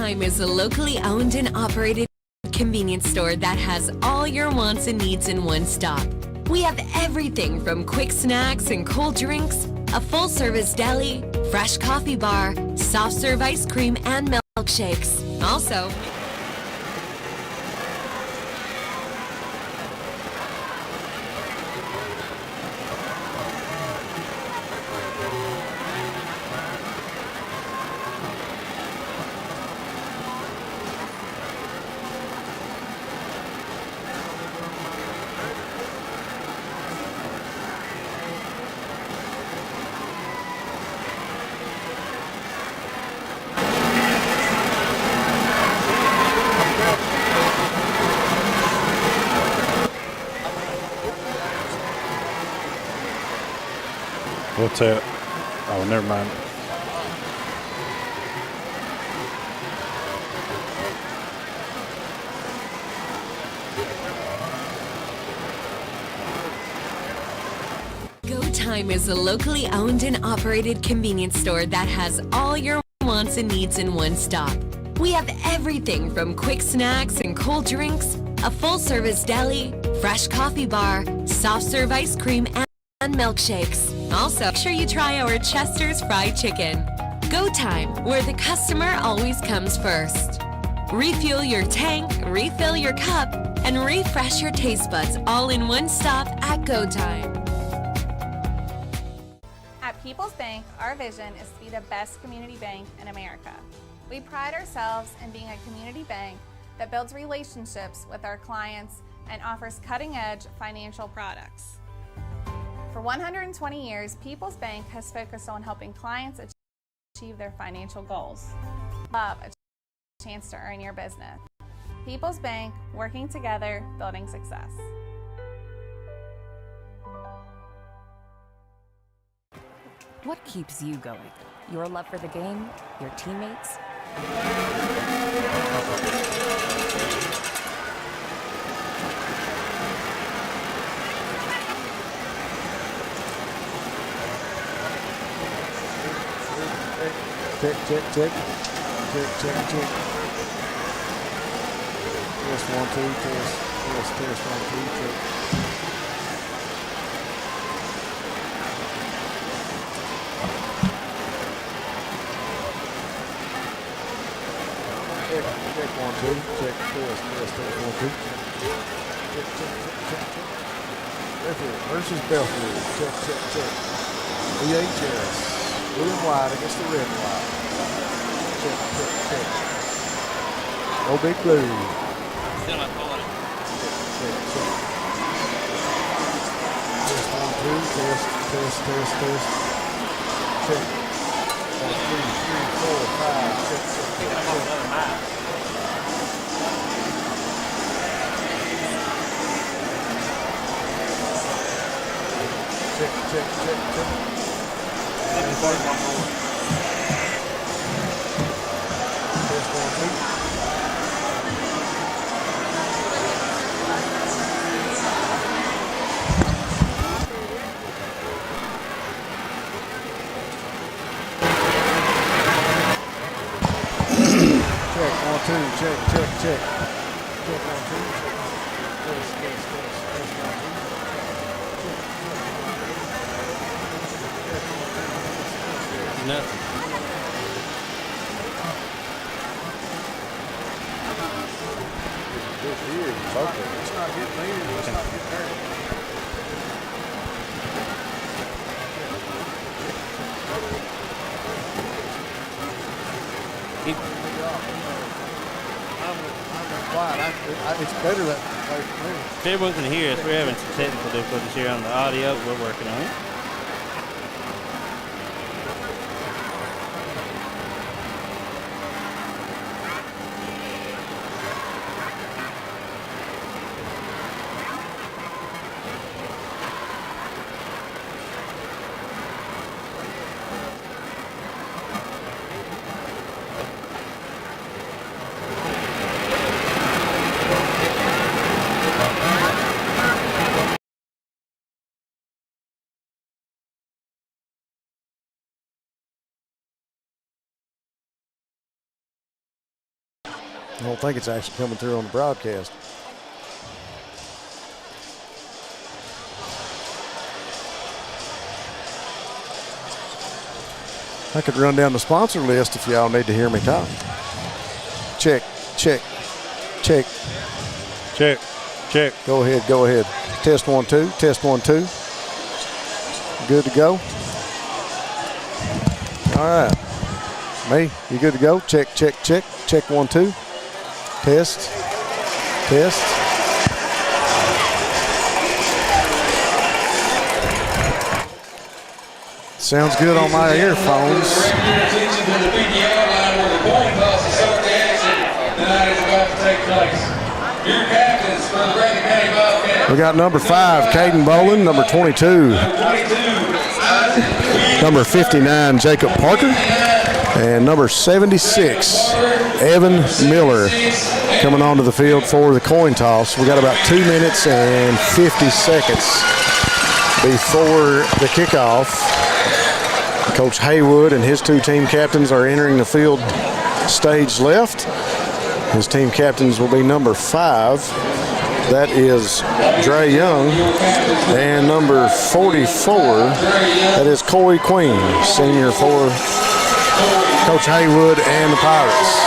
Time is a locally owned and operated convenience store that has all your wants and needs in one stop. We have everything from quick snacks and cold drinks, a full-service deli, fresh coffee bar, soft-serve ice cream, and milkshakes. Also, What's that? Oh, never mind. Go Time is a locally owned and operated convenience store that has all your wants and needs in one stop. We have everything from quick snacks and cold drinks, a full-service deli, fresh coffee bar, soft-serve ice cream, and milkshakes. Also, make sure you try our Chester's fried chicken. Go Time, where the customer always comes first. Refuel your tank, refill your cup, and refresh your taste buds all in one stop at Go Time. At People's Bank, our vision is to be the best community bank in America. We pride ourselves in being a community bank that builds relationships with our clients and offers cutting-edge financial products. For 120 years, People's Bank has focused on helping clients achieve their financial goals. Love a chance to earn your business. People's Bank, working together, building success. What keeps you going? Your love for the game? Your teammates? Check. Test 1, 2, test 1, 2, check. Check 1, 2, check, test 1, 2. Check. Breathitt versus Belfry. Check. VHS. Blue and white against the red and white. Check. No big blue. Still not calling it. Check. Test 1, 2, test. Check. 1, 2, 3, 4, 5. Check. Picking them off another map. Check. Looking for one more. Test 1, 2. Check 1, 2. Check. Check 1, 2. Test 1, 2. Nothing. This here is okay. It's not getting near. It's not getting there. I'm quiet. It's better that way for me. If everyone can hear us, we're having some technical difficulties here on the audio. We're working on it. don't think it's actually coming through on the broadcast. I could run down the sponsor list if y'all need to hear me talk. Check, check, check. Check, check. Go ahead, go ahead. Test 1, 2, test 1, 2. Good to go. All right. Me, you good to go? Check, check, check. Check 1, 2. Test, test. Sounds good on my earphones. We got number 5, Caden Bolin, number 22, number 59, Jacob Parker, and number 76, Evan Miller, coming onto the field for the coin toss. We got about 2 minutes and 50 seconds before the kickoff. Coach Haywood and his 2 team captains are entering the field stage left. His team captains will be number 5. That is Dre Young. And number 44, that is Corey Queen, senior for Coach Haywood and the Pirates.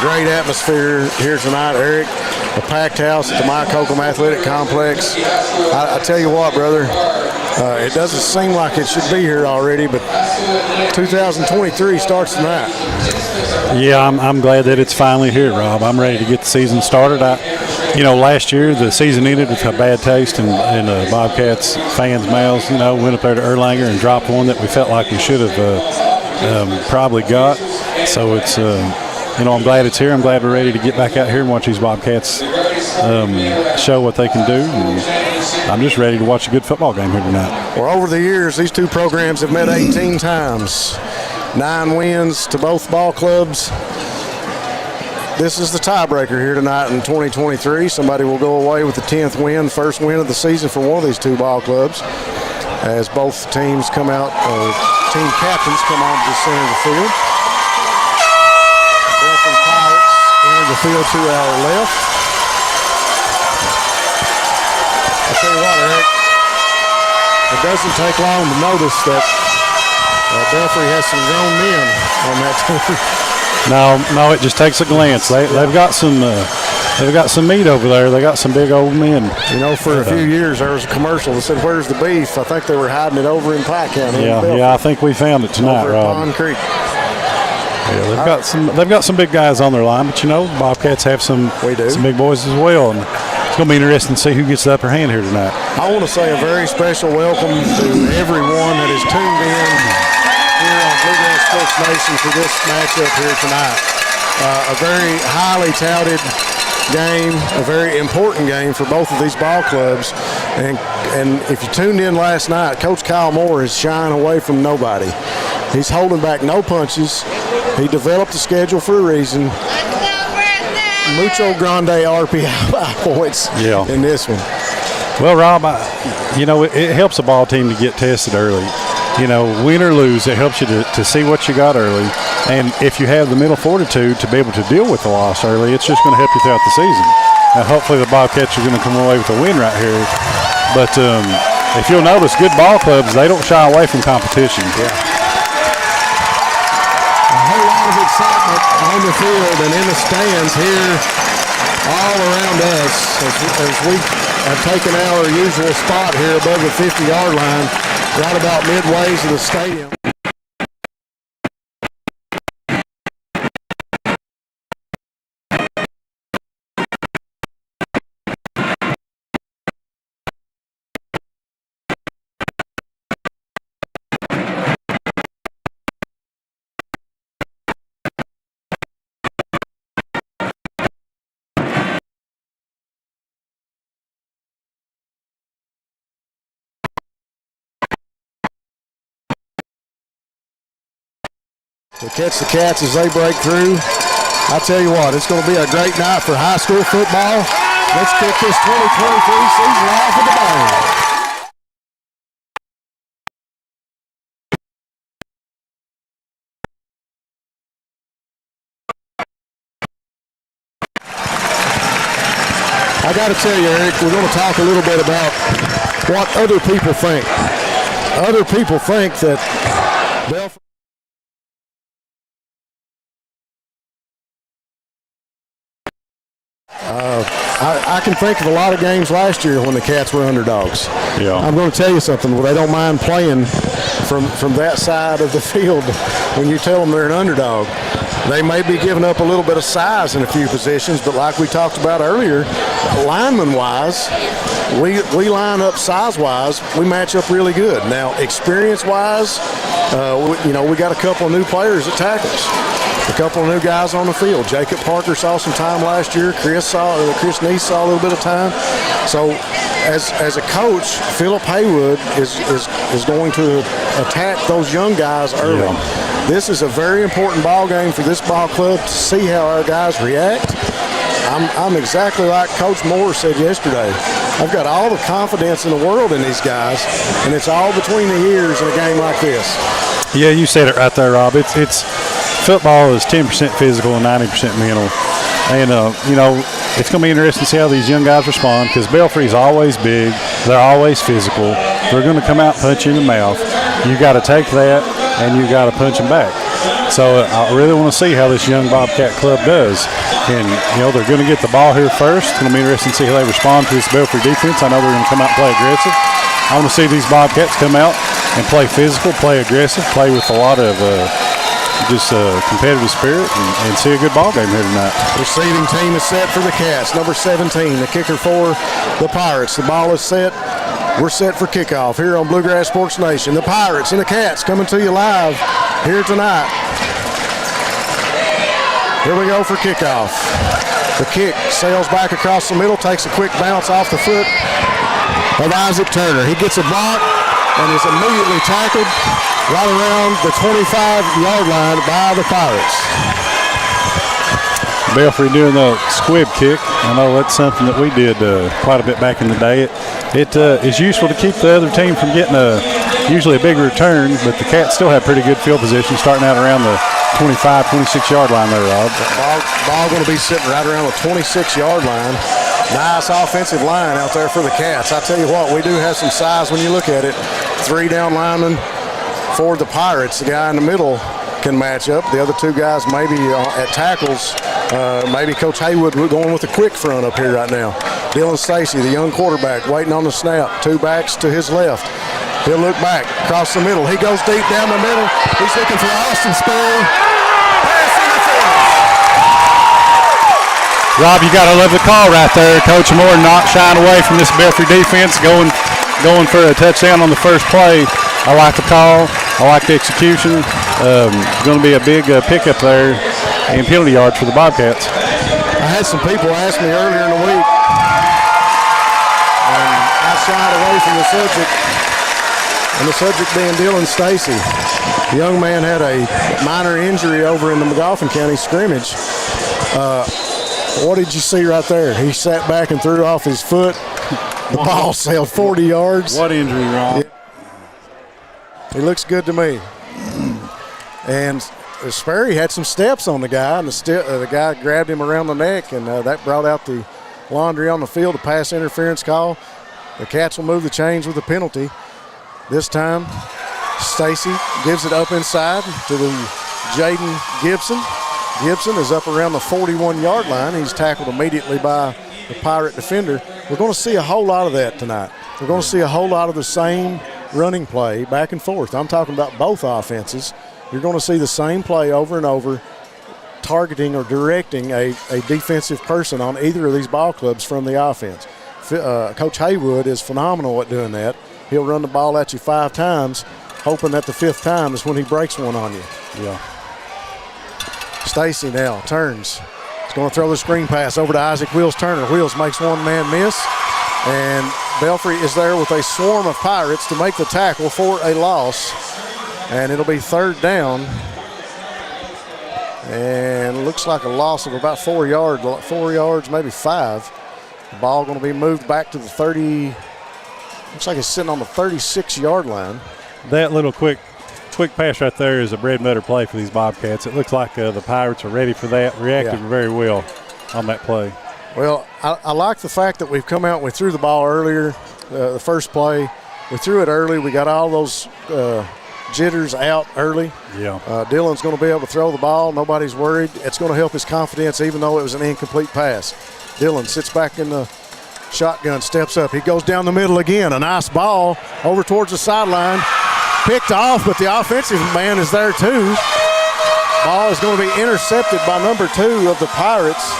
Great atmosphere here tonight, Eric. A packed house at the Mycocum Athletic Complex. I tell you what, brother, it doesn't seem like it should be here already, but 2023 starts tonight. Yeah, I'm glad that it's finally here, Rob. I'm ready to get the season started. Last year the season ended with a bad taste in Bobcats fans' mouths. Went up there to Erlanger and dropped one that we felt like we should have probably got. So it's I'm glad it's here. I'm glad we're ready to get back out here and watch these Bobcats show what they can do. And I'm just ready to watch a good football game here tonight. Well, over the years, these 2 programs have met 18 times. 9 wins to both ball clubs. This is the tiebreaker here tonight in 2023. Somebody will go away with the 10th win, first win of the season for one of these 2 ball clubs, as both teams come out, team captains come on to the center of the field. Belfry Pirates enter the field to our left. I'll tell you what, Eric, it doesn't take long to notice that Belfry has some grown men on that team. No, it just takes a glance. They've got some meat over there. They got some big old men. For a few years there was a commercial that said, "Where's the beef?" I think they were hiding it over in Pike County. Yeah, I think we found it tonight, over Rob. Pond Creek. Yeah, they've got some big guys on their line, but the Bobcats have some big boys as well, and it's going to be interesting to see who gets the upper hand here tonight. I want to say a very special welcome to everyone that is tuned in here on Bluegrass Sports Nation for this matchup here tonight. A very highly touted game, a very important game for both of these ball clubs. And if you tuned in last night, Coach Kyle Moore is shying away from nobody. He's holding back no punches. He developed the schedule for a reason. Mucho grande RPI points in this one. Well, Rob, it helps a ball team to get tested early. Win or lose, it helps you to see what you got early. And if you have the mental fortitude to be able to deal with the loss early, it's just going to help you throughout the season. Now, hopefully the Bobcats are going to come away with a win right here. But if you'll notice, good ball clubs, they don't shy away from competition. Yeah. A whole lot of excitement on the field and in the stands here all around us as we have taken our usual spot here above the 50-yard line, right about midway to the stadium. To catch the Cats as they break through. I tell you what, it's going to be a great night for high school football. Let's kick this 2023 season off with a bang. I got to tell you, Eric, we're going to talk a little bit about what other people think. Other people think that Belfry. I can think of a lot of games last year when the Cats were underdogs. Yeah. I'm going to tell you something. Well, they don't mind playing from that side of the field when you tell them they're an underdog. They may be giving up a little bit of size in a few positions, but like we talked about earlier, lineman-wise, we line up size-wise, we match up really good. Now, experience-wise, we got a couple of new players at tackles. A couple of new guys on the field. Jacob Parker saw some time last year. Chris Neese saw a little bit of time. So, as a coach, Philip Haywood is going to attack those young guys early. Yeah. This is a very important ball game for this ball club to see how our guys react. I'm exactly like Coach Moore said yesterday. I've got all the confidence in the world in these guys, and it's all between the ears in a game like this. Yeah, you said it right there, Rob. It's football is 10% physical and 90% mental. And, it's going to be interesting to see how these young guys respond because Belfry's always big. They're always physical. They're going to come out and punch you in the mouth. You got to take that, and you got to punch them back. So I really want to see how this young Bobcat club does. And, they're going to get the ball here first. It's going to be interesting to see how they respond to this Belfry defense. I know they're going to come out and play aggressive. I want to see these Bobcats come out and play physical, play aggressive, play with a lot of competitive spirit and see a good ball game here tonight. Receiving team is set for the Cats. Number 17, the kicker for the Pirates. The ball is set. We're set for kickoff here on Bluegrass Sports Nation. The Pirates and the Cats coming to you live here tonight. Here we go for kickoff. The kick sails back across the middle, takes a quick bounce off the foot of Isaac Turner. He gets a block and is immediately tackled right around the 25-yard line by the Pirates. Belfry doing the squib kick. I know that's something that we did quite a bit back in the day. It is useful to keep the other team from getting usually a big return, but the Cats still have pretty good field position starting out around the 25, 26-yard line there, Rob. Ball going to be sitting right around the 26-yard line. Nice offensive line out there for the Cats. I tell you what, we do have some size when you look at it. 3 down linemen for the Pirates. The guy in the middle can match up. The other 2 guys maybe at tackles. Maybe Coach Haywood going with a quick front up here right now. Dylan Stacy, the young quarterback, waiting on the snap. 2 backs to his left. He'll look back across the middle. He goes deep down the middle. He's looking for Austin Sperry. Rob, you got to love the call right there. Coach Moore not shying away from this Belfry defense, going for a touchdown on the first play. I like the call. I like the execution. Going to be a big pickup there and penalty yards for the Bobcats. I had some people ask me earlier in the week, and I shied away from the subject, and the subject being Dylan Stacy. The young man had a minor injury over in the McGoffin County scrimmage. What did you see right there? He sat back and threw off his foot. The ball sailed 40 yards. What injury, Rob? Yeah. He looks good to me. And Sperry had some steps on the guy, and the guy grabbed him around the neck, and that brought out the laundry on the field, a pass interference call. The Cats will move the chains with a penalty. This time, Stacy gives it up inside to the Jaden Gibson. Gibson is up around the 41-yard line. He's tackled immediately by the Pirate defender. We're going to see a whole lot of that tonight. We're going to see a whole lot of the same running play back and forth. I'm talking about both offenses. You're going to see the same play over and over, targeting or directing a defensive person on either of these ball clubs from the offense. Coach Haywood is phenomenal at doing that. He'll run the ball at you 5 times, hoping that the 5th time is when he breaks one on you. Yeah. Stacy now turns. He's going to throw the screen pass over to Isaac Wheels Turner. Wheels makes one man miss, and Belfry is there with a swarm of Pirates to make the tackle for a loss, and it'll be 3rd down. And looks like a loss of about 4 yards, maybe 5. The ball going to be moved back to the 30. Looks like it's sitting on the 36-yard line. That little quick pass right there is a bread and butter play for these Bobcats. It looks like the Pirates are ready for that, reacted very well on that play. Well, I like the fact that we've come out and we threw the ball earlier, the first play. We threw it early. We got all those jitters out early. Yeah. Dylan's going to be able to throw the ball. Nobody's worried. It's going to help his confidence even though it was an incomplete pass. Dylan sits back in the shotgun, steps up. He goes down the middle again. A nice ball over towards the sideline. Picked off, but the offensive man is there too. Ball is going to be intercepted by number 2 of the Pirates.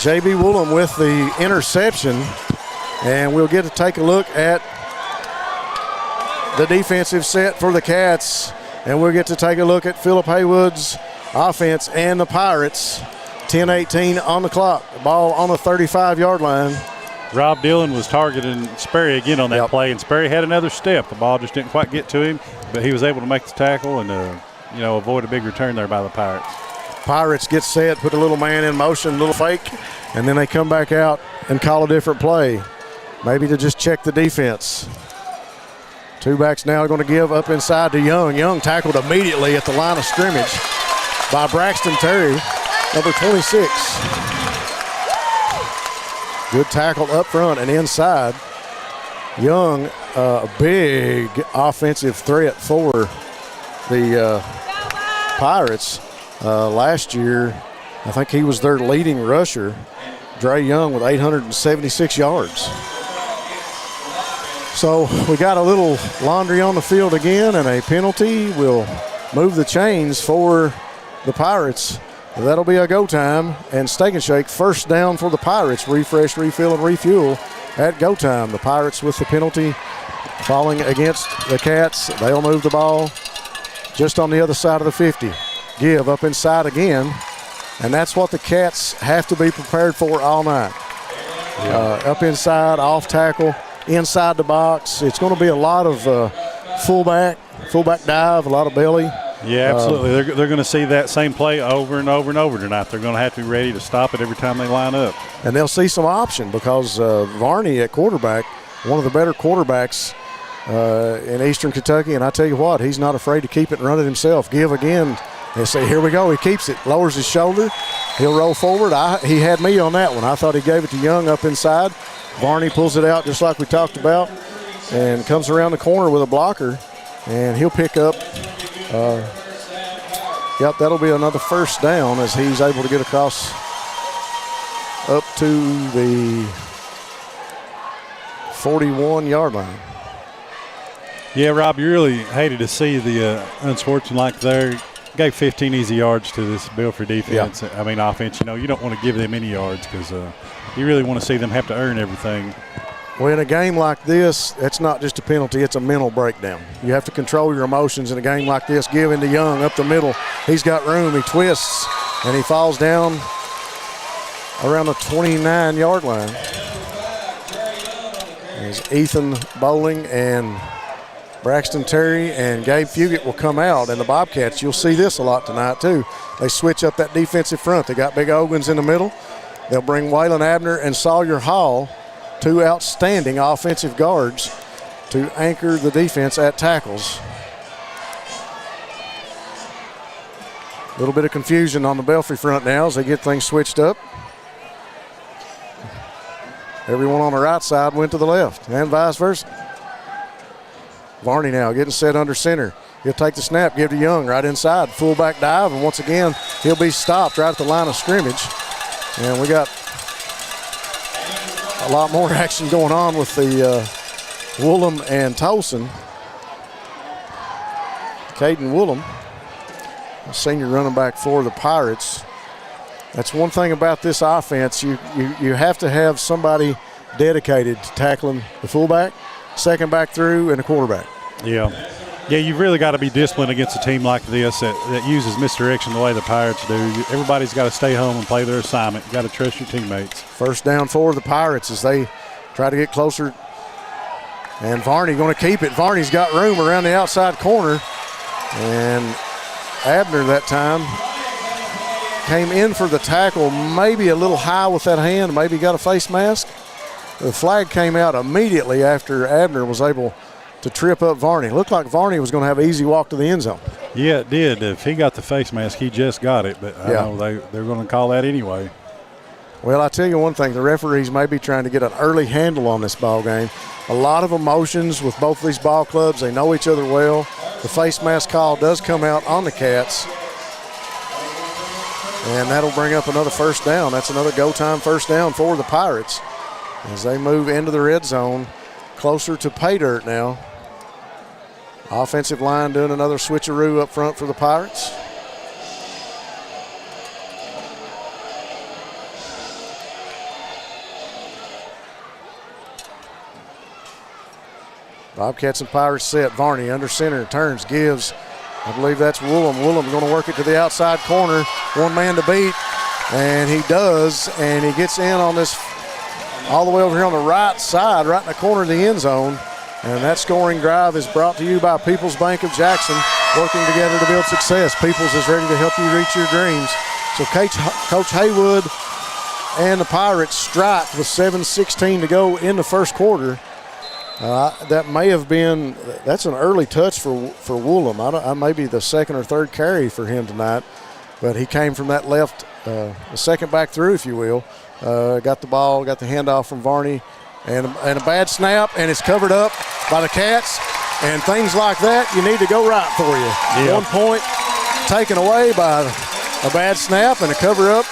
J.B. Woolham with the interception, and we'll get to take a look at the defensive set for the Cats, and we'll get to take a look at Philip Haywood's offense and the Pirates. 10-18 on the clock. The ball on the 35-yard line. Rob Dillon was targeting Sperry again on that play, and Sperry had another step. The ball just didn't quite get to him, but he was able to make the tackle and avoid a big return there by the Pirates. Pirates get set, put a little man in motion, a little fake, and then they come back out and call a different play, maybe to just check the defense. 2 backs now going to give up inside to Young. Young tackled immediately at the line of scrimmage by Braxton Terry, number 26. Good tackle up front and inside. Young, a big offensive threat for the Pirates. Last year, I think he was their leading rusher. Dre Young with 876 yards. So we got a little laundry on the field again, and a penalty will move the chains for the Pirates. That'll be a go time, and Steak and Shake first down for the Pirates. Refresh, refill, and refuel at go time. The Pirates with the penalty falling against the Cats. They'll move the ball just on the other side of the 50. Give up inside again, and that's what the Cats have to be prepared for all night. Up inside, off tackle, inside the box. It's going to be a lot of fullback dive, a lot of belly. Yeah, absolutely. They're going to see that same play over and over and over tonight. They're going to have to be ready to stop it every time they line up. And they'll see some option because Varney at quarterback, one of the better quarterbacks in Eastern Kentucky, and I tell you what, he's not afraid to keep it and run it himself. Give again. They say, here we go. He keeps it, lowers his shoulder. He'll roll forward. He had me on that one. I thought he gave it to Young up inside. Varney pulls it out just like we talked about and comes around the corner with a blocker, and he'll pick up. That'll be another first down as he's able to get across up to the 41-yard line. Yeah, Rob, you really hated to see the unsportsmanlike there. Gave 15 easy yards to this Belfry defense. Yeah. I mean, offense, you don't want to give them any yards because you really want to see them have to earn everything. Well, in a game like this, it's not just a penalty, it's a mental breakdown. You have to control your emotions in a game like this. Give into Young up the middle. He's got room. He twists, and he falls down around the 29-yard line. As Ethan Bowling and Braxton Terry and Gabe Fugit will come out, and the Bobcats, you'll see this a lot tonight too. They switch up that defensive front. They got Big Ogans in the middle. They'll bring Waylon Abner and Sawyer Hall, 2 outstanding offensive guards, to anchor the defense at tackles. A little bit of confusion on the Belfry front now as they get things switched up. Everyone on the right side went to the left, and vice versa. Varney now getting set under center. He'll take the snap, give to Young right inside. Fullback dive, and once again, he'll be stopped right at the line of scrimmage. And we got a lot more action going on with the Woolham and Tolson. Caden Woolham, senior running back for the Pirates. That's one thing about this offense. You have to have somebody dedicated to tackling the fullback, second back through, and the quarterback. Yeah, you've really got to be disciplined against a team like this that uses misdirection the way the Pirates do. Everybody's got to stay home and play their assignment. You got to trust your teammates. First down for the Pirates as they try to get closer. And Varney going to keep it. Varney's got room around the outside corner. And Abner that time came in for the tackle, maybe a little high with that hand, maybe got a face mask. The flag came out immediately after Abner was able to trip up Varney. Looked like Varney was going to have an easy walk to the end zone. Yeah, it did. If he got the face mask, he just got it. But I know they're going to call that anyway. Well, I tell you one thing, the referees may be trying to get an early handle on this ball game. A lot of emotions with both these ball clubs. They know each other well. The face mask call does come out on the Cats. And that'll bring up another first down. That's another go-time first down for the Pirates as they move into the red zone, closer to pay dirt now. Offensive line doing another switcheroo up front for the Pirates. Bobcats and Pirates set. Varney under center, turns, gives. I believe that's Woolham. Woolham going to work it to the outside corner. One man to beat, and he does, and he gets in on this all the way over here on the right side, right in the corner of the end zone. And that scoring drive is brought to you by People's Bank of Jackson, working together to build success. People's is ready to help you reach your dreams. So Coach Haywood and the Pirates strike with 7:16 to go in the first quarter. That may have been, that's an early touch for Woolham. I may be the second or third carry for him tonight, but he came from that left, the second back through, if you will. Got the ball, got the handoff from Varney, and a bad snap, and it's covered up by the Cats. And things like that, you need to go right for you. Yeah. 1 point taken away by a bad snap and a cover-up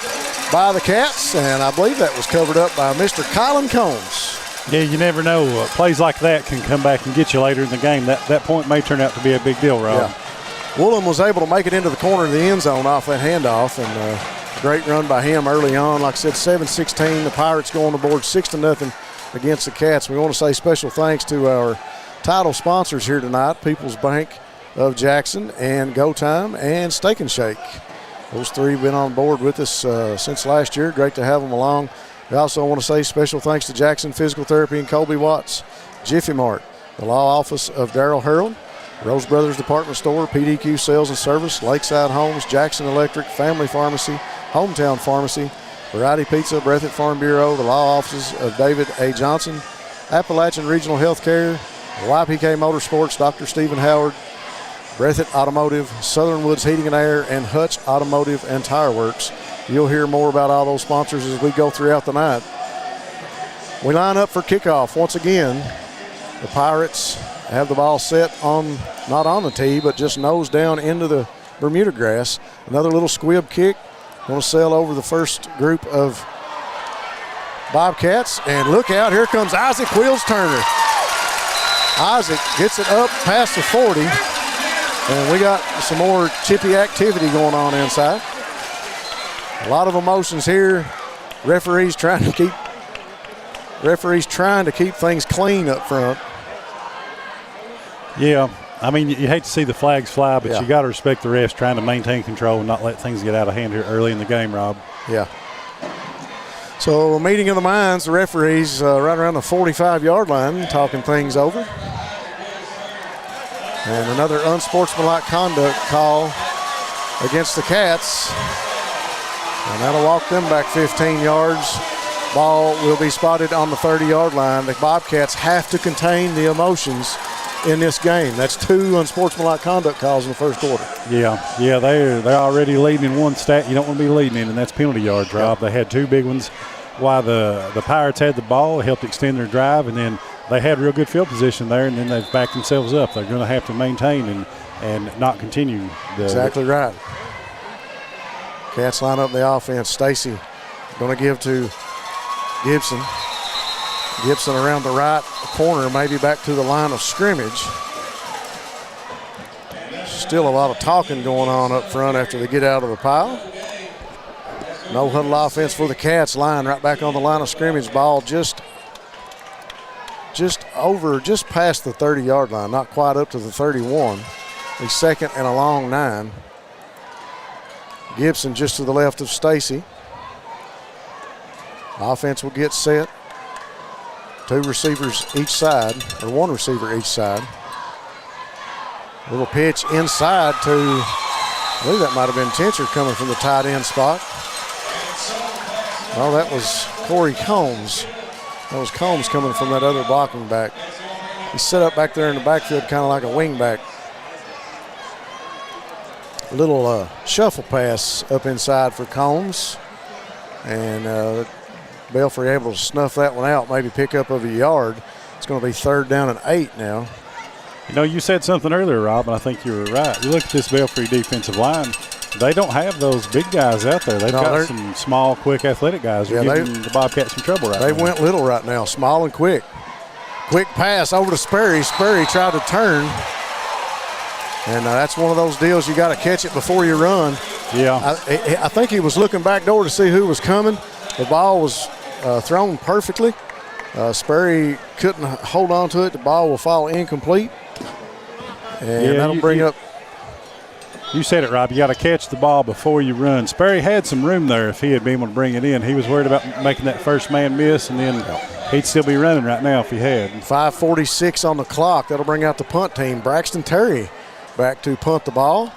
by the Cats, and I believe that was covered up by Mr. Colin Combs. Yeah, you never know. Plays like that can come back and get you later in the game. That point may turn out to be a big deal, Rob. Yeah. Woolham was able to make it into the corner of the end zone off that handoff, and great run by him early on. Like I said, 7-16. The Pirates go on the board 6-0 against the Cats. We want to say special thanks to our title sponsors here tonight, People's Bank of Jackson and Go Time and Steak and Shake. Those three have been on board with us since last year. Great to have them along. We also want to say special thanks to Jackson Physical Therapy and Colby Watts, Jiffy Mart, the law office of Darrell Harold, Rose Brothers Department Store, PDQ Sales and Service, Lakeside Homes, Jackson Electric, Family Pharmacy, Hometown Pharmacy, Variety Pizza, Breathitt Farm Bureau, the law offices of David A. Johnson, Appalachian Regional Healthcare, YPK Motorsports, Dr. Stephen Howard, Breathitt Automotive, Southern Woods Heating and Air, and Hutch Automotive and Tire Works. You'll hear more about all those sponsors as we go throughout the night. We line up for kickoff once again. The Pirates have the ball set on, not on the tee, but just nose down into the Bermuda grass. Another little squib kick. Going to sail over the first group of Bobcats. And look out, here comes Isaac Wheels Turner. Isaac gets it up past the 40. And we got some more chippy activity going on inside. A lot of emotions here. Referees trying to keep things clean up front. Yeah, I mean, you hate to see the flags fly, but you got to respect the refs trying to maintain control and not let things get out of hand here early in the game, Rob. Yeah. So a meeting of the minds, the referees right around the 45-yard line talking things over. And another unsportsmanlike conduct call against the Cats. And that'll walk them back 15 yards. Ball will be spotted on the 30-yard line. The Bobcats have to contain the emotions in this game. That's two unsportsmanlike conduct calls in the first quarter. Yeah, they're already leading in one stat you don't want to be leading in, and that's penalty yards, Rob. They had two big ones. While the Pirates had the ball, it helped extend their drive, and then they had real good field position there, and then they've backed themselves up. They're going to have to maintain and not continue. Exactly right. Cats line up the offense. Stacy going to give to Gibson. Gibson around the right corner, maybe back to the line of scrimmage. Still a lot of talking going on up front after they get out of the pile. No huddle offense for the Cats. Line right back on the line of scrimmage. Ball just past the 30-yard line, not quite up to the 31. A second and a long 9. Gibson just to the left of Stacy. Offense will get set. Two receivers each side, or one receiver each side. Little pitch inside to, I believe that might have been Tincher coming from the tight end spot. Oh, that was Corey Combs. That was Combs coming from that other blocking back. He's set up back there in the backfield kind of like a wing back. A little shuffle pass up inside for Combs. And Belfry able to snuff that one out, maybe pick up of a yard. It's going to be 3rd down and 8 now. You know, you said something earlier, Rob, and I think you were right. You look at this Belfry defensive line, they don't have those big guys out there. They've got some small, quick, athletic guys who are giving the Bobcats some trouble right now. They went little right now, small and quick. Quick pass over to Sperry. Sperry tried to turn. And that's one of those deals you got to catch it before you run. Yeah. I think he was looking back door to see who was coming. The ball was thrown perfectly. Sperry couldn't hold on to it. The ball will fall incomplete. And that'll bring up. You said it, Rob. You got to catch the ball before you run. Sperry had some room there if he had been able to bring it in. He was worried about making that first man miss, and then he'd still be running right now if he had. 5:46 on the clock. That'll bring out the punt team. Braxton Terry back to punt the ball.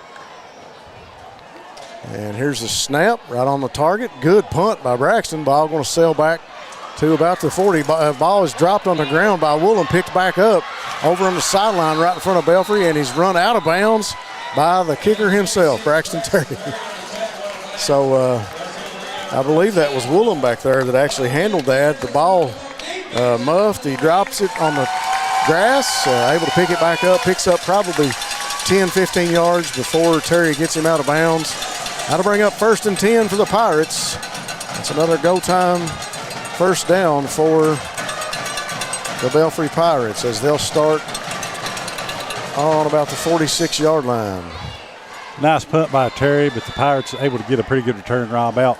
And here's the snap right on the target. Good punt by Braxton. Ball going to sail back to about the 40. Ball is dropped on the ground by Woolen, picked back up over on the sideline right in front of Belfry, and he's run out of bounds by the kicker himself, Braxton Terry. So I believe that was Woolen back there that actually handled that. The ball muffed. He drops it on the grass, able to pick it back up, picks up probably 10, 15 yards before Terry gets him out of bounds. That'll bring up 1st and 10 for the Pirates. It's another go time 1st down for the Belfry Pirates as they'll start on about the 46-yard line. Nice punt by Terry, but the Pirates are able to get a pretty good return, Rob, out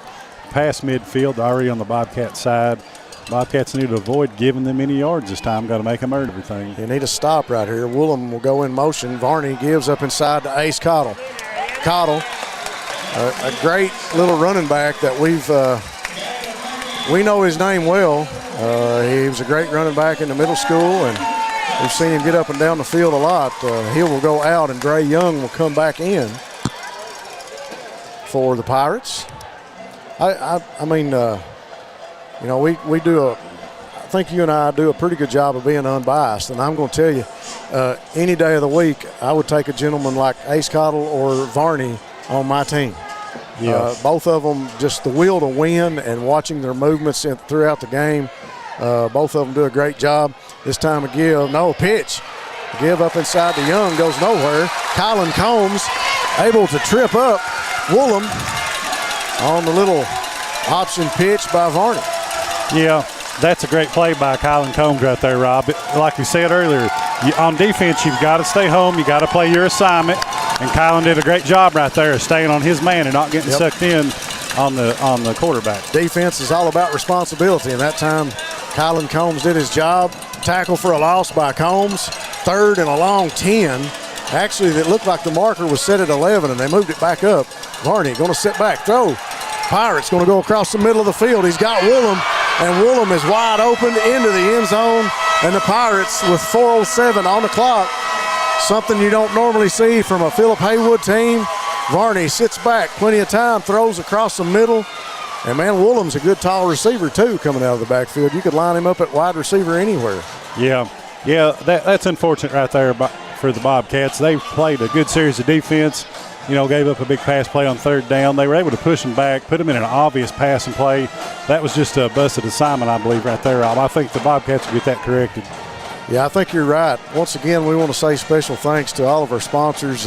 past midfield, already on the Bobcat side. Bobcats need to avoid giving them any yards this time. Got to make them earn everything. You need a stop right here. Woolham will go in motion. Varney gives up inside to Ace Cottle. Cottle, a great little running back that we know his name well. He was a great running back in the middle school, and we've seen him get up and down the field a lot. He will go out, and Dre Young will come back in for the Pirates. I mean, you know, we do I think you and I do a pretty good job of being unbiased, and I'm going to tell you, any day of the week, I would take a gentleman like Ace Cottle or Varney on my team. Yeah. Both of them, just the will to win and watching their movements throughout the game. Both of them do a great job. This time a give, no pitch. Give up inside to Young, goes nowhere. Colin Combs able to trip up Woolham on the little option pitch by Varney. Yeah, that's a great play by Colin Combs right there, Rob. Like we said earlier, on defense, you've got to stay home. You got to play your assignment. And Colin did a great job right there of staying on his man and not getting sucked in on the quarterback. Defense is all about responsibility, and that time Colin Combs did his job. Tackle for a loss by Combs. 3rd and a long 10. Actually, it looked like the marker was set at 11, and they moved it back up. Varney going to sit back, throw. Pirates going to go across the middle of the field. He's got Woolham, and Woolham is wide open into the end zone, and the Pirates with 4:07 on the clock. Something you don't normally see from a Philip Haywood team. Varney sits back, plenty of time, throws across the middle. And, man, Woolham's a good tall receiver, too, coming out of the backfield. You could line him up at wide receiver anywhere. Yeah, that's unfortunate right there for the Bobcats. They played a good series of defense, gave up a big pass play on 3rd down. They were able to push them back, put them in an obvious passing play. That was just a busted assignment, I believe, right there, Rob. I think the Bobcats will get that corrected. Yeah, I think you're right. Once again, we want to say special thanks to all of our sponsors.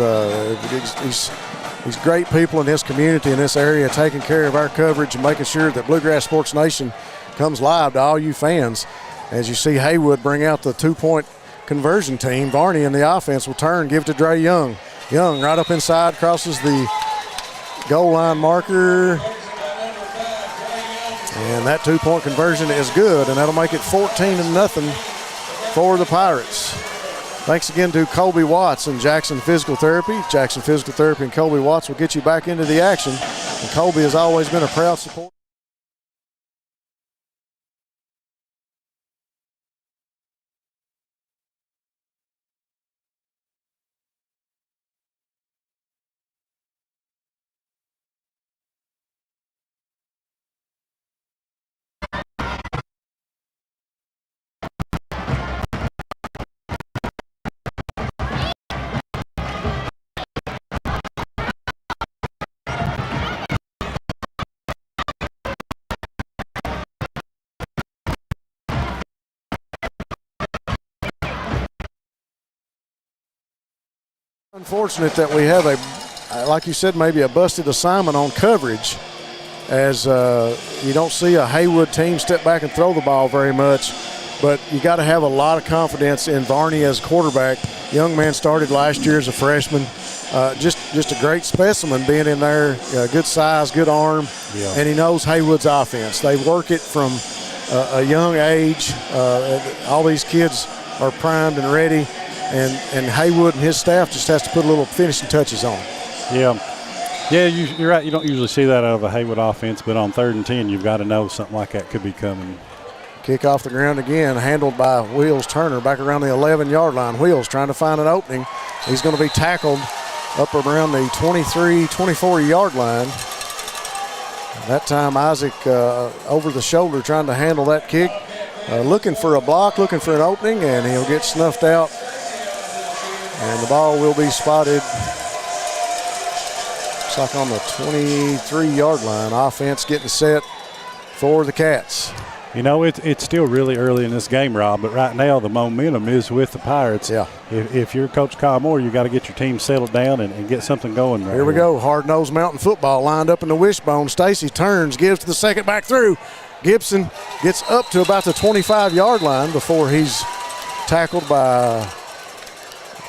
These great people in this community, in this area, taking care of our coverage and making sure that Bluegrass Sports Nation comes live to all you fans. As you see Haywood bring out the 2-point conversion team, Varney in the offense will turn, give it to Dre Young. Young right up inside, crosses the goal line marker. And that 2-point conversion is good, and that'll make it 14-0 for the Pirates. Thanks again to Colby Watts and Jackson Physical Therapy. Jackson Physical Therapy and Colby Watts will get you back into the action. And Colby has always been a proud supporter. Unfortunate that we have like you said, maybe a busted assignment on coverage, as you don't see a Haywood team step back and throw the ball very much, but you got to have a lot of confidence in Varney as quarterback. Young man started last year as a freshman. Just a great specimen being in there, good size, good arm, and he knows Haywood's offense. They work it from a young age. All these kids are primed and ready, and Haywood and his staff just has to put a little finishing touches on it. Yeah, you're right. You don't usually see that out of a Haywood offense, but on 3rd and 10, you've got to know something like that could be coming. Kick off the ground again, handled by Wheels Turner back around the 11-yard line. Wheels trying to find an opening. He's going to be tackled up around the 23, 24-yard line. That time Isaac over the shoulder trying to handle that kick. Looking for a block, looking for an opening, and he'll get snuffed out. And the ball will be spotted. Looks like on the 23-yard line. Offense getting set for the Cats. You know, it's still really early in this game, Rob, but right now the momentum is with the Pirates. Yeah. If you're Coach Kyle Moore, you got to get your team settled down and get something going right here. We go. Hard-nosed mountain football lined up in the wishbone. Stacy turns, gives to the second back through. Gibson gets up to about the 25-yard line before he's tackled by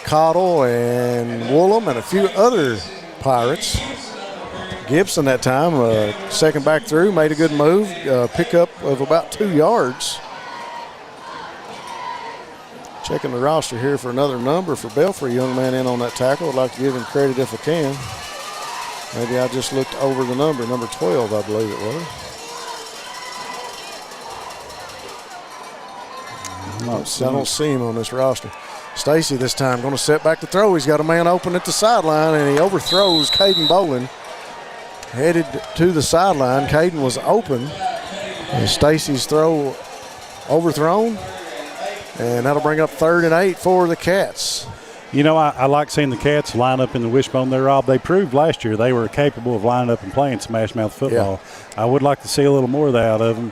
Cottle and Woolham and a few other Pirates. Gibson that time, second back through, made a good move, pickup of about 2 yards. Checking the roster here for another number for Belfry. Young man in on that tackle. I'd like to give him credit if I can. Maybe I just looked over the number 12, I believe it was. I don't see him on this roster. Stacy this time going to set back to throw. He's got a man open at the sideline, and he overthrows Caden Bolin. Headed to the sideline. Caden was open. And Stacy's throw overthrown. And that'll bring up 3rd and 8 for the Cats. You know, I like seeing the Cats line up in the wishbone there, Rob. They proved last year they were capable of lining up and playing smash mouth football. Yeah. I would like to see a little more of that out of them.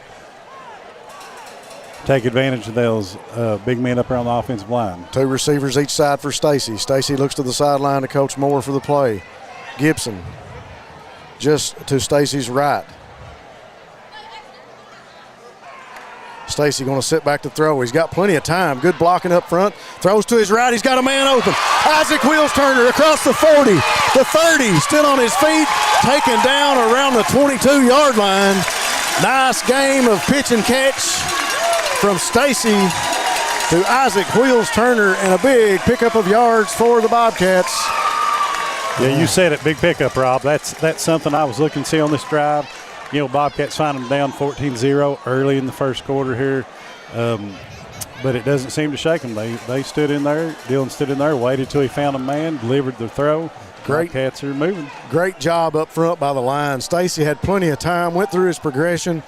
Take advantage of those big men up around the offensive line. 2 receivers each side for Stacy. Stacy looks to the sideline to Coach Moore for the play. Gibson just to Stacy's right. Stacy going to sit back to throw. He's got plenty of time. Good blocking up front. Throws to his right. He's got a man open. Isaac Wheels Turner across the 40, the 30, still on his feet, taken down around the 22-yard line. Nice game of pitch and catch from Stacy to Isaac Wheels Turner, and a big pickup of yards for the Bobcats. Yeah, you said it, big pickup, Rob. That's something I was looking to see on this drive. You know, Bobcats find them down 14-0 early in the first quarter here, but it doesn't seem to shake them. They stood in there. Dylan stood in there, waited till he found a man, delivered the throw. Great. Bobcats are moving. Great job up front by the line. Stacy had plenty of time, went through his progression,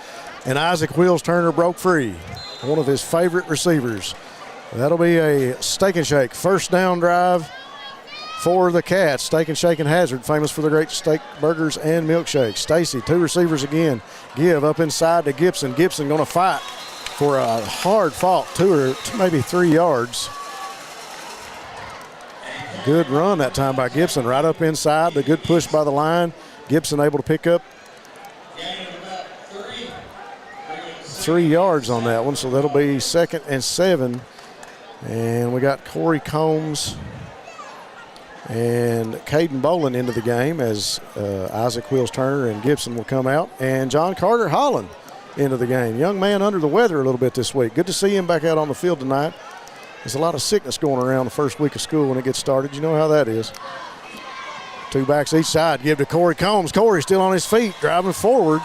and Isaac Wheels Turner broke free. One of his favorite receivers. That'll be a Steak and Shake first down drive for the Cats. Steak and Shake and Hazard, famous for their great steak burgers and milkshakes. Stacy, 2 receivers again. Give up inside to Gibson. Gibson going to fight for a hard fought 2 or maybe 3 yards. Good run that time by Gibson. Right up inside. The good push by the line. Gibson able to pick up 3 yards on that one, so that'll be 2nd and 7. And we got Corey Combs and Caden Bolin into the game as Isaac Wheels Turner and Gibson will come out, and John Carter Holland into the game. Young man under the weather a little bit this week. Good to see him back out on the field tonight. There's a lot of sickness going around the first week of school when it gets started. You know how that is. 2 backs each side. Give to Corey Combs. Corey still on his feet, driving forward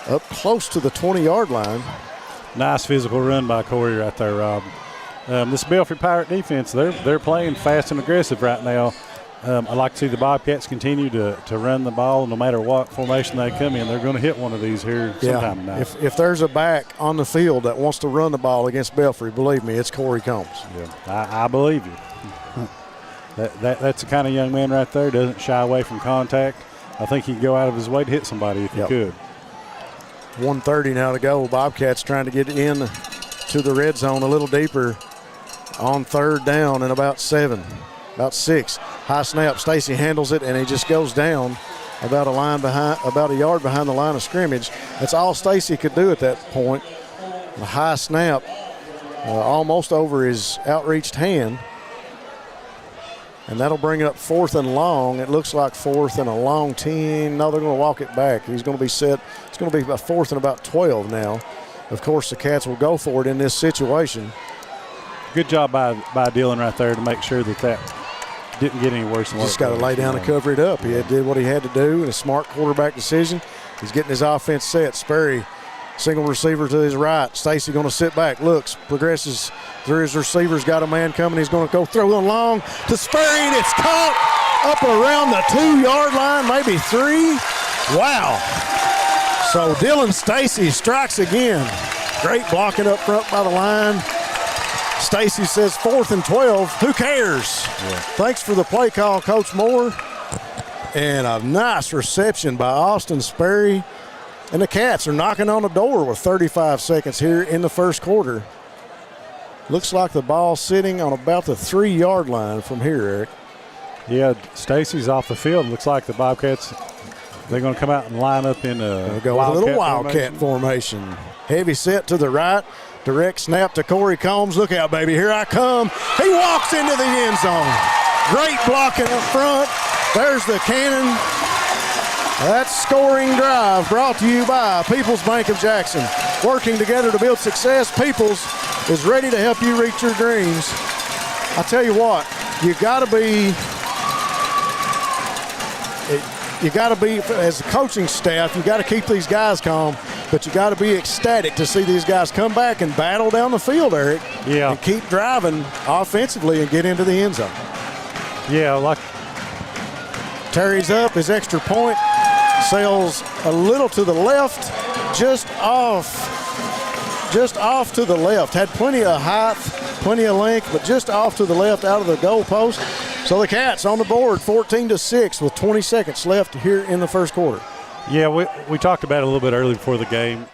up close to the 20-yard line. Nice physical run by Corey right there, Rob. This Belfry Pirate defense, they're playing fast and aggressive right now. I like to see the Bobcats continue to run the ball no matter what formation they come in. They're going to hit one of these here sometime tonight. If there's a back on the field that wants to run the ball against Belfry, believe me, it's Corey Combs. Yeah, I believe you. That's the kind of young man right there, doesn't shy away from contact. I think he'd go out of his way to hit somebody if he could. 1:30 now to go. Bobcats trying to get in to the red zone a little deeper on 3rd down and about 7. about 6. High snap, Stacy handles it, and he just goes down about a yard behind the line of scrimmage. That's all Stacy could do at that point. A high snap, almost over his outreached hand. And that'll bring up 4th and long. It looks like 4th and a long 10. No, they're going to walk it back. He's going to be set. It's going to be about 4th and about 12 now. Of course, the Cats will go for it in this situation. Good job by Dylan right there to make sure that didn't get any worse than what Just got to lay down and cover it up. He did what he had to do, and a smart quarterback decision. He's getting his offense set. Sperry, single receiver to his right. Stacy going to sit back, looks, progresses through his receivers, got a man coming. He's going to go throw it long to Sperry, and it's caught up around the 2-yard line, maybe 3. Wow. So Dylan Stacy strikes again. Great blocking up front by the line. Stacy says 4th and 12. Who cares? Yeah. Thanks for the play call, Coach Moore. And a nice reception by Austin Sperry. And the Cats are knocking on the door with 35 seconds here in the first quarter. Looks like the ball sitting on about the 3-yard line from here, Eric. Yeah, Stacy's off the field. Looks like the Bobcats, they're going to come out and line up in a little Wildcat formation. Heavy set to the right. Direct snap to Corey Combs. Look out, baby. Here I come. He walks into the end zone. Great blocking up front. There's the cannon. That scoring drive brought to you by Peoples Bank of Jackson. Working together to build success, Peoples is ready to help you reach your dreams. I tell you what, you got to be, as a coaching staff, you got to keep these guys calm, but you got to be ecstatic to see these guys come back and battle down the field, Eric. Yeah. And keep driving offensively and get into the end zone. Yeah, like Terry's up, his extra point sails a little to the left, just off to the left. Had plenty of height, plenty of length, but just off to the left out of the goal post. So the Cats on the board, 14-6 with 20 seconds left here in the first quarter. Yeah, we talked about it a little bit earlier before the game.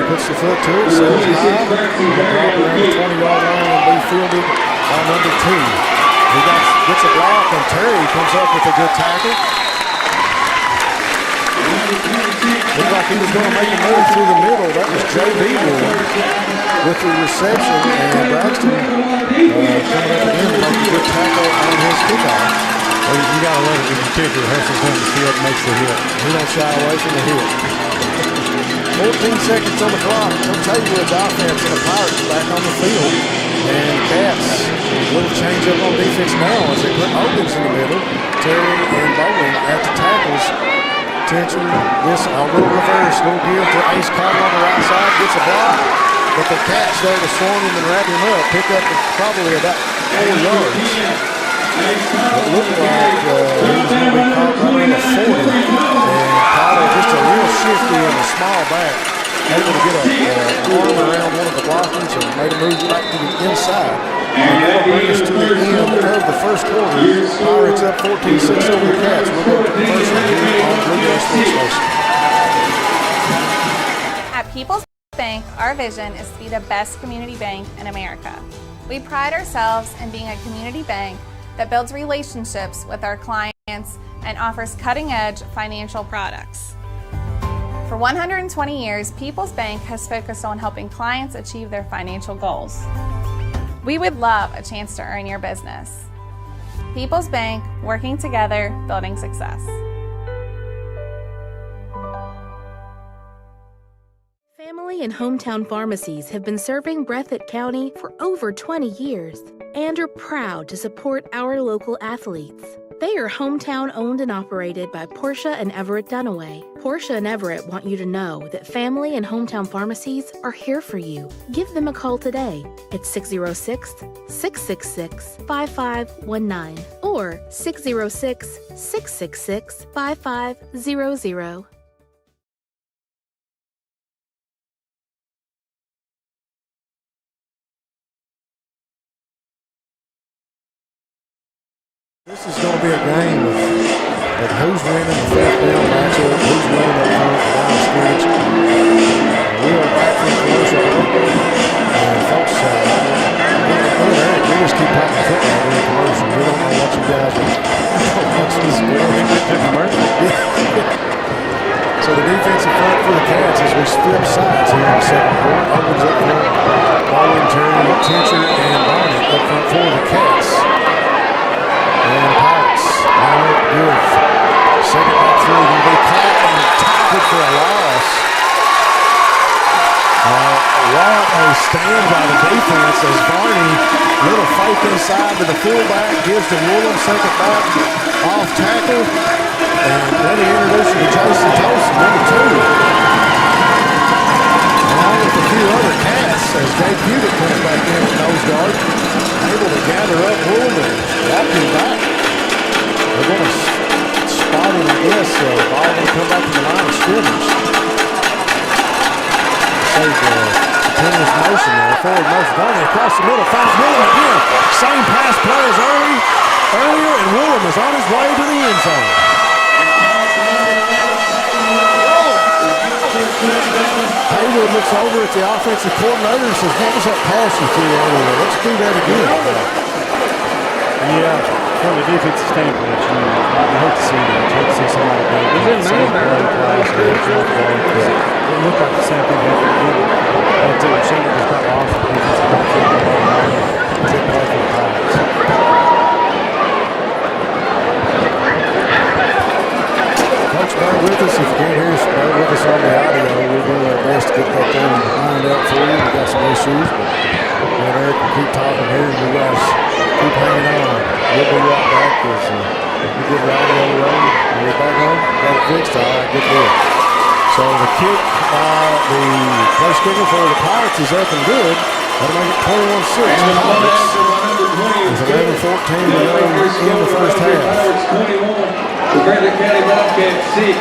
Puts the foot to it, sails high, drop around the 20-yard line and be fielded by number 2. He gets a block, and Terry comes up with a good tackle. Looked like he was going to make a move through the middle. That was J.B. with the reception, and Braxton coming up again to make a good tackle on his kickoff. Well, you got to let it when the kicker hustles down the field and makes the hit. He don't shy away from the hit. 14 seconds on the clock. Coach Haywood's offense and the Pirates back on the field. And Cats, a little change up on defense now as they put Ogans in the middle. Terry and Bowling at the tackles. Tension, this a little reverse, little give to Ace Carter on the right side, gets a block. But the Cats there to swarm him and wrap him up, pick up probably about 4 yards. It looked like he was going to be caught right on the 40. And Carter just a real shifty and a small back, able to get an arm around one of the blockers and made a move back to the inside. And that'll bring us to the end of the first quarter. Pirates up 14-6 over the Cats. We'll go to the first one here on Bluegrass Sports Station. At Peoples Bank, our vision is to be the best community bank in America. We pride ourselves in being a community bank that builds relationships with our clients and offers cutting-edge financial products. For 120 years, Peoples Bank has focused on helping clients achieve their financial goals. We would love a chance to earn your business. People's Bank, working together, building success. Family and hometown pharmacies have been serving Breathitt County for over 20 years and are proud to support our local athletes. They are hometown owned and operated by Portia and Everett Dunaway. Portia and Everett want you to know that family and hometown pharmacies are here for you. Give them a call today at 606-666-5519 or 606-666-5500. This is going to be a game of who's winning the fourth down matchup, who's winning up front, the line of scrimmage. We are back from commercial break, and folks, we just keep talking football during commercial. We don't know what you guys are watching this commercial. So the defensive front for the Cats as we flip sides here in the second quarter. Opens up front, Baldwin, Terry, Tincher, and Barnett up front for the Cats. And Pirates line up good. Second back three going to be caught and tackled for a loss. What a stand by the defense as Barney, little fake inside to the fullback, gives to Woolham, second back, off tackle. And let me introduce you to Jason Tolson, number 2. Along with a few other Cats as Jay Pudick comes back in at nose guard, able to gather up Woolham and walk him back. They're going to spot him, I guess. Ball going to come back to the line of scrimmage. Save the continuous motion there. Forward motion. Barney across the middle. Finds Woolham again. Same pass play as earlier, and Woolham is on his way to the end zone. Haywood looks over at the offensive coordinator and says, what was that pass you threw earlier? Let's do that again. Yeah, from a defensive standpoint, you hate to see that. You hate to see somebody go the same play twice or jump ball. It looked like the same thing happened again. But Shane just got lost in the defensive backfield. It's a play for the Pirates. Folks, bear with us. If you can't hear us, bear with us on the audio. We'll do our best to get that thing lined up for you. We've got some issues, but me and Eric will keep talking here, and you guys keep hanging on. We'll be right back as we get the audio rolling. We're back on. Got it fixed. All right, good deal. So the kick, the place kicker for the Pirates is up and good. That'll make it 21-6. With 11-14 to go in the first half. The Breathitt County Bobcats 6.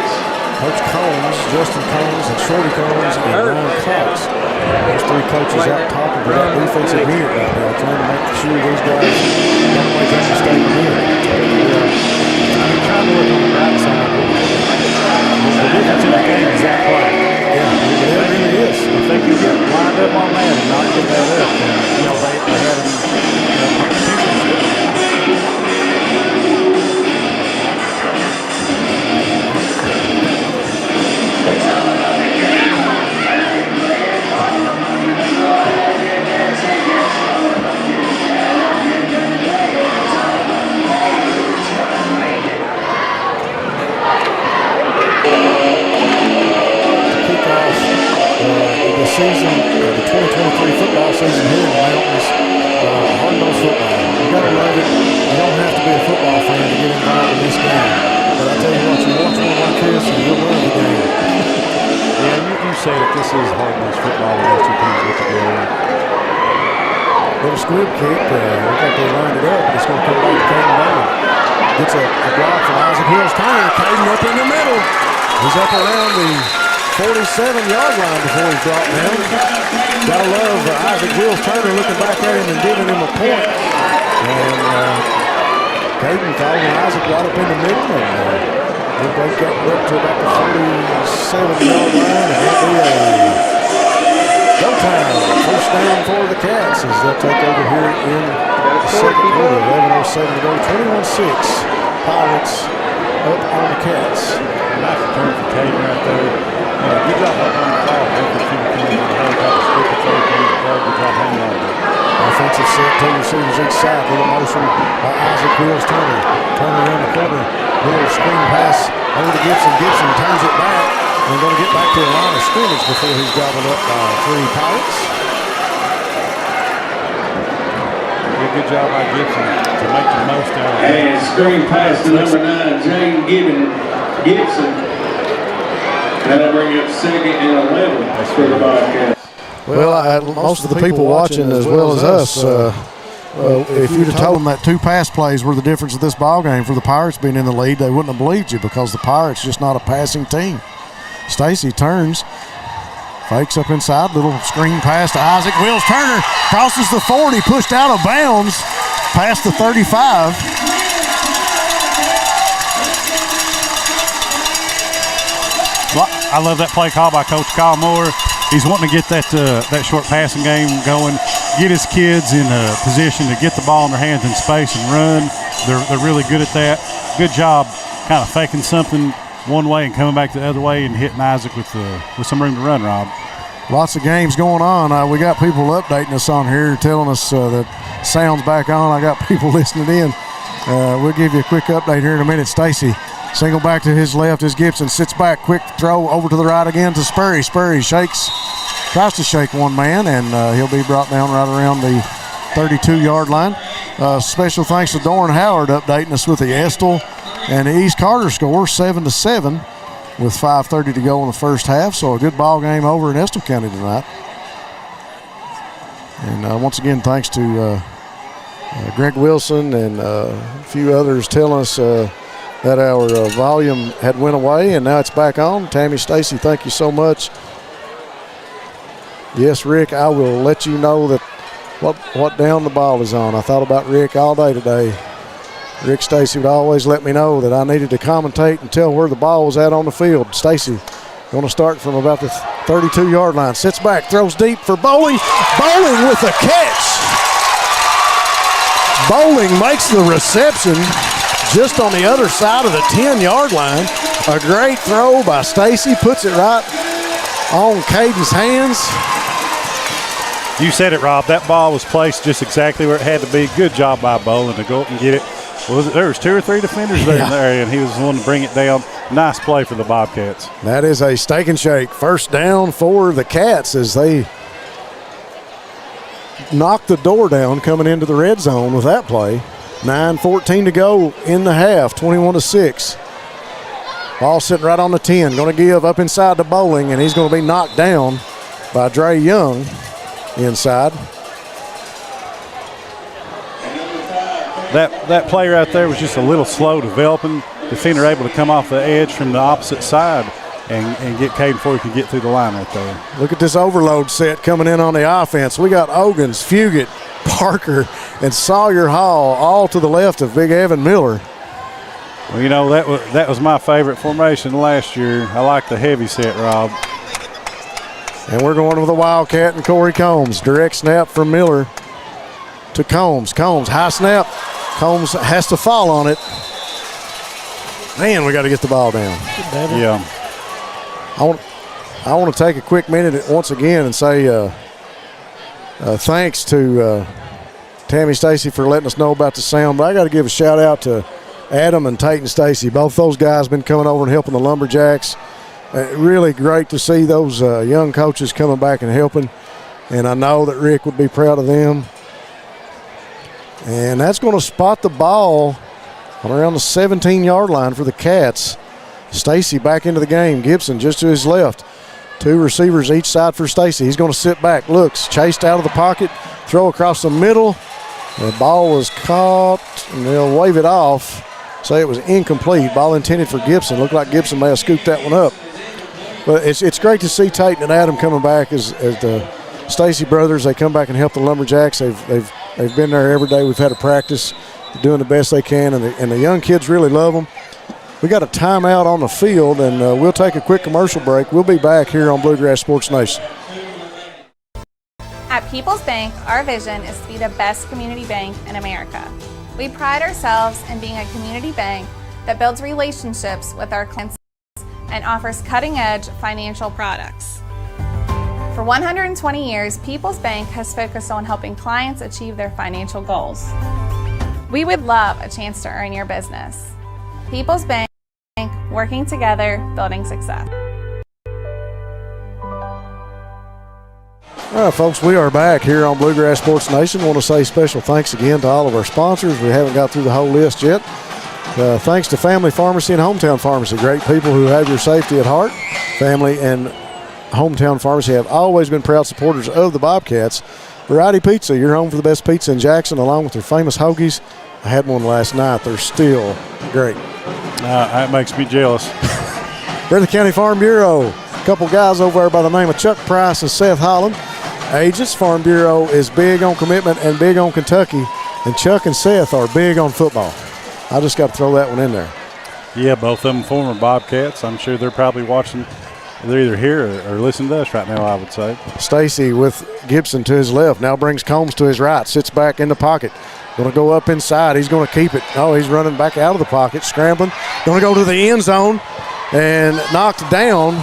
Coach Combs, Justin Combs, and Shorty Combs, and Ryan Cox. Those 3 coaches out talking to that defensive unit right now, trying to make sure these guys don't make that mistake again. I'm trying to look on the right side. The difference in the game is that play. Yeah, it really is. If they can get lined up on that and not give that up, then they had them. The season, the 2023 football season here in the mountains, hard-nosed football. You got to love it. You don't have to be a football fan to get involved in this game. But I tell you what, you watch one like this and you'll love the game. Yeah, you say that this is hard-nosed football when those 2 teams get together. Little squib kick. Looks like they lined it up, but it's going to come back to Caden Bowman. Gets a block for Isaac Hills Turner. Caden up in the middle. He's up around the 47-yard line before he's brought down. Gotta love Isaac Wills Turner looking back at him and giving him a point. And Caden following Isaac right up in the middle. And they'll break that up to about the 47-yard line. And that'll be a go time. First down for the Cats as they'll take over here in the second quarter. 11:07 to go. 21-6. Pirates up on the Cats. Nice return for Caden right there. Good job on the ball. Good job hanging on there. Offensive set, two receivers each side. Little motion by Isaac Wills Turner. Turner in the corner. Little screen pass over to Gibson. Gibson turns it back. And going to get back to the line of scrimmage before he's gobbled up by 3 Pirates. Good job by Gibson to make the most out of it. And screen pass to number 9, Jane Gibson. That'll bring up 2nd and 11 for the Bobcats. Well, most of the people watching as well as us, if you'd have told them that 2 pass plays were the difference of this ball game for the Pirates being in the lead, they wouldn't have believed you because the Pirates just not a passing team. Stacy turns, fakes up inside, little screen pass to Isaac Wills Turner, crosses the 40, pushed out of bounds, past the 35. Well, I love that play call by Coach Kyle Moore. He's wanting to get that short passing game going, get his kids in a position to get the ball in their hands in space and run. They're really good at that. Good job kind of faking something one way and coming back the other way and hitting Isaac with some room to run, Rob. Lots of games going on. We got people updating us on here, telling us that sound's back on. I got people listening in. We'll give you a quick update here in a minute. Stacy, single back to his left as Gibson sits back. Quick throw over to the right again to Spurry. Spurry tries to shake one man, and he'll be brought down right around the 32-yard line. Special thanks to Doran Howard updating us with the Estill and the East Carter score, 7-7, with 5:30 to go in the first half. So a good ball game over in Estill County tonight. And once again, thanks to Greg Wilson and a few others telling us that our volume had went away and now it's back on. Tammy Stacy, thank you so much. Yes, Rick, I will let you know that what down the ball is on. I thought about Rick all day today. Rick Stacy would always let me know that I needed to commentate and tell where the ball was at on the field. Stacy going to start from about the 32-yard line. Sits back, throws deep for Bowling. Bowling with a catch. Bowling makes the reception just on the other side of the 10-yard line. A great throw by Stacy, puts it right on Caden's hands. You said it, Rob. That ball was placed just exactly where it had to be. Good job by Bowling to go up and get it. There was 2 or 3 defenders there in the area, and he was the one to bring it down. Nice play for the Bobcats. That is a steak and shake. First down for the Cats as they knocked the door down coming into the red zone with that play. 9:14 to go in the half, 21-6. Ball sitting right on the 10. Going to give up inside to Bowling, and he's going to be knocked down by Dre Young inside. That play right there was just a little slow developing. Defender able to come off the edge from the opposite side and get Caden before he could get through the line right there. Look at this overload set coming in on the offense. We got Ogans, Fugit, Parker, and Sawyer Hall all to the left of Big Evan Miller. Well, you know, that was my favorite formation last year. I like the heavy set, Rob. And we're going with a Wildcat and Corey Combs. Direct snap from Miller to Combs. Combs, high snap. Combs has to fall on it. Man, we got to get the ball down. Yeah. I want to take a quick minute once again and say thanks to Tammy Stacy for letting us know about the sound. But I got to give a shout out to Adam and Tate and Stacy. Both those guys been coming over and helping the Lumberjacks. Really great to see those young coaches coming back and helping. And I know that Rick would be proud of them. And that's going to spot the ball on around the 17-yard line for the Cats. Stacy back into the game. Gibson just to his left. 2 receivers each side for Stacy. He's going to sit back, looks, chased out of the pocket, throw across the middle. The ball was caught, and they'll wave it off. Say it was incomplete. Ball intended for Gibson. Looked like Gibson may have scooped that one up. But it's great to see Tate and Adam coming back as the Stacy brothers. They come back and help the Lumberjacks. They've been there every day. We've had a practice. They're doing the best they can, and the young kids really love them. We got a timeout on the field, and we'll take a quick commercial break. We'll be back here on Bluegrass Sports Nation. At People's Bank, our vision is to be the best community bank in America. We pride ourselves in being a community bank that builds relationships with our clients and offers cutting-edge financial products. For 120 years, People's Bank has focused on helping clients achieve their financial goals. We would love a chance to earn your business. People's Bank, working together, building success. All right, folks, we are back here on Bluegrass Sports Nation. I want to say special thanks again to all of our sponsors. We haven't got through the whole list yet. Thanks to Family Pharmacy and Hometown Pharmacy, great people who have your safety at heart. Family and Hometown Pharmacy have always been proud supporters of the Bobcats. Variety Pizza, you're home for the best pizza in Jackson, along with their famous hoagies. I had one last night. They're still great. That makes me jealous. Breathitt County Farm Bureau, a couple guys over there by the name of Chuck Price and Seth Holland. Agents, Farm Bureau is big on commitment and big on Kentucky, and Chuck and Seth are big on football. I just got to throw that one in there. Yeah, both of them former Bobcats. I'm sure they're probably watching. They're either here or listening to us right now, I would say. Stacy with Gibson to his left, now brings Combs to his right, sits back in the pocket. Going to go up inside. He's going to keep it. Oh, he's running back out of the pocket, scrambling. Going to go to the end zone and knocked down.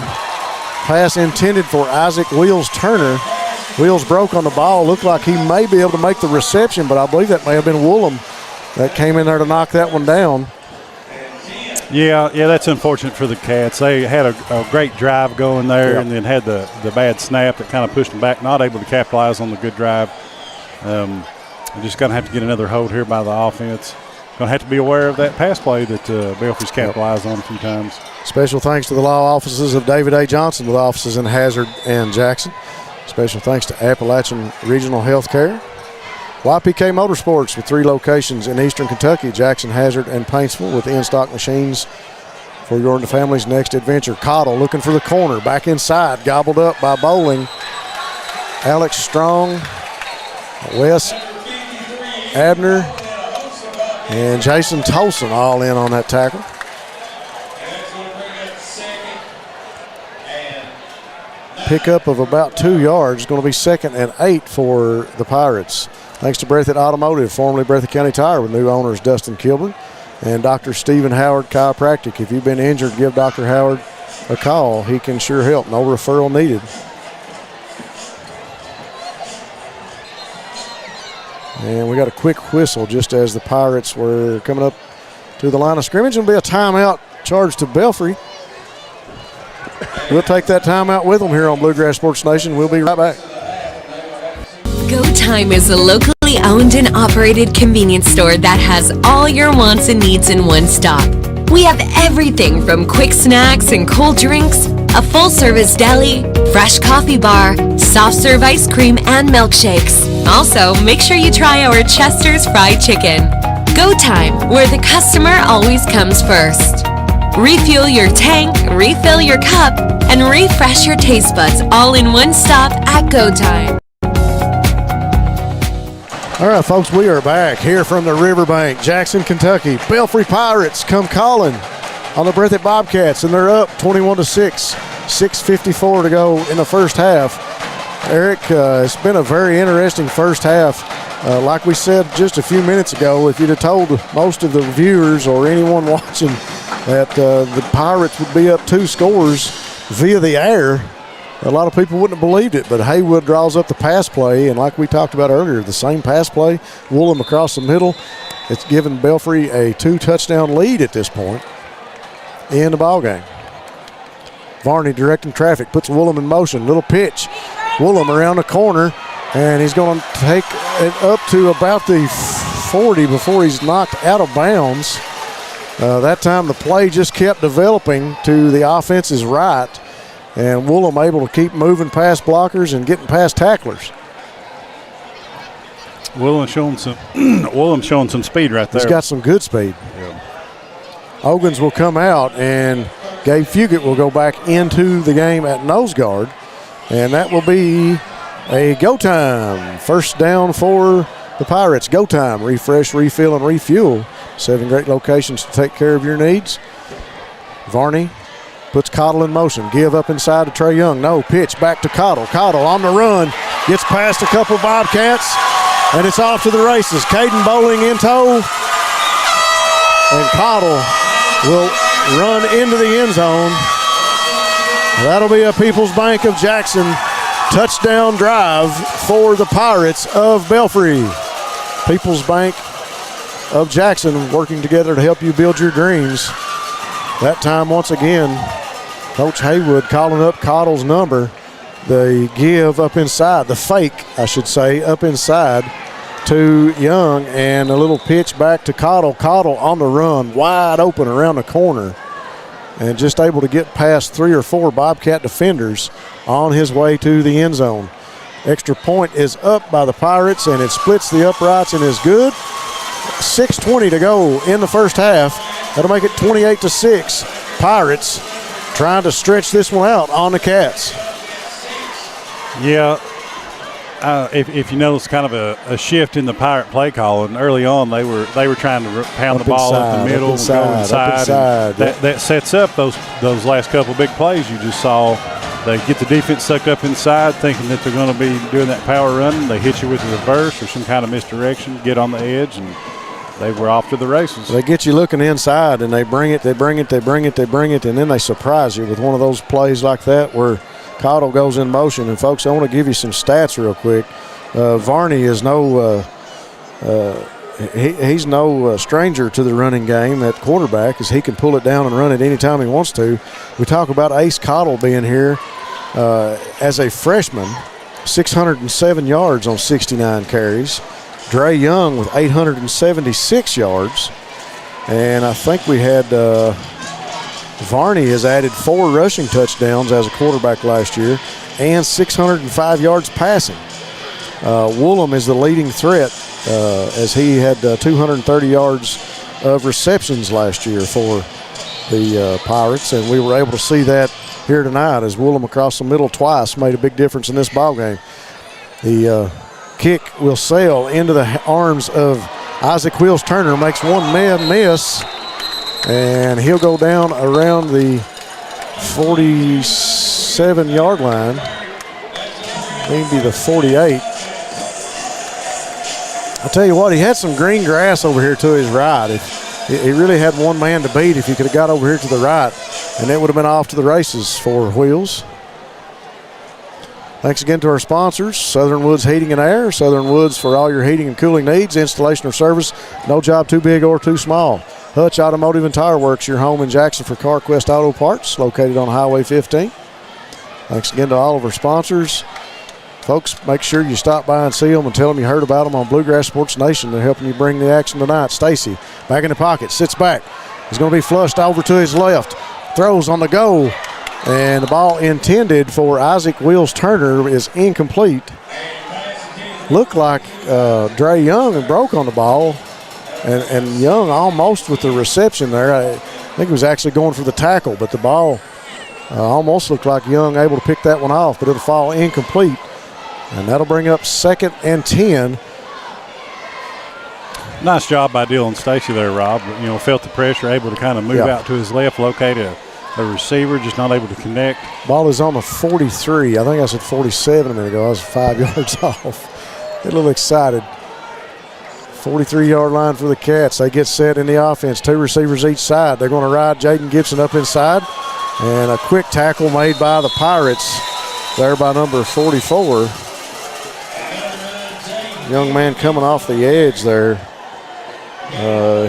Pass intended for Isaac Wheels Turner. Wheels broke on the ball. Looked like he may be able to make the reception, but I believe that may have been Woolham that came in there to knock that one down. Yeah, that's unfortunate for the Cats. They had a great drive going there, and then had the bad snap that kind of pushed them back, not able to capitalize on the good drive. Just going to have to get another hold here by the offense. Going to have to be aware of that pass play that Belfry's capitalized on a few times. Special thanks to the law offices of David A. Johnson with offices in Hazard and Jackson. Special thanks to Appalachian Regional Healthcare. YPK Motorsports with 3 locations in Eastern Kentucky, Jackson, Hazard, and Paintsville, with in-stock machines for your and the family's next adventure. Cottle looking for the corner, back inside, gobbled up by Bowling. Alex Strong, Wes Abner, and Jason Tolson all in on that tackle. Pickup of about 2 yards. Going to be 2nd and 8 for the Pirates. Thanks to Breathitt Automotive, formerly Breathitt County Tire, with new owners Dustin Kilburn and Dr. Stephen Howard Chiropractic. If you've been injured, give Dr. Howard a call. He can sure help. No referral needed. And we got a quick whistle just as the Pirates were coming up to the line of scrimmage. It'll be a timeout charged to Belfry. We'll take that timeout with them here on Bluegrass Sports Nation. We'll be right back. Go Time is a locally owned and operated convenience store that has all your wants and needs in one stop. We have everything from quick snacks and cold drinks, a full-service deli, fresh coffee bar, soft-serve ice cream, and milkshakes. Also, make sure you try our Chester's Fried Chicken. Go Time, where the customer always comes first. Refuel your tank, refill your cup, and refresh your taste buds all in one stop at Go Time. All right, folks, we are back here from the Riverbank, Jackson, Kentucky. Belfry Pirates come calling on the Breathitt Bobcats, and they're up 21-6. 6:54 to go in the first half. Eric, it's been a very interesting first half. Like we said just a few minutes ago, if you'd have told most of the viewers or anyone watching that the Pirates would be up 2 scores via the air, a lot of people wouldn't have believed it. But Haywood draws up the pass play, and like we talked about earlier, the same pass play, Woolham across the middle. It's given Belfry a 2-touchdown lead at this point in the ballgame. Varney directing traffic, puts Woolham in motion. Little pitch. Woolham around the corner, and he's going to take it up to about the 40 before he's knocked out of bounds. That time the play just kept developing to the offense's right, and Woolham able to keep moving past blockers and getting past tacklers. Woolham showing some speed right there. He's got some good speed. Yeah. Ogans will come out, and Gabe Fugit will go back into the game at nose guard, and that will be a go time. First down for the Pirates. Go time. Refresh, refill, and refuel. 7 great locations to take care of your needs. Varney puts Cottle in motion. Give up inside to Trey Young. No, pitch back to Cottle. Cottle on the run. Gets past a couple Bobcats, and it's off to the races. Caden Bowling in tow, and Cottle will run into the end zone. That'll be a People's Bank of Jackson touchdown drive for the Pirates of Belfry. People's Bank of Jackson working together to help you build your dreams. That time, once again, Coach Haywood calling up Cottle's number. The give up inside, the fake, I should say, up inside to Young, and a little pitch back to Cottle. Cottle on the run, wide open around the corner, and just able to get past 3 or 4 Bobcat defenders on his way to the end zone. Extra point is up by the Pirates, and it splits the uprights and is good. 6:20 to go in the first half. That'll make it 28-6. Pirates trying to stretch this one out on the Cats. Yeah, if you notice, kind of a shift in the Pirate play calling. Early on, they were trying to pound the ball up the middle and go inside. That sets up those last couple of big plays you just saw. They get the defense sucked up inside, thinking that they're going to be doing that power run. They hit you with a reverse or some kind of misdirection, get on the edge, and they were off to the races. They get you looking inside, and they bring it, and then they surprise you with one of those plays like that where Cottle goes in motion. And, folks, I want to give you some stats real quick. Varney is he's no stranger to the running game at quarterback, as he can pull it down and run it anytime he wants to. We talk about Ace Cottle being here as a freshman, 607 yards on 69 carries. Dre Young with 876 yards. And I think we had Varney has added 4 rushing touchdowns as a quarterback last year and 605 yards passing. Woolham is the leading threat as he had 230 yards of receptions last year for the Pirates, and we were able to see that here tonight as Woolham across the middle twice made a big difference in this ball game. The kick will sail into the arms of Isaac Wheels Turner, makes one man miss, and he'll go down around the 47-yard line, maybe the 48. I tell you what, he had some green grass over here to his right. He really had one man to beat if he could have got over here to the right, and it would have been off to the races for Wheels. Thanks again to our sponsors, Southern Woods Heating and Air. Southern Woods for all your heating and cooling needs, installation or service, no job too big or too small. Hutch Automotive and Tire Works, your home in Jackson for CarQuest Auto Parts, located on Highway 15. Thanks again to all of our sponsors. Folks, make sure you stop by and see them and tell them you heard about them on Bluegrass Sports Nation. They're helping you bring the action tonight. Stacy back in the pocket, sits back. He's going to be flushed over to his left. Throws on the go, and the ball intended for Isaac Wheels Turner is incomplete. Looked like Dre Young broke on the ball, and Young almost with the reception there. I think he was actually going for the tackle, but the ball almost looked like Young able to pick that one off, but it'll fall incomplete. And that'll bring up 2nd and 10. Nice job by Dylan Stacy there, Rob. You know, felt the pressure, able to kind of move out to his left, locate a receiver, just not able to connect. Ball is on the 43. I think I said 47 a minute ago. I was 5 yards off. Get a little excited. 43-yard line for the Cats. They get set in the offense. 2 receivers each side. They're going to ride Jaden Gibson up inside. And a quick tackle made by the Pirates there by number 44. Young man coming off the edge there.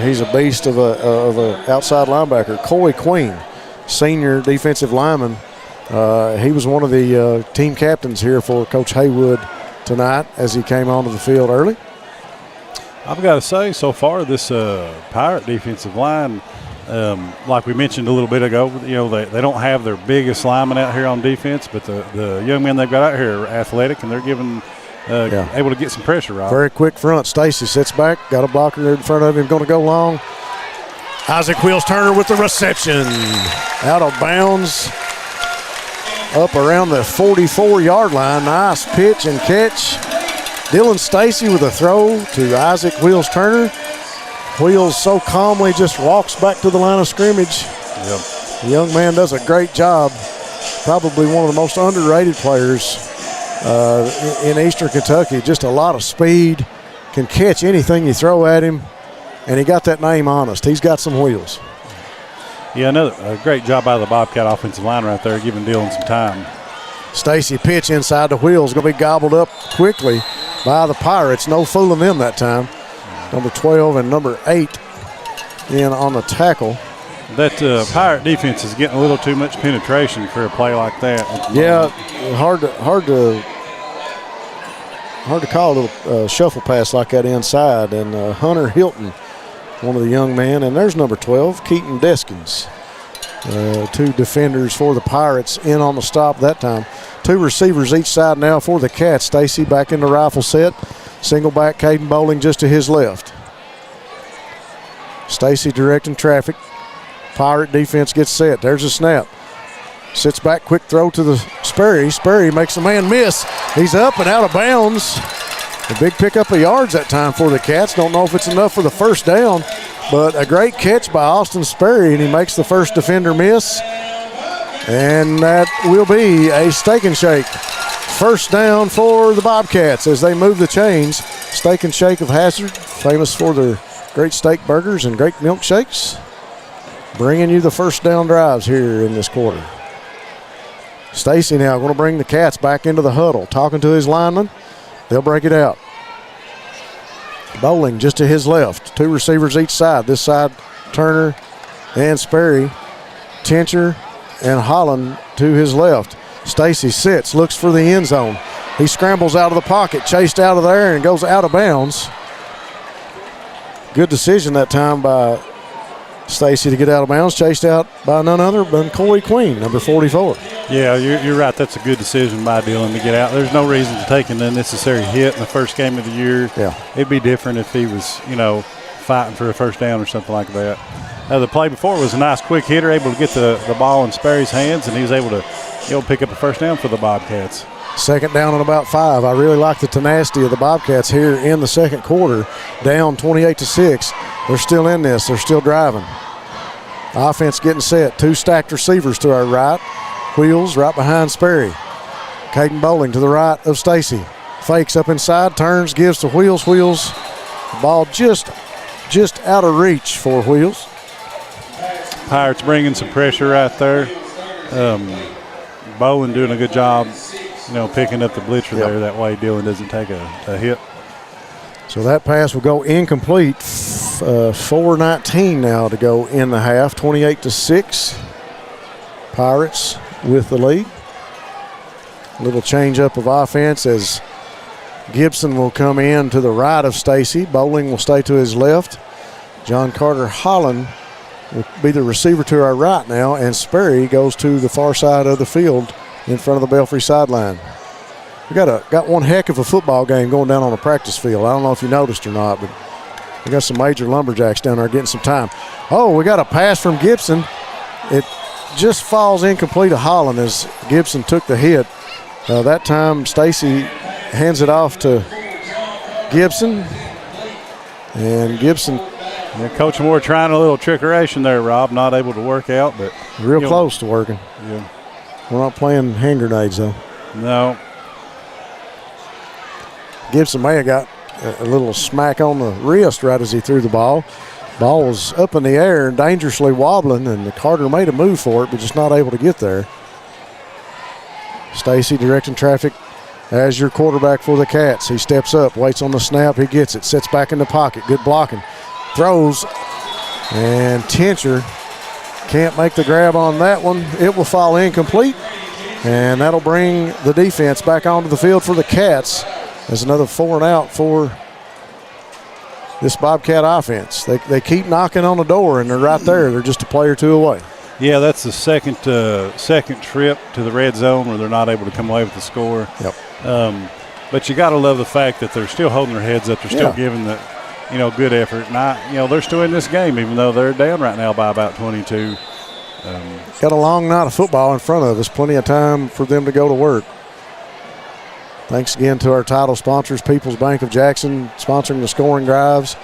He's a beast of a outside linebacker. Coy Queen, senior defensive lineman. He was one of the team captains here for Coach Haywood tonight as he came onto the field early. I've got to say, so far, this Pirate defensive line, like we mentioned a little bit ago, you know, they don't have their biggest lineman out here on defense, but the young men they've got out here are athletic, and they're able to get some pressure, Rob. Very quick front. Stacy sits back, got a blocker there in front of him, going to go long. Isaac Wheels Turner with the reception. Out of bounds, up around the 44-yard line. Nice pitch and catch. Dylan Stacy with a throw to Isaac Wheels Turner. Wheels so calmly just walks back to the line of scrimmage. Yep. The young man does a great job. Probably one of the most underrated players in Eastern Kentucky. Just a lot of speed, can catch anything you throw at him, and he got that name honest. He's got some wheels. Yeah, a great job by the Bobcat offensive line right there, giving Dylan some time. Stacy pitch inside the wheels, going to be gobbled up quickly by the Pirates. No fooling them that time. Number 12 and number 8 in on the tackle. That Pirate defense is getting a little too much penetration for a play like that. Yeah, hard to call a little shuffle pass like that inside. And Hunter Hilton, one of the young men, and there's number 12, Keaton Deskins. 2 defenders for the Pirates in on the stop that time. 2 receivers each side now for the Cats. Stacy back in the rifle set. Single back, Caden Bowling just to his left. Stacy directing traffic. Pirate defense gets set. There's a snap. Sits back, quick throw to the Sperry. Sperry makes a man miss. He's up and out of bounds. A big pickup of yards that time for the Cats. Don't know if it's enough for the first down, but a great catch by Austin Sperry, and he makes the first defender miss. And that will be a steak and shake. First down for the Bobcats as they move the chains. Steak and Shake of Hazard, famous for their great steak burgers and great milkshakes. Bringing you the first down drives here in this quarter. Stacy now going to bring the Cats back into the huddle, talking to his lineman. They'll break it out. Bowling just to his left. 2 receivers each side. This side, Turner and Sperry. Tincher and Holland to his left. Stacy sits, looks for the end zone. He scrambles out of the pocket, chased out of there, and goes out of bounds. Good decision that time by Stacy to get out of bounds, chased out by none other than Corey Queen, number 44. Yeah, you're right. That's a good decision by Dylan to get out. There's no reason to take an unnecessary hit in the first game of the year. Yeah. It'd be different if he was, fighting for a first down or something like that. The play before was a nice quick hitter, able to get the ball in Sperry's hands, and he was able to pick up a first down for the Bobcats. Second down and about 5. I really like the tenacity of the Bobcats here in the second quarter. Down 28-6. They're still in this. They're still driving. Offense getting set. 2 stacked receivers to our right. Wheels right behind Sperry. Caden Bowling to the right of Stacy. Fakes up inside, turns, gives to Wheels. Wheels. The ball just out of reach for Wheels. Pirates bringing some pressure right there. Bowling doing a good job, picking up the blitzer there. That way Dylan doesn't take a hit. So that pass will go incomplete. 4:19 now to go in the half. 28-6. Pirates with the lead. Little change up of offense as Gibson will come in to the right of Stacy. Bowling will stay to his left. John Carter Holland will be the receiver to our right now, and Sperry goes to the far side of the field in front of the Belfry sideline. We got one heck of a football game going down on the practice field. I don't know if you noticed or not, but we got some major lumberjacks down there getting some time. Oh, we got a pass from Gibson. It just falls incomplete to Holland as Gibson took the hit. That time Stacy hands it off to Gibson, and Gibson. Yeah, Coach Moore trying a little trickeration there, Rob. Not able to work out, but real close to working. Yeah, we're not playing hand grenades though. No. Gibson may have got a little smack on the wrist right as he threw the ball. Ball was up in the air and dangerously wobbling, and Carter made a move for it, but just not able to get there. Stacy directing traffic as your quarterback for the Cats. He steps up, waits on the snap, he gets it, sits back in the pocket, good blocking. Throws, and Tincher can't make the grab on that one. It will fall incomplete, and that'll bring the defense back onto the field for the Cats. There's another 4 and out for this Bobcat offense. They keep knocking on the door, and they're right there. They're just a play or 2 away. Yeah, that's the second trip to the red zone where they're not able to come away with the score. Yep. But you got to love the fact that they're still holding their heads up. They're still giving the good effort. And they're still in this game, even though they're down right now by about 22. Got a long night of football in front of us. Plenty of time for them to go to work. Thanks again to our title sponsors, People's Bank of Jackson, sponsoring the scoring drives,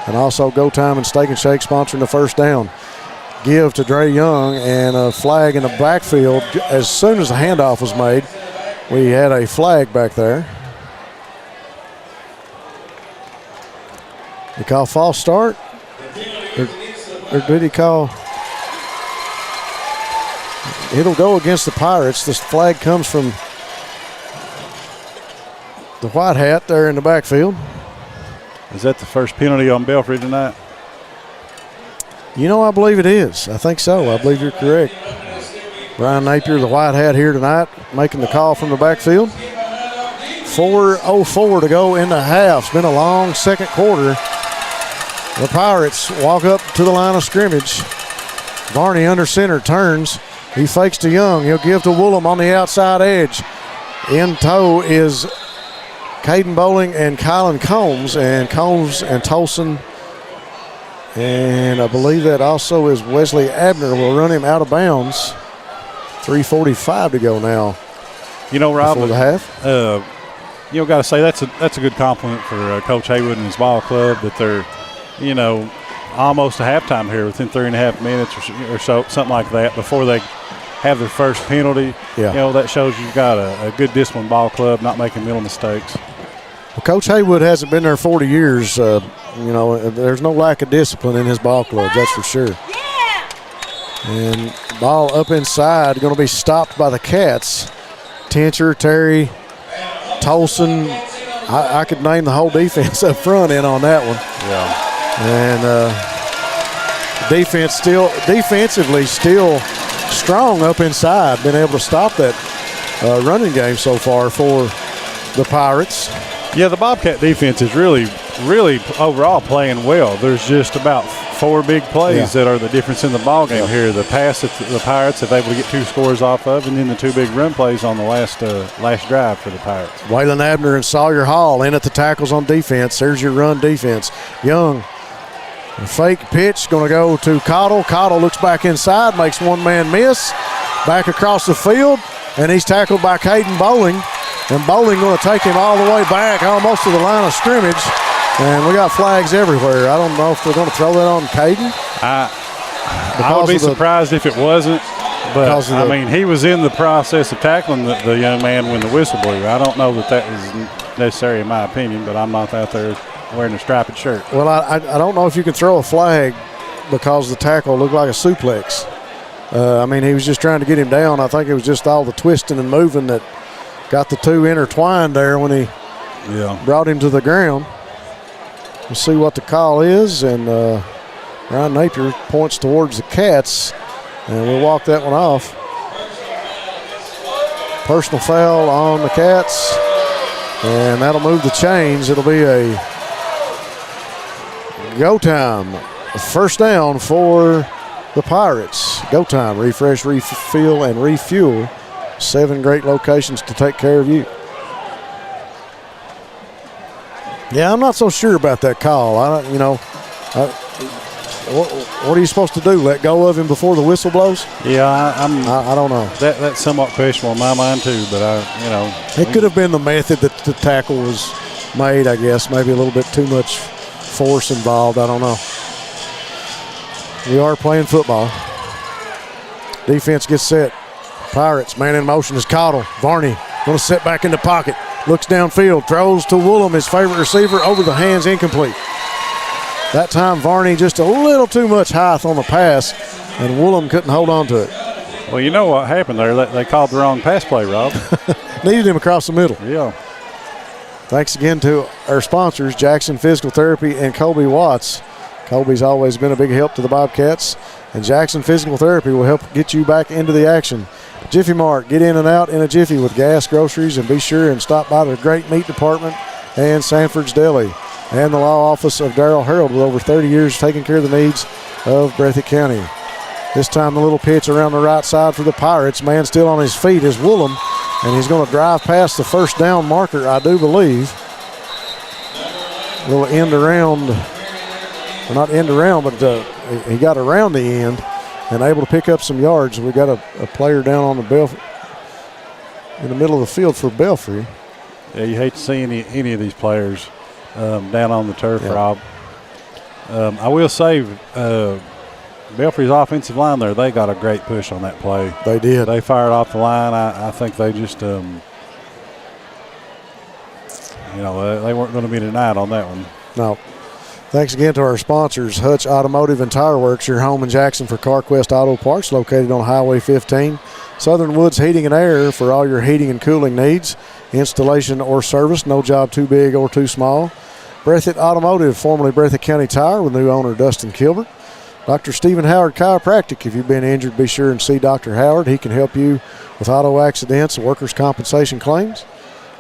and also Go Time and Steak and Shake sponsoring the first down. Give to Dre Young, and a flag in the backfield. As soon as the handoff was made, we had a flag back there. He call false start? Or did he call? It'll go against the Pirates. This flag comes from the white hat there in the backfield. Is that the first penalty on Belfry tonight? You know, I believe it is. I think so. I believe you're correct. Brian Napier, the white hat here tonight, making the call from the backfield. 4:04 to go in the half. It's been a long second quarter. The Pirates walk up to the line of scrimmage. Varney under center turns. He fakes to Young. He'll give to Woolham on the outside edge. In tow is Caden Bowling and Kylan Combs. And Combs and Tolson, and I believe that also is Wesley Abner, will run him out of bounds. 3:45 to go now. You know, Rob, before the half. You know, got to say that's a good compliment for Coach Haywood and his ball club that they're, you know, almost a halftime here within 3.5 minutes or so, something like that, before they have their first penalty. Yeah. You know, that shows you've got a good disciplined ball club, not making little mistakes. Well, Coach Haywood hasn't been there 40 years. You know, there's no lack of discipline in his ball club, that's for sure. And ball up inside, going to be stopped by the Cats. Tincher, Terry, Tolson. I could name the whole defense up front in on that one. Yeah. And defensively still strong up inside, been able to stop that running game so far for the Pirates. Yeah, the Bobcat defense is really overall playing well. There's just about 4 big plays that are the difference in the ball game here. The pass that the Pirates have able to get 2 scores off of, and then the 2 big run plays on the last drive for the Pirates. Waylon Abner and Sawyer Hall in at the tackles on defense. There's your run defense. Young, a fake pitch, going to go to Cottle. Cottle looks back inside, makes one man miss. Back across the field, and he's tackled by Caden Bowling. And Bowling going to take him all the way back almost to the line of scrimmage. And we got flags everywhere. I don't know if they're going to throw that on Caden. I would be surprised if it wasn't. But, I mean, he was in the process of tackling the young man when the whistle blew. I don't know that was necessary in my opinion, but I'm not out there wearing a striped shirt. Well, I don't know if you can throw a flag because the tackle looked like a suplex. I mean, he was just trying to get him down. I think it was just all the twisting and moving that got the 2 intertwined there when he brought him to the ground. We'll see what the call is, and Ryan Napier points towards the Cats, and we'll walk that one off. Personal foul on the Cats, and that'll move the chains. It'll be a go time. First down for the Pirates. Go time. Refresh, refill, and refuel. 7 great locations to take care of you. Yeah, I'm not so sure about that call. What are you supposed to do? Let go of him before the whistle blows? Yeah, I don't know. That's somewhat questionable in my mind too. But it could have been the method that the tackle was made. I guess maybe a little bit too much force involved. I don't know. We are playing football. Defense gets set. Pirates, man in motion is Cottle. Varney going to sit back in the pocket. Looks downfield, throws to Woolham, his favorite receiver, over the hands, incomplete. That time Varney just a little too much height on the pass, and Woolham couldn't hold on to it. Well, you know what happened there? They called the wrong pass play, Rob. Needed him across the middle. Yeah. Thanks again to our sponsors, Jackson Physical Therapy and Colby Watts. Colby's always been a big help to the Bobcats, and Jackson Physical Therapy will help get you back into the action. Jiffy Mart, get in and out in a jiffy with gas, groceries, and be sure and stop by the great meat department and Sanford's Deli. And the law office of Darrell Harold with over 30 years taking care of the needs of Breathitt County. This time the little pitch around the right side for the Pirates. Man still on his feet is Woolham, and he's going to drive past the first down marker, I do believe. A little end around, well, not end around, but he got around the end and able to pick up some yards. We got a player down on the in the middle of the field for Belfry. Yeah, you hate to see any of these players down on the turf, Rob. I will say Belfry's offensive line there, they got a great push on that play. They did. They fired off the line. I think they just, they weren't going to be denied on that one. No. Thanks again to our sponsors, Hutch Automotive and Tire Works, your home in Jackson for CarQuest Auto Parts, located on Highway 15. Southern Woods Heating and Air for all your heating and cooling needs. installation, or service. No job too big or too small. Breathitt Automotive, formerly Breathitt County Tire, with new owner Dustin Kilbert. Dr. Stephen Howard Chiropractic. If you've been injured, be sure and see Dr. Howard. He can help you with auto accidents and workers' compensation claims.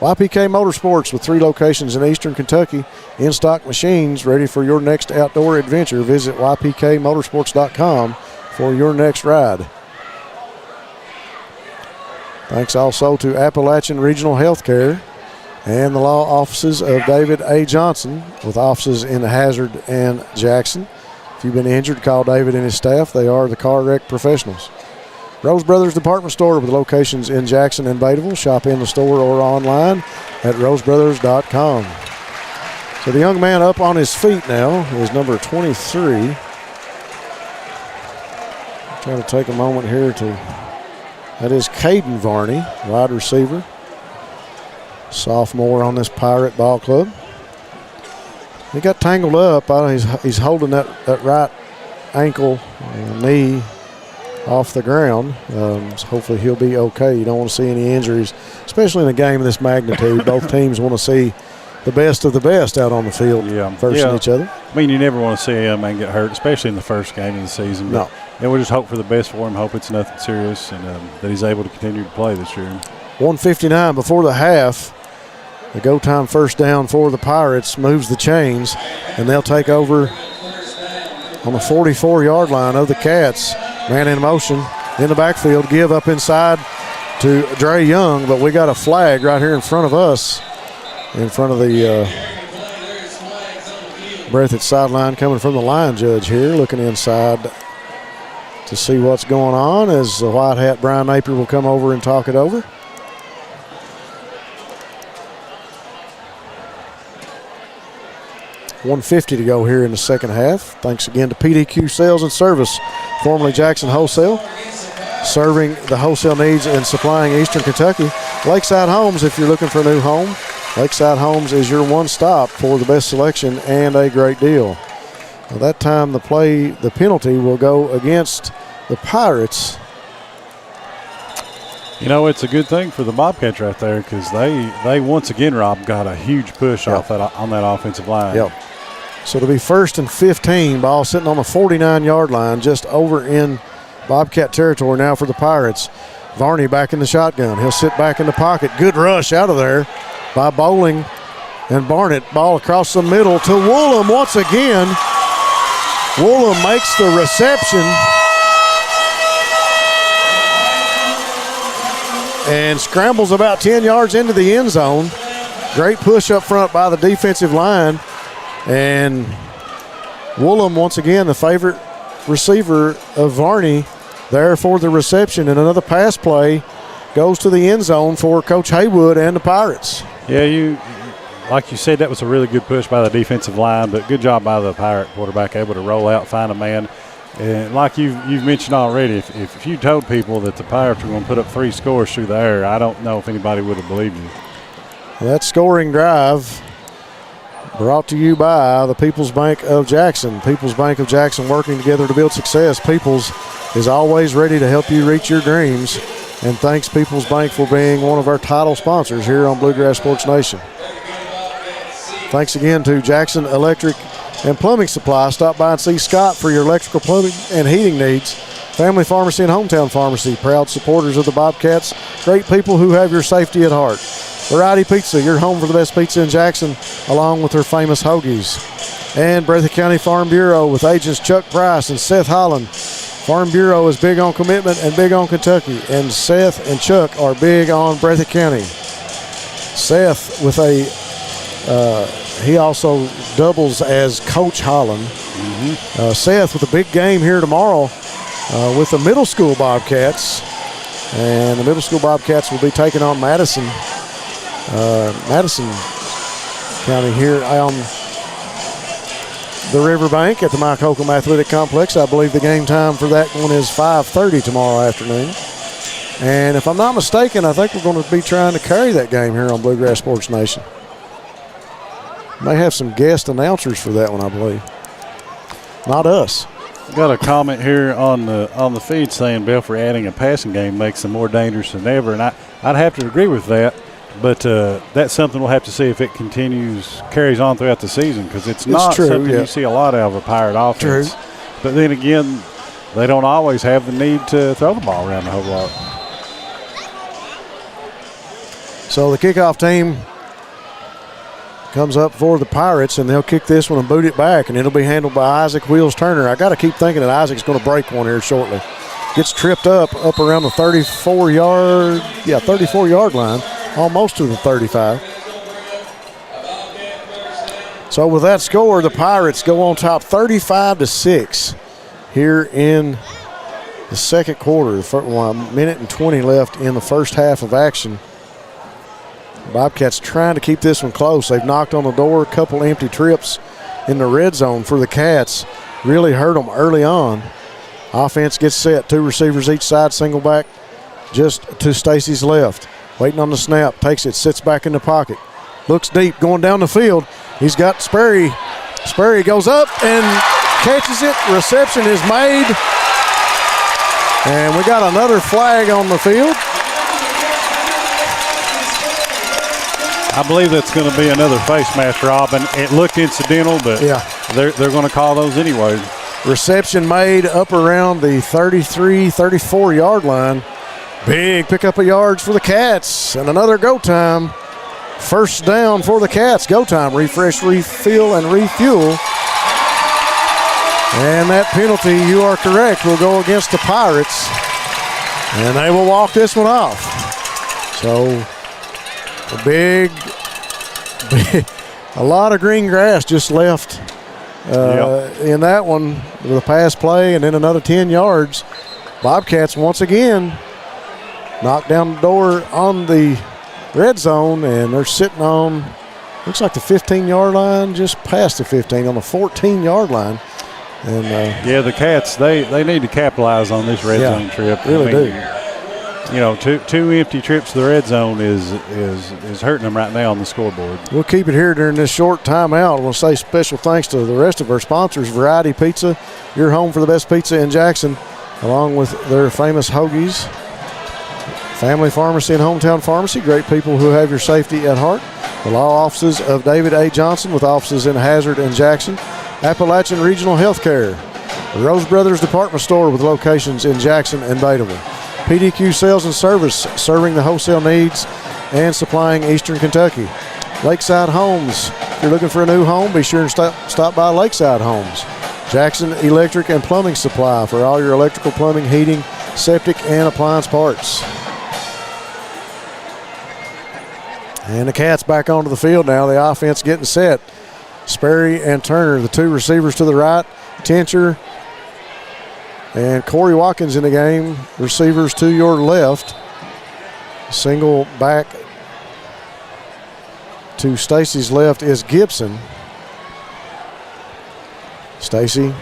YPK Motorsports, with 3 locations in eastern Kentucky. In-stock machines ready for your next outdoor adventure. Visit ypkmotorsports.com for your next ride. Thanks also to Appalachian Regional Healthcare and the law offices of David A. Johnson, with offices in Hazard and Jackson. If you've been injured, call David and his staff. They are the car wreck professionals. Rose Brothers Department Store, with locations in Jackson and Bateville. Shop in the store or online at rosebrothers.com. So the young man up on his feet now is number 23. Trying to take a moment here that is Caden Varney, wide receiver. Sophomore on this Pirate ball club. He got tangled up. He's holding that right ankle and knee off the ground. So hopefully he'll be okay. You don't want to see any injuries, especially in a game of this magnitude. Both teams want to see the best of the best out on the field versing each other. I mean, you never want to see a man get hurt, especially in the first game of the season. No. And we'll just hope for the best for him, hope it's nothing serious, and that he's able to continue to play this year. 1:59 before the half. The go time first down for the Pirates moves the chains, and they'll take over on the 44-yard line of the Cats. Man in motion in the backfield, give up inside to Dre Young, but we got a flag right here in front of us, in front of the Breathitt sideline, coming from the line judge here, looking inside to see what's going on, as the white hat Brian Napier will come over and talk it over. $150 to go here in the second half. Thanks again to PDQ Sales and Service, formerly Jackson Wholesale, serving the wholesale needs and supplying eastern Kentucky. Lakeside Homes, if you're looking for a new home, Lakeside Homes is your one stop for the best selection and a great deal. Now that time the penalty will go against the Pirates. You know, it's a good thing for the Bobcats right there, because they once again, Rob, got a huge push on that offensive line. Yep. So to be 1st and 15, ball sitting on the 49-yard line, just over in Bobcat territory now for the Pirates. Varney back in the shotgun. He'll sit back in the pocket. Good rush out of there by Bowling and Barnett. Ball across the middle to Woolham once again. Woolham makes the reception and scrambles about 10 yards into the end zone. Great push up front by the defensive line. And Woolham, once again, the favorite receiver of Varney, there for the reception. And another pass play goes to the end zone for Coach Haywood and the Pirates. Yeah, like you said, that was a really good push by the defensive line, but good job by the Pirate quarterback, able to roll out, find a man. And like you've mentioned already, if you told people that the Pirates were going to put up 3 scores through the air, I don't know if anybody would have believed you. That scoring drive brought to you by the People's Bank of Jackson. People's Bank of Jackson, working together to build success. People's is always ready to help you reach your dreams. And thanks, People's Bank, for being one of our title sponsors here on Bluegrass Sports Nation. Thanks again to Jackson Electric and Plumbing Supply. Stop by and see Scott for your electrical, plumbing, and heating needs. Family Pharmacy and Hometown Pharmacy, proud supporters of the Bobcats. Great people who have your safety at heart. Variety Pizza, your home for the best pizza in Jackson, along with their famous hoagies. And Breathitt County Farm Bureau with agents Chuck Price and Seth Holland. Farm Bureau is big on commitment and big on Kentucky, and Seth and Chuck are big on Breathitt County. Seth with he also doubles as Coach Holland. Seth with a big game here tomorrow with the middle school Bobcats. And the middle school Bobcats will be taking on Madison County here on the Riverbank at the Mike Holcomb Athletic Complex. I believe the game time for that one is 5:30 tomorrow afternoon. And if I'm not mistaken, I think we're going to be trying to carry that game here on Bluegrass Sports Nation. May have some guest announcers for that one, I believe. Not us. Got a comment here on the feed saying Belfry adding a passing game makes them more dangerous than ever, and I'd have to agree with that. But that's something we'll have to see if it carries on throughout the season, because it's not true, something yeah. you see a lot of a Pirate offense. True. But then again, they don't always have the need to throw the ball around a whole lot. So the kickoff team comes up for the Pirates, and they'll kick this one and boot it back, and it'll be handled by Isaac Wheels Turner. I got to keep thinking that Isaac's going to break one here shortly. Gets tripped up around the 34-yard line, almost to the 35. So with that score, the Pirates go on top 35-6 here in the second quarter. 1 minute and 20 left in the first half of action. Bobcats trying to keep this one close. They've knocked on the door, a couple empty trips in the red zone for the Cats. Really hurt them early on. Offense gets set, 2 receivers each side, single back just to Stacy's left. Waiting on the snap, takes it, sits back in the pocket. Looks deep, going down the field. He's got Sperry. Sperry goes up and catches it. Reception is made. And we got another flag on the field. I believe that's going to be another face mask, Rob, and it looked incidental, but they're going to call those anyway. Reception made up around the 33, 34-yard line. Big pickup of yards for the Cats, and another go time. First down for the Cats. Go time. Refresh, refill, and refuel. And that penalty, you are correct, will go against the Pirates. And they will walk this one off. So a lot of green grass just left in that one with a pass play and then another 10 yards. Bobcats once again knocked down the door on the red zone, and they're sitting on, looks like the 15-yard line, just past the 15, on the 14-yard line. And the Cats, they need to capitalize on this red zone trip. Really do. You know, two empty trips to the red zone is hurting them right now on the scoreboard. We'll keep it here during this short timeout. We'll say special thanks to the rest of our sponsors, Variety Pizza, your home for the best pizza in Jackson, along with their famous hoagies. Family Pharmacy and Hometown Pharmacy, great people who have your safety at heart. The law offices of David A. Johnson with offices in Hazard and Jackson. Appalachian Regional Healthcare. The Rose Brothers Department Store with locations in Jackson and Bataville. PDQ Sales and Service, serving the wholesale needs and supplying Eastern Kentucky. Lakeside Homes. If you're looking for a new home, be sure and stop by Lakeside Homes. Jackson Electric and Plumbing Supply for all your electrical, plumbing, heating, septic, and appliance parts. And the Cats back onto the field now. The offense getting set. Sperry and Turner, the 2 receivers to the right. Tincher and Corey Watkins in the game. Receivers to your left. Single back to Stacy's left is Gibson. Stacy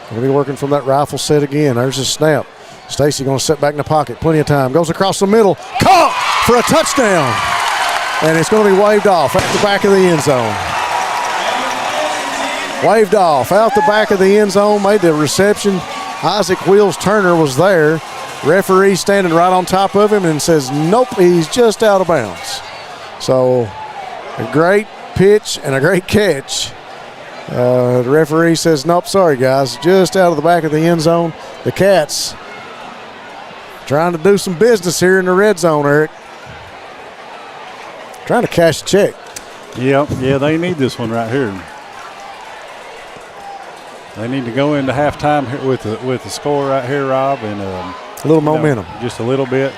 going to be working from that rifle set again. There's his snap. Stacy going to sit back in the pocket. Plenty of time. Goes across the middle. Caught for a touchdown. And it's going to be waved off at the back of the end zone. Waved off out the back of the end zone, made the reception. Isaac Wheels Turner was there. Referee standing right on top of him and says, nope, he's just out of bounds. So a great pitch and a great catch. The referee says, nope, sorry guys, just out of the back of the end zone. The Cats trying to do some business here in the red zone, Eric. Trying to cash a check. Yeah, they need this one right here. They need to go into halftime here with the score right here, Rob, and a little momentum. Just a little bit.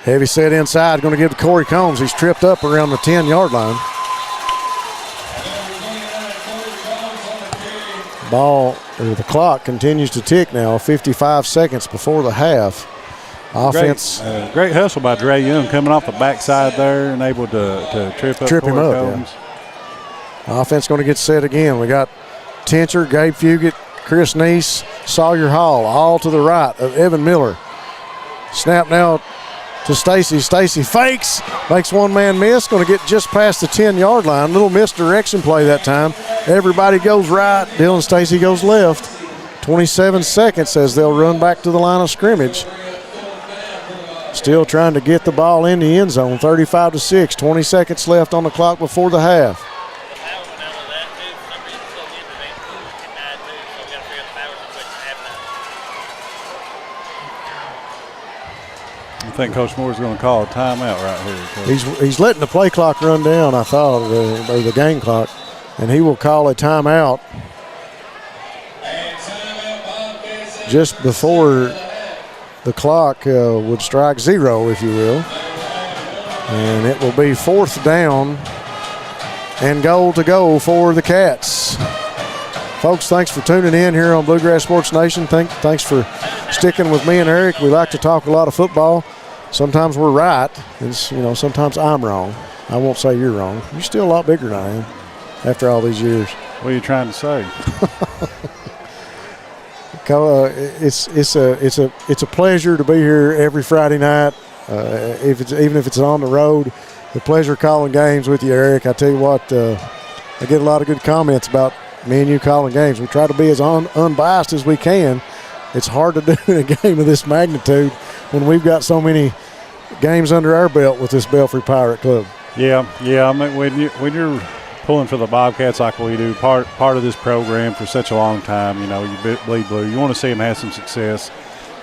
Heavy set inside, going to give to Corey Combs. He's tripped up around the 10-yard line. The clock continues to tick now, 55 seconds before the half. Offense. Great hustle by Dre Young coming off the backside there and able to trip him up. Yeah. Offense going to get set again. We got Tincher, Gabe Fugit, Chris Neese, Sawyer Hall, all to the right of Evan Miller. Snap now to Stacy. Stacy fakes, makes one man miss, going to get just past the 10-yard line. Little misdirection play that time. Everybody goes right. Dylan Stacy goes left. 27 seconds as they'll run back to the line of scrimmage. Still trying to get the ball in the end zone. 35-6, 20 seconds left on the clock before the half. I think Coach Moore's going to call a timeout right here. He's letting the play clock run down, I thought, or the game clock, and he will call a timeout just before the clock would strike 0, if you will. And it will be 4th down and goal to go for the Cats. Folks, thanks for tuning in here on Bluegrass Sports Nation. Thanks for sticking with me and Eric. We like to talk a lot of football. Sometimes we're right, and sometimes I'm wrong. I won't say you're wrong. You're still a lot bigger than I am after all these years. What are you trying to say? It's a pleasure to be here every Friday night. Even if it's on the road, a pleasure calling games with you, Eric. I tell you what, I get a lot of good comments about me and you calling games. We try to be as unbiased as we can. It's hard to do in a game of this magnitude when we've got so many games under our belt with this Belfry Pirate Club. Yeah. I mean, when you're pulling for the Bobcats like we do, part of this program for such a long time, you bleed blue. You want to see them have some success.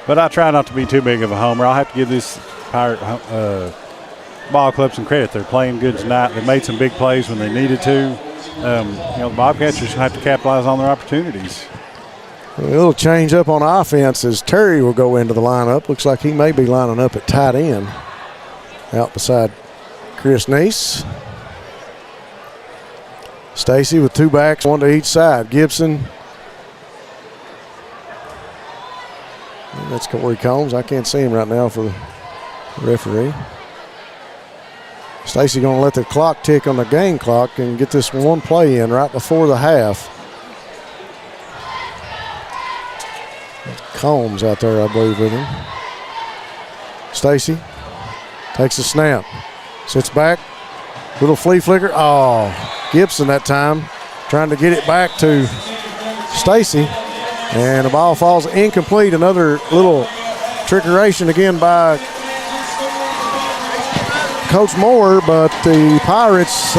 But I try not to be too big of a homer. I'll have to give this Pirate ball club some credit. They're playing good tonight. They made some big plays when they needed to. The Bobcats just have to capitalize on their opportunities. A little change up on offense as Terry will go into the lineup. Looks like he may be lining up at tight end out beside Chris Neese. Stacy with 2 backs, 1 to each side. Gibson. And that's Corey Combs. I can't see him right now for the referee. Stacy going to let the clock tick on the game clock and get this one play in right before the half. Combs out there, I believe, with him. Stacy takes a snap, sits back, little flea flicker. Oh, Gibson that time trying to get it back to Stacy, and the ball falls incomplete. Another little trickeration again by Coach Moore, but the Pirates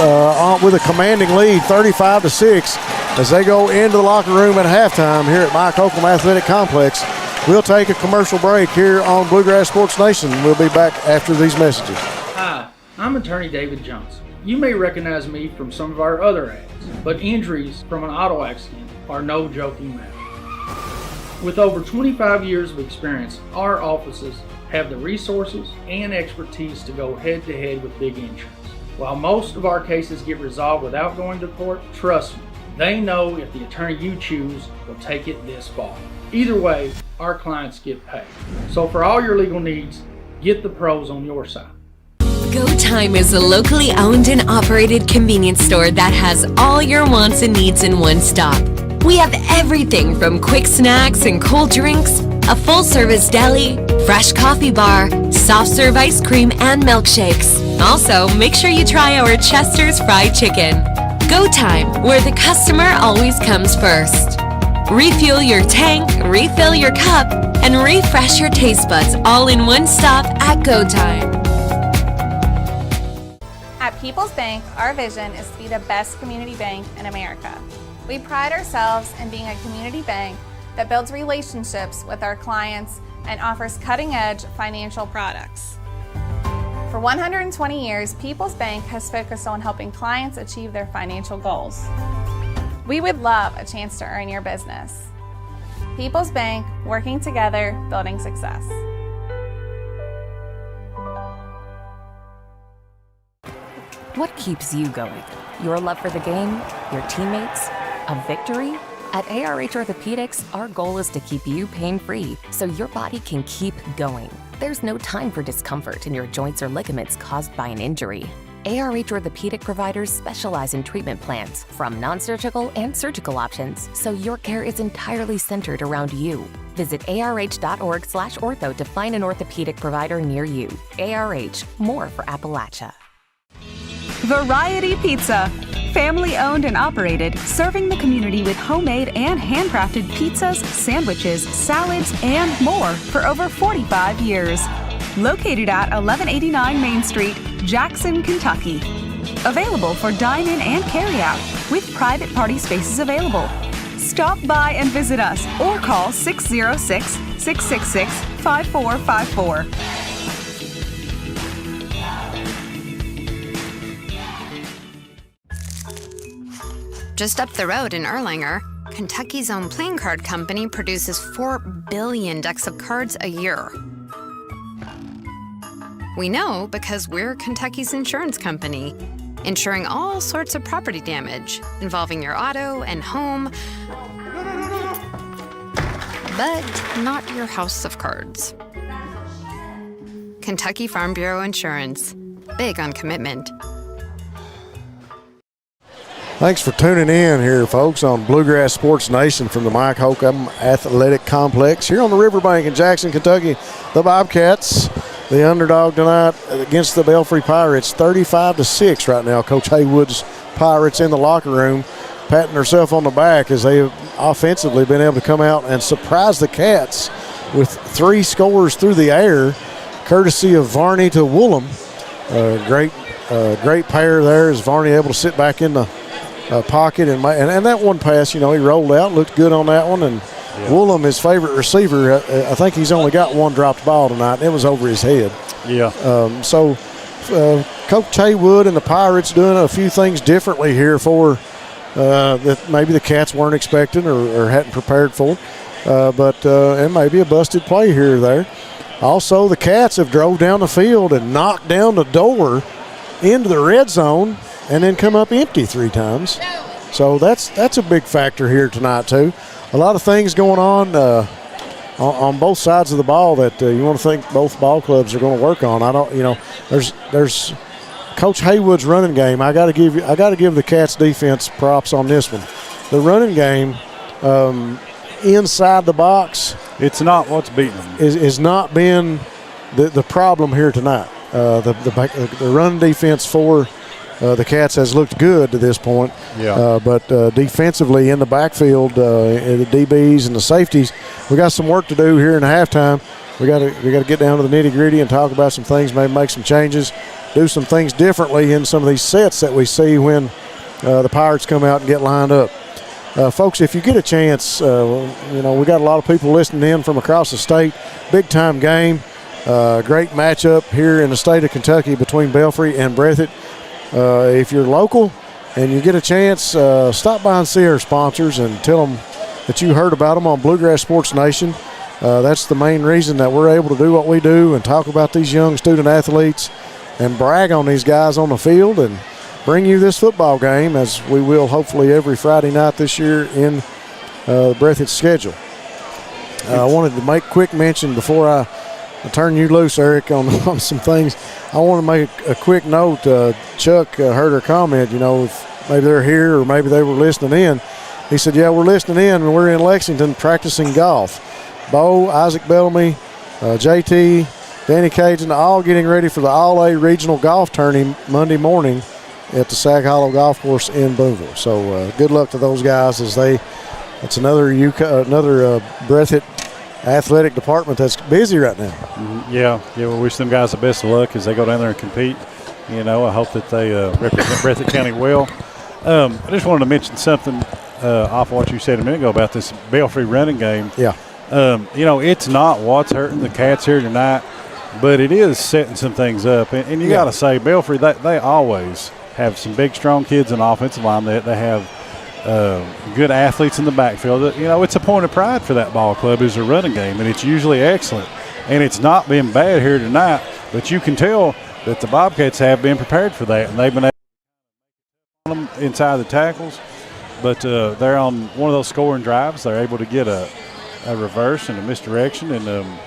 with a commanding lead, 35-6, as they go into the locker room at halftime here at Mike Holcomb Athletic Complex. We'll take a commercial break here on Bluegrass Sports Nation. We'll be back after these messages. Hi, I'm attorney David Johnson. You may recognize me from some of our other ads, but injuries from an auto accident are no joking matter. With over 25 years of experience, our offices have the resources and expertise to go head-to-head with big insurance. While most of our cases get resolved without going to court, trust me, they know if the attorney you choose will take it this far. Either way, our clients get paid. So for all your legal needs, get the pros on your side. Go Time is a locally owned and operated convenience store that has all your wants and needs in one stop. We have everything from quick snacks and cold drinks, a full-service deli, fresh coffee bar, soft-serve ice cream, and milkshakes. Also, make sure you try our Chester's Fried Chicken. Go Time, where the customer always comes first. Refuel your tank, refill your cup, and refresh your taste buds all in one stop at Go Time. At People's Bank, our vision is to be the best community bank in America. We pride ourselves in being a community bank that builds relationships with our clients and offers cutting-edge financial products. For 120 years, People's Bank has focused on helping clients achieve their financial goals. We would love a chance to earn your business. People's Bank, working together, building success. What keeps you going? Your love for the game? Your teammates? A victory? At ARH Orthopedics, our goal is to keep you pain-free so your body can keep going. There's no time for discomfort in your joints or ligaments caused by an injury. ARH Orthopedic providers specialize in treatment plans, from non-surgical and surgical options, so your care is entirely centered around you. Visit arh.org/ortho to find an orthopedic provider near you. ARH, more for Appalachia. Variety Pizza. Family owned and operated, serving the community with homemade and handcrafted pizzas, sandwiches, salads, and more for over 45 years. located at 1189 Main Street, Jackson, Kentucky. Available for dine-in and carry-out, with private party spaces available. Stop by and visit us or call 606-666-5454. Just up the road in Erlanger, Kentucky's own playing card company produces 4 billion decks of cards a year. We know because we're Kentucky's insurance company, insuring all sorts of property damage involving your auto and home, but not your house of cards. Kentucky Farm Bureau Insurance. Big on commitment. Thanks for tuning in here, folks, on Bluegrass Sports Nation from the Mike Holcomb Athletic Complex here on the Riverbank in Jackson, Kentucky. The Bobcats, the underdog tonight against the Belfry Pirates, 35-6 right now. Coach Haywood's Pirates in the locker room, patting herself on the back as they have offensively been able to come out and surprise the Cats with 3 scores through the air, courtesy of Varney to Woolham. Great pair there. Is Varney able to sit back in the pocket and that one pass, he rolled out, looked good on that one, and Woolham, his favorite receiver, I think he's only got one dropped ball tonight, and it was over his head. Yeah. Coach Haywood and the Pirates doing a few things differently here for that maybe the Cats weren't expecting or hadn't prepared for, and maybe a busted play here or there. Also, the Cats have drove down the field and knocked down the door into the red zone and then come up empty 3 times. So that's a big factor here tonight too. A lot of things going on both sides of the ball that you want to think both ball clubs are going to work on. There's Coach Haywood's running game. I got to give the Cats defense props on this one. The running game inside the box, it's not what's beating them. Is not been the problem here tonight. The run defense for the Cats has looked good to this point. Yeah. But defensively in the backfield, the DBs and the safeties, we got some work to do here in the halftime. We got to get down to the nitty-gritty and talk about some things, maybe make some changes, do some things differently in some of these sets that we see when the Pirates come out and get lined up. Folks, if you get a chance, we got a lot of people listening in from across the state. Big-time game. Great matchup here in the state of Kentucky between Belfry and Breathitt. If you're local and you get a chance, stop by and see our sponsors and tell them that you heard about them on Bluegrass Sports Nation. That's the main reason that we're able to do what we do and talk about these young student athletes and brag on these guys on the field and bring you this football game, as we will hopefully every Friday night this year in Breathitt's schedule. I wanted to make quick mention before I turn you loose, Eric, on some things. I want to make a quick note. Chuck heard her comment, if maybe they're here or maybe they were listening in. He said, yeah, we're listening in, and we're in Lexington practicing golf. Bo, Isaac Bellamy, JT, Danny Cajun, all getting ready for the All-A Regional Golf Tourney Monday morning at the Sag Hollow Golf Course in Boonville. So good luck to those guys as it's another Breathitt athletic department that's busy right now. Yeah, we wish them guys the best of luck as they go down there and compete. I hope that they represent Breathitt County well. I just wanted to mention something off what you said a minute ago about this Belfry running game. Yeah. It's not what's hurting the Cats here tonight, but it is setting some things up. And you got to say, Belfry, they always have some big, strong kids in the offensive line. They have good athletes in the backfield. It's a point of pride for that ball club is a running game, and it's usually excellent. And it's not been bad here tonight, but you can tell that the Bobcats have been prepared for that, and they've been able to them inside the tackles. But they're on one of those scoring drives. They're able to get a reverse and a misdirection and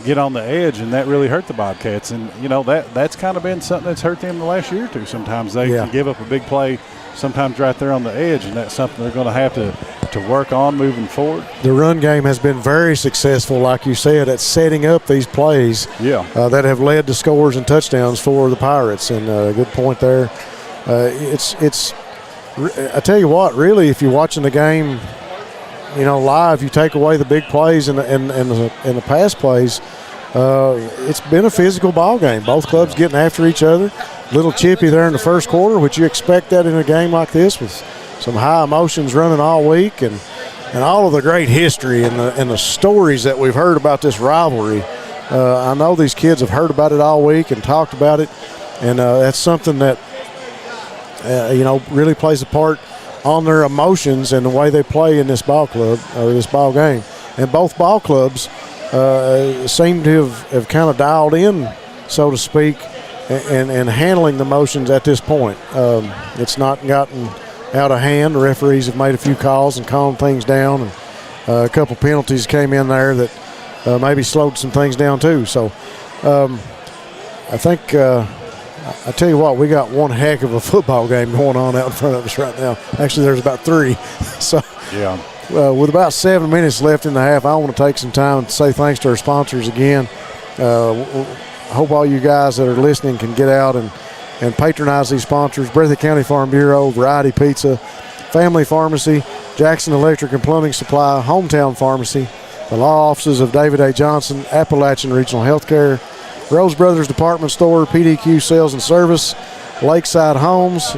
get on the edge, and that really hurt the Bobcats. And, that's kind of been something that's hurt them the last year or two. Sometimes they can give up a big play, sometimes right there on the edge, and that's something they're going to have to work on moving forward. The run game has been very successful, like you said, at setting up these plays that have led to scores and touchdowns for the Pirates. And a good point there. I tell you what, really, if you're watching the game, live, you take away the big plays and the pass plays. it's been a physical ball game. Both clubs getting after each other. Little chippy there in the first quarter, which you expect that in a game like this with some high emotions running all week and all of the great history and the stories that we've heard about this rivalry. I know these kids have heard about it all week and talked about it, and that's something that really plays a part on their emotions and the way they play in this ball club or this ball game. And both ball clubs seem to have kind of dialed in, so to speak, and handling the motions at this point. It's not gotten out of hand. The referees have made a few calls and calmed things down, and a couple penalties came in there that maybe slowed some things down too. So I think I tell you what, we got one heck of a football game going on out in front of us right now. Actually, there's about 3. So yeah. With about 7 minutes left in the half, I want to take some time to say thanks to our sponsors again. I hope all you guys that are listening can get out and patronize these sponsors: Breathitt County Farm Bureau, Variety Pizza, Family Pharmacy, Jackson Electric and Plumbing Supply, Hometown Pharmacy, the law offices of David A. Johnson, Appalachian Regional Healthcare, Rose Brothers Department Store, PDQ Sales and Service, Lakeside Homes,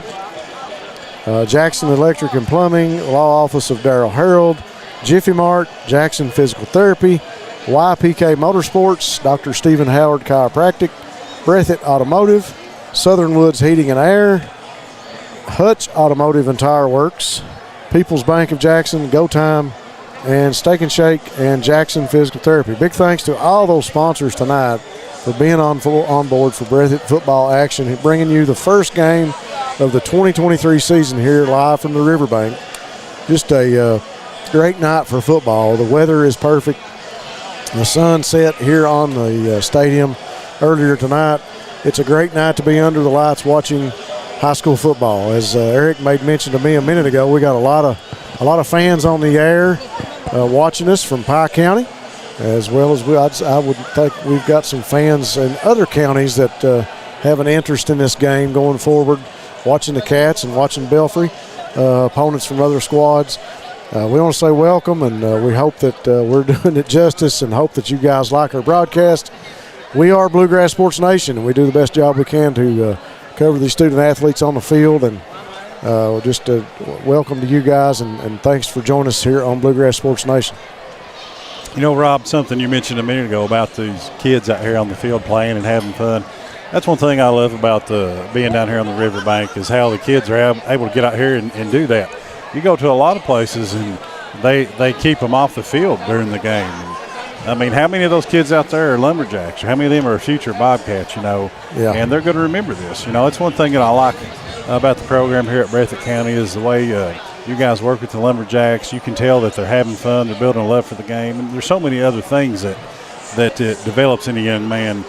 Jackson Electric and Plumbing, Law Office of Darrell Harold, Jiffy Mart, Jackson Physical Therapy, YPK Motorsports, Dr. Stephen Howard Chiropractic, Breathitt Automotive, Southern Woods Heating and Air, Hutch Automotive and Tire Works, People's Bank of Jackson, Go Time, and Steak and Shake, and Jackson Physical Therapy. Big thanks to all those sponsors tonight for being on board for Breathitt football action, bringing you the first game of the 2023 season here live from the Riverbank. Just a great night for football. The weather is perfect. The sun set here on the stadium earlier tonight. It's a great night to be under the lights watching high school football. As Eric made mention to me a minute ago, we got a lot of fans on the air watching us from Pye County, as well as I would think we've got some fans in other counties that have an interest in this game going forward, watching the Cats and watching Belfry, opponents from other squads. We want to say welcome, and we hope that we're doing it justice and hope that you guys like our broadcast. We are Bluegrass Sports Nation, and we do the best job we can to cover these student athletes on the field. And just welcome to you guys, and thanks for joining us here on Bluegrass Sports Nation. You know, Rob, something you mentioned a minute ago about these kids out here on the field playing and having fun. That's one thing I love about being down here on the Riverbank is how the kids are able to get out here and do that. You go to a lot of places and they keep them off the field during the game. I mean, how many of those kids out there are lumberjacks? Or how many of them are future Bobcats, Yeah. And they're going to remember this. It's one thing that I like about the program here at Breathitt County is the way you guys work with the lumberjacks. You can tell that they're having fun. They're building a love for the game. And there's so many other things that it develops in a young man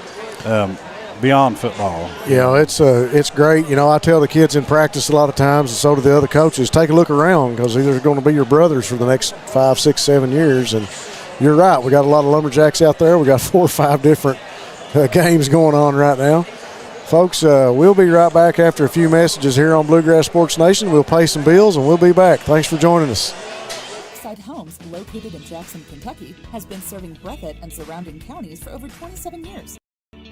beyond football. It's great. I tell the kids in practice a lot of times, and so do the other coaches, take a look around because these are going to be your brothers for the next 5, 6, 7 years. And you're right. We got a lot of lumberjacks out there. We got 4 or 5 different games going on right now. Folks, we'll be right back after a few messages here on Bluegrass Sports Nation. We'll pay some bills, and we'll be back. Thanks for joining us. Lakeside Homes, located in Jackson, Kentucky, has been serving Breathitt and surrounding counties for over 27 years.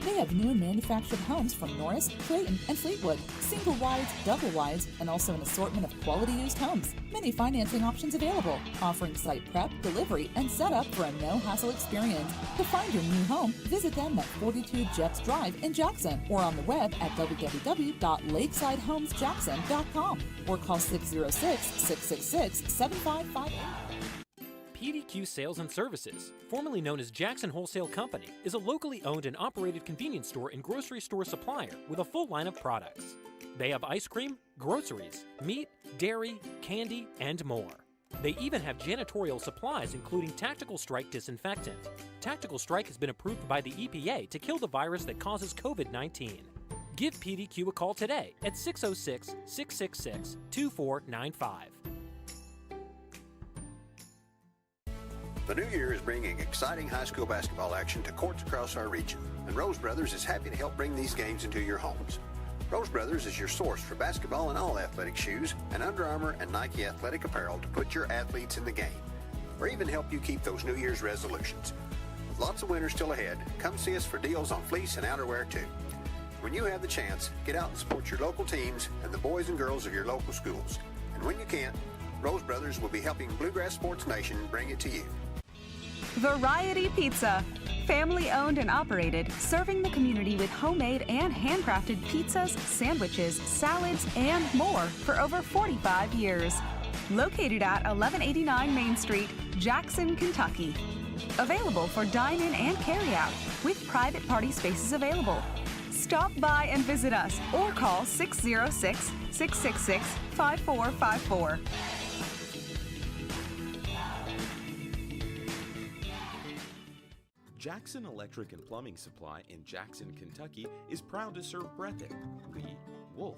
They have new and manufactured homes from Norris, Clayton, and Fleetwood, single wides, double wides, and also an assortment of quality used homes. Many financing options available, offering site prep, delivery, and setup for a no-hassle experience. To find your new home, visit them at 42 Jets Drive in Jackson or on the web at www.lakesidehomesjackson.com or call 606-666-7558. PDQ Sales and Services, formerly known as Jackson Wholesale Company, is a locally owned and operated convenience store and grocery store supplier with a full line of products. They have ice cream, groceries, meat, dairy, candy, and more. They even have janitorial supplies including Tactical Strike disinfectant. Tactical Strike has been approved by the EPA to kill the virus that causes COVID-19. Give PDQ a call today at 606-666-2495. The new year is bringing exciting high school basketball action to courts across our region, and Rose Brothers is happy to help bring these games into your homes. Rose Brothers is your source for basketball and all athletic shoes and Under Armour and Nike athletic apparel to put your athletes in the game, or even help you keep those New Year's resolutions. With lots of winters still ahead, come see us for deals on fleece and outerwear too. When you have the chance, get out and support your local teams and the boys and girls of your local schools. And when you can't, Rose Brothers will be helping Bluegrass Sports Nation bring it to you. Variety Pizza. Family owned and operated, serving the community with homemade and handcrafted pizzas, sandwiches, salads, and more for over 45 years. Located at 1189 Main Street, Jackson, Kentucky. Available for dine-in and carry-out, with private party spaces available. Stop by and visit us or call 606-666-5454. Jackson Electric and Plumbing Supply in Jackson, Kentucky is proud to serve Breathitt, Lee, Wolfe,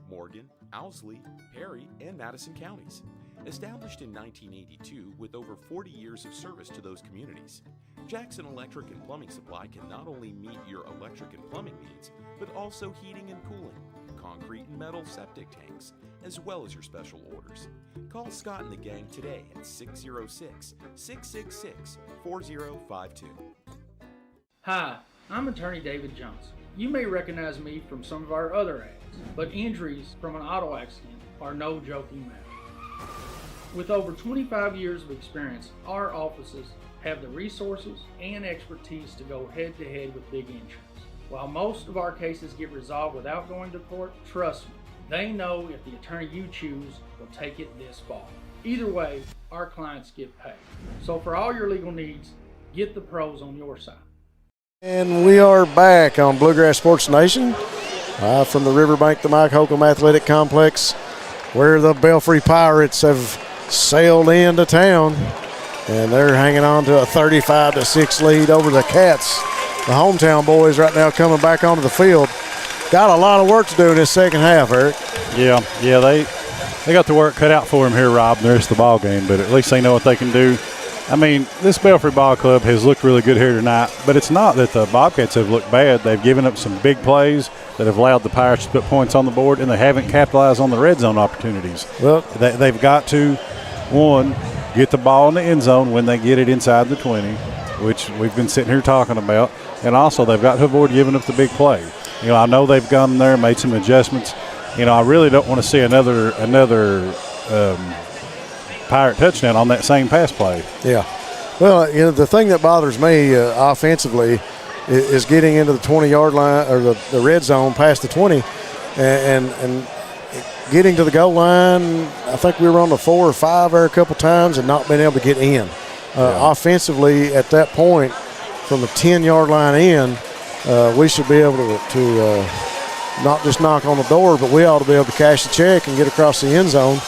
Morgan, Owsley, Perry, and Madison counties. Established in 1982 with over 40 years of service to those communities, Jackson Electric and Plumbing Supply can not only meet your electric and plumbing needs, but also heating and cooling, concrete and metal septic tanks, as well as your special orders. Call Scott and the gang today at 606-666-4052. Hi, I'm attorney David Johnson. You may recognize me from some of our other ads, but injuries from an auto accident are no joking matter. With over 25 years of experience, our offices have the resources and expertise to go head-to-head with big insurance. While most of our cases get resolved without going to court, trust me, they know if the attorney you choose will take it this far. Either way, our clients get paid. So for all your legal needs, get the pros on your side. And we are back on Bluegrass Sports Nation, from the Riverbank, the Mike Holcomb Athletic Complex, where the Belfry Pirates have sailed into town, and they're hanging on to a 35-6 lead over the Cats. The hometown boys right now coming back onto the field. Got a lot of work to do in this second half, Eric. Yeah, they got the work cut out for them here, Rob, the rest of the ball game, but at least they know what they can do. I mean, this Belfry Ball Club has looked really good here tonight, but it's not that the Bobcats have looked bad. They've given up some big plays that have allowed the Pirates to put points on the board, and they haven't capitalized on the red zone opportunities. Well, they've got to, one, get the ball in the end zone when they get it inside the 20, which we've been sitting here talking about, and also they've got to avoid giving up the big play. You know, I know they've gone there, made some adjustments. You know, I really don't want to see another Pirate touchdown on that same pass play. Yeah. Well, you know, the thing that bothers me offensively is getting into the 20-yard line or the red zone past the 20 and getting to the goal line. I think we were on the 4 or 5 there a couple times and not being able to get in. Offensively, at that point, from the 10-yard line in, we should be able to not just knock on the door, but we ought to be able to cash the check and get across the end zone.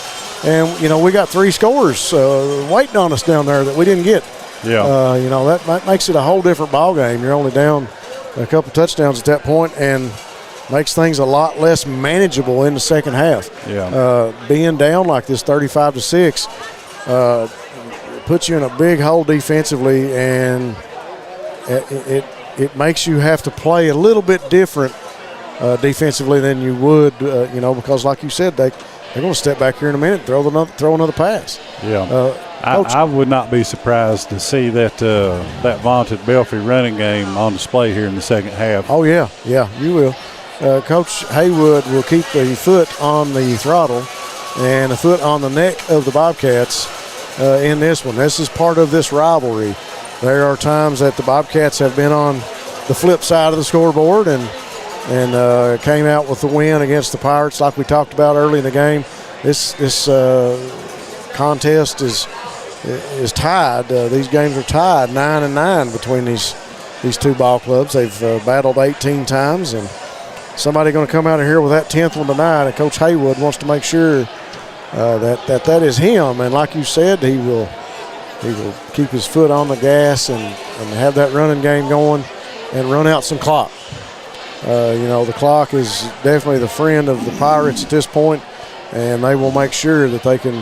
And, you know, we got 3 scores waiting on us down there that we didn't get. Yeah. You know, that makes it a whole different ball game. You're only down a couple touchdowns at that point and makes things a lot less manageable in the second half. Yeah. Being down like this 35-6 puts you in a big hole defensively, and it makes you have to play a little bit different defensively than you would, you know, because like you said, they're going to step back here in a minute and throw another pass. Yeah. I would not be surprised to see that vaunted Belfry running game on display here in the second half. Oh, yeah, you will. Coach Haywood will keep the foot on the throttle and a foot on the neck of the Bobcats in this one. This is part of this rivalry. There are times that the Bobcats have been on the flip side of the scoreboard and came out with the win against the Pirates like we talked about early in the game. This contest is tied. These games are tied 9-9 between these two ball clubs. They've battled 18 times, and somebody going to come out of here with that 10th one tonight, and Coach Haywood wants to make sure that is him. And like you said, he will keep his foot on the gas and have that running game going and run out some clock. You know, the clock is definitely the friend of the Pirates at this point, and they will make sure that they can,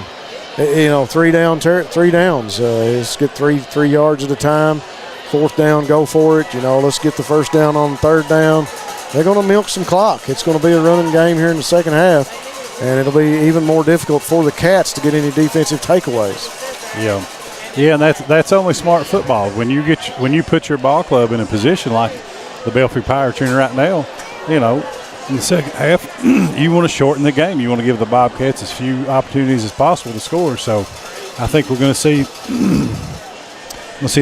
you know, 3 downs. Let's get three yards at a time. 4th down, go for it. You know, let's get the 1st down on the 3rd down. They're going to milk some clock. It's going to be a running game here in the second half, and it'll be even more difficult for the Cats to get any defensive takeaways. Yeah. Yeah, and that's only smart football. When you put your ball club in a position like the Belfry Pirates are in right now, you know, in the second half, you want to shorten the game. You want to give the Bobcats as few opportunities as possible to score. So I think we're going to see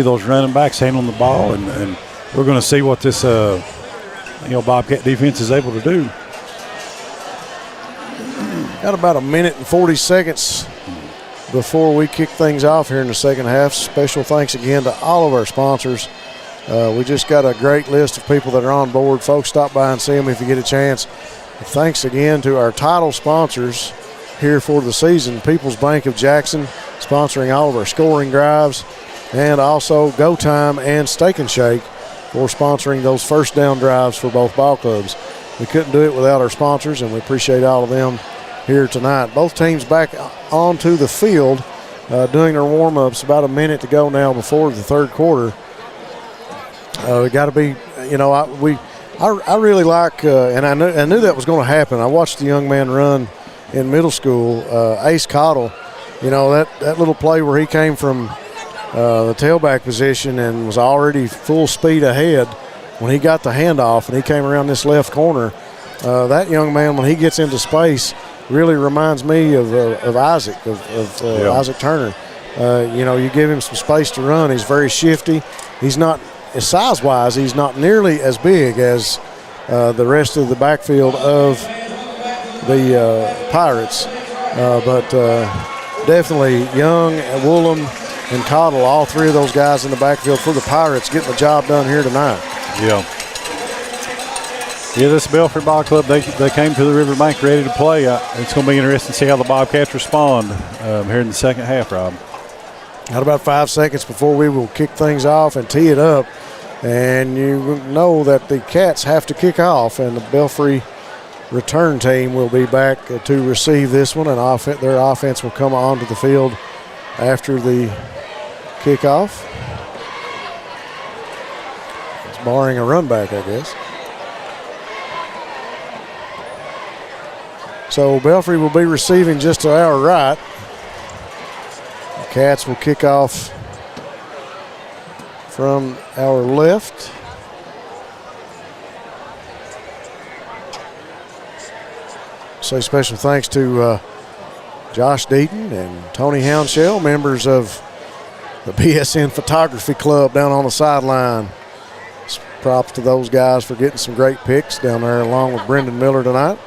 those running backs handling the ball, and we're going to see what this Bobcat defense is able to do. Got about a minute and 40 seconds before we kick things off here in the second half. Special thanks again to all of our sponsors. We just got a great list of people that are on board. Folks, stop by and see them if you get a chance. Thanks again to our title sponsors here for the season, People's Bank of Jackson, sponsoring all of our scoring drives, and also Go Time and Steak and Shake for sponsoring those first down drives for both ball clubs. We couldn't do it without our sponsors, and we appreciate all of them here tonight. Both teams back onto the field doing their warm-ups. About a minute to go now before the third quarter. We got to be, I really like, and I knew that was going to happen. I watched the young man run in middle school, Ace Cottle. That little play where he came from the tailback position and was already full speed ahead when he got the handoff and he came around this left corner. That young man, when he gets into space, really reminds me of Isaac, Isaac Turner. You give him some space to run. He's very shifty. He's not, size-wise, he's not nearly as big as the rest of the backfield of the Pirates. But definitely Young, Woolham, and Cottle, all three of those guys in the backfield for the Pirates getting the job done here tonight. Yeah, this Belfry Ball Club, they came to the Riverbank ready to play. It's going to be interesting to see how the Bobcats respond here in the second half, Rob. Got about 5 seconds before we will kick things off and tee it up. And you know that the Cats have to kick off, and the Belfry return team will be back to receive this one, and their offense will come onto the field after the kickoff. It's barring a run back, I guess. So Belfry will be receiving just to our right. The Cats will kick off from our left. Say special thanks to Josh Deaton and Tony Houndshell, members of the BSN Photography Club down on the sideline. Props to those guys for getting some great pics down there along with Brendan Miller tonight.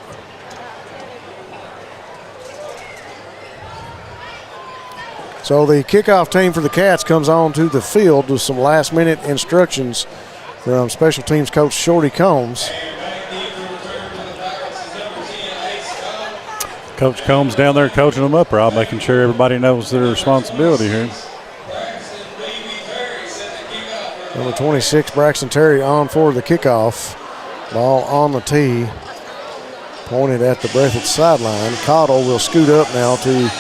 So the kickoff team for the Cats comes on to the field with some last-minute instructions from special teams coach Shorty Combs. Coach Combs down there coaching them up, Rob, making sure everybody knows their responsibility here. Number 26, Braxton Terry, on for the kickoff. Ball on the tee, pointed at the Breathitt sideline. Cottle will scoot up now to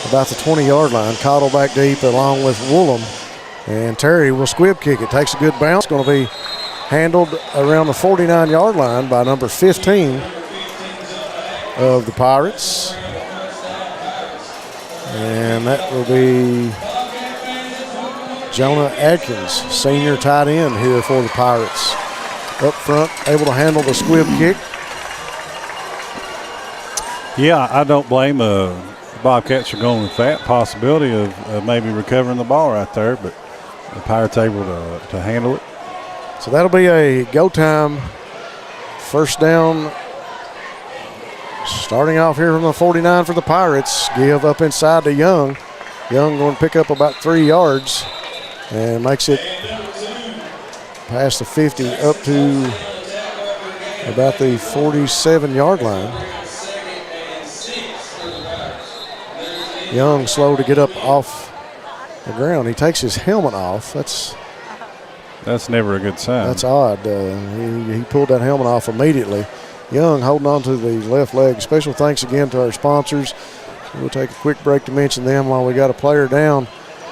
about the 20-yard line. Cottle back deep along with Woolham. And Terry will squib kick it. Takes a good bounce. Going to be handled around the 49-yard line by number 15 of the Pirates. And that will be Jonah Adkins, senior tight end here for the Pirates. Up front, able to handle the squib kick. Yeah, I don't blame Bobcats are going with that possibility of maybe recovering the ball right there, but the Pirates able to handle it. So that'll be a go time first down. Starting off here from the 49 for the Pirates. Give up inside to Young. Young going to pick up about 3 yards and makes it past the 50 up to about the 47-yard line. Young slow to get up off the ground. He takes his helmet off. That's never a good sign. That's odd. He pulled that helmet off immediately. Young holding on to the left leg. Special thanks again to our sponsors. We'll take a quick break to mention them while we got a player down.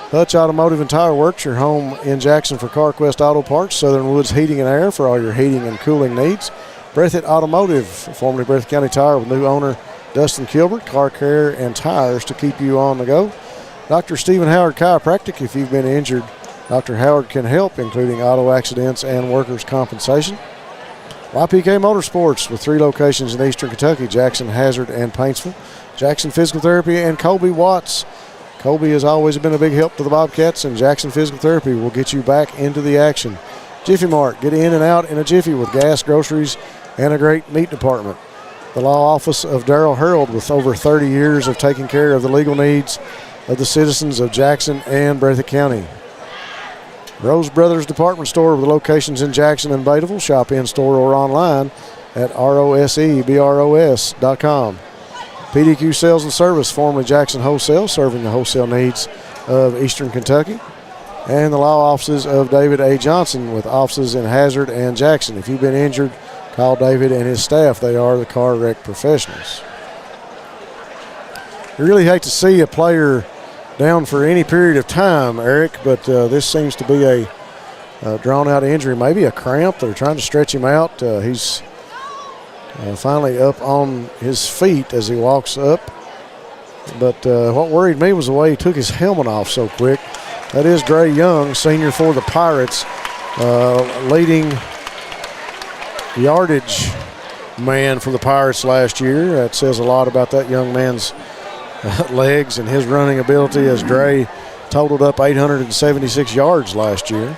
Hutch Automotive and Tire Works, your home in Jackson for CarQuest Auto Parts. Southern Woods Heating and Air for all your heating and cooling needs. Breathitt Automotive, formerly Breathitt County Tire, with new owner Dustin Kilbert, car care and tires to keep you on the go. Dr. Stephen Howard Chiropractic. If you've been injured, Dr. Howard can help, including auto accidents and workers' compensation. YPK Motorsports with 3 locations in Eastern Kentucky, Jackson, Hazard, and Paintsville. Jackson Physical Therapy and Colby Watts. Colby has always been a big help to the Bobcats, and Jackson Physical Therapy will get you back into the action. Jiffy Mart, get in and out in a jiffy with gas, groceries, and a great meat department. The law office of Darrell Harold with over 30 years of taking care of the legal needs of the citizens of Jackson and Breathitt County. Rose Brothers Department Store with locations in Jackson and Bataville. Shop in store or online at rosebros.com. PDQ Sales and Service, formerly Jackson Wholesale, serving the wholesale needs of Eastern Kentucky. And the law offices of David A. Johnson with offices in Hazard and Jackson. If you've been injured, call David and his staff. They are the car wreck professionals. You really hate to see a player down for any period of time, Eric, but this seems to be a drawn-out injury, maybe a cramp. They're trying to stretch him out. He's finally up on his feet as he walks up. But what worried me was the way he took his helmet off so quick. That is Dre Young, senior for the Pirates, leading yardage man for the Pirates last year. That says a lot about that young man's legs and his running ability, as Dre totaled up 876 yards last year.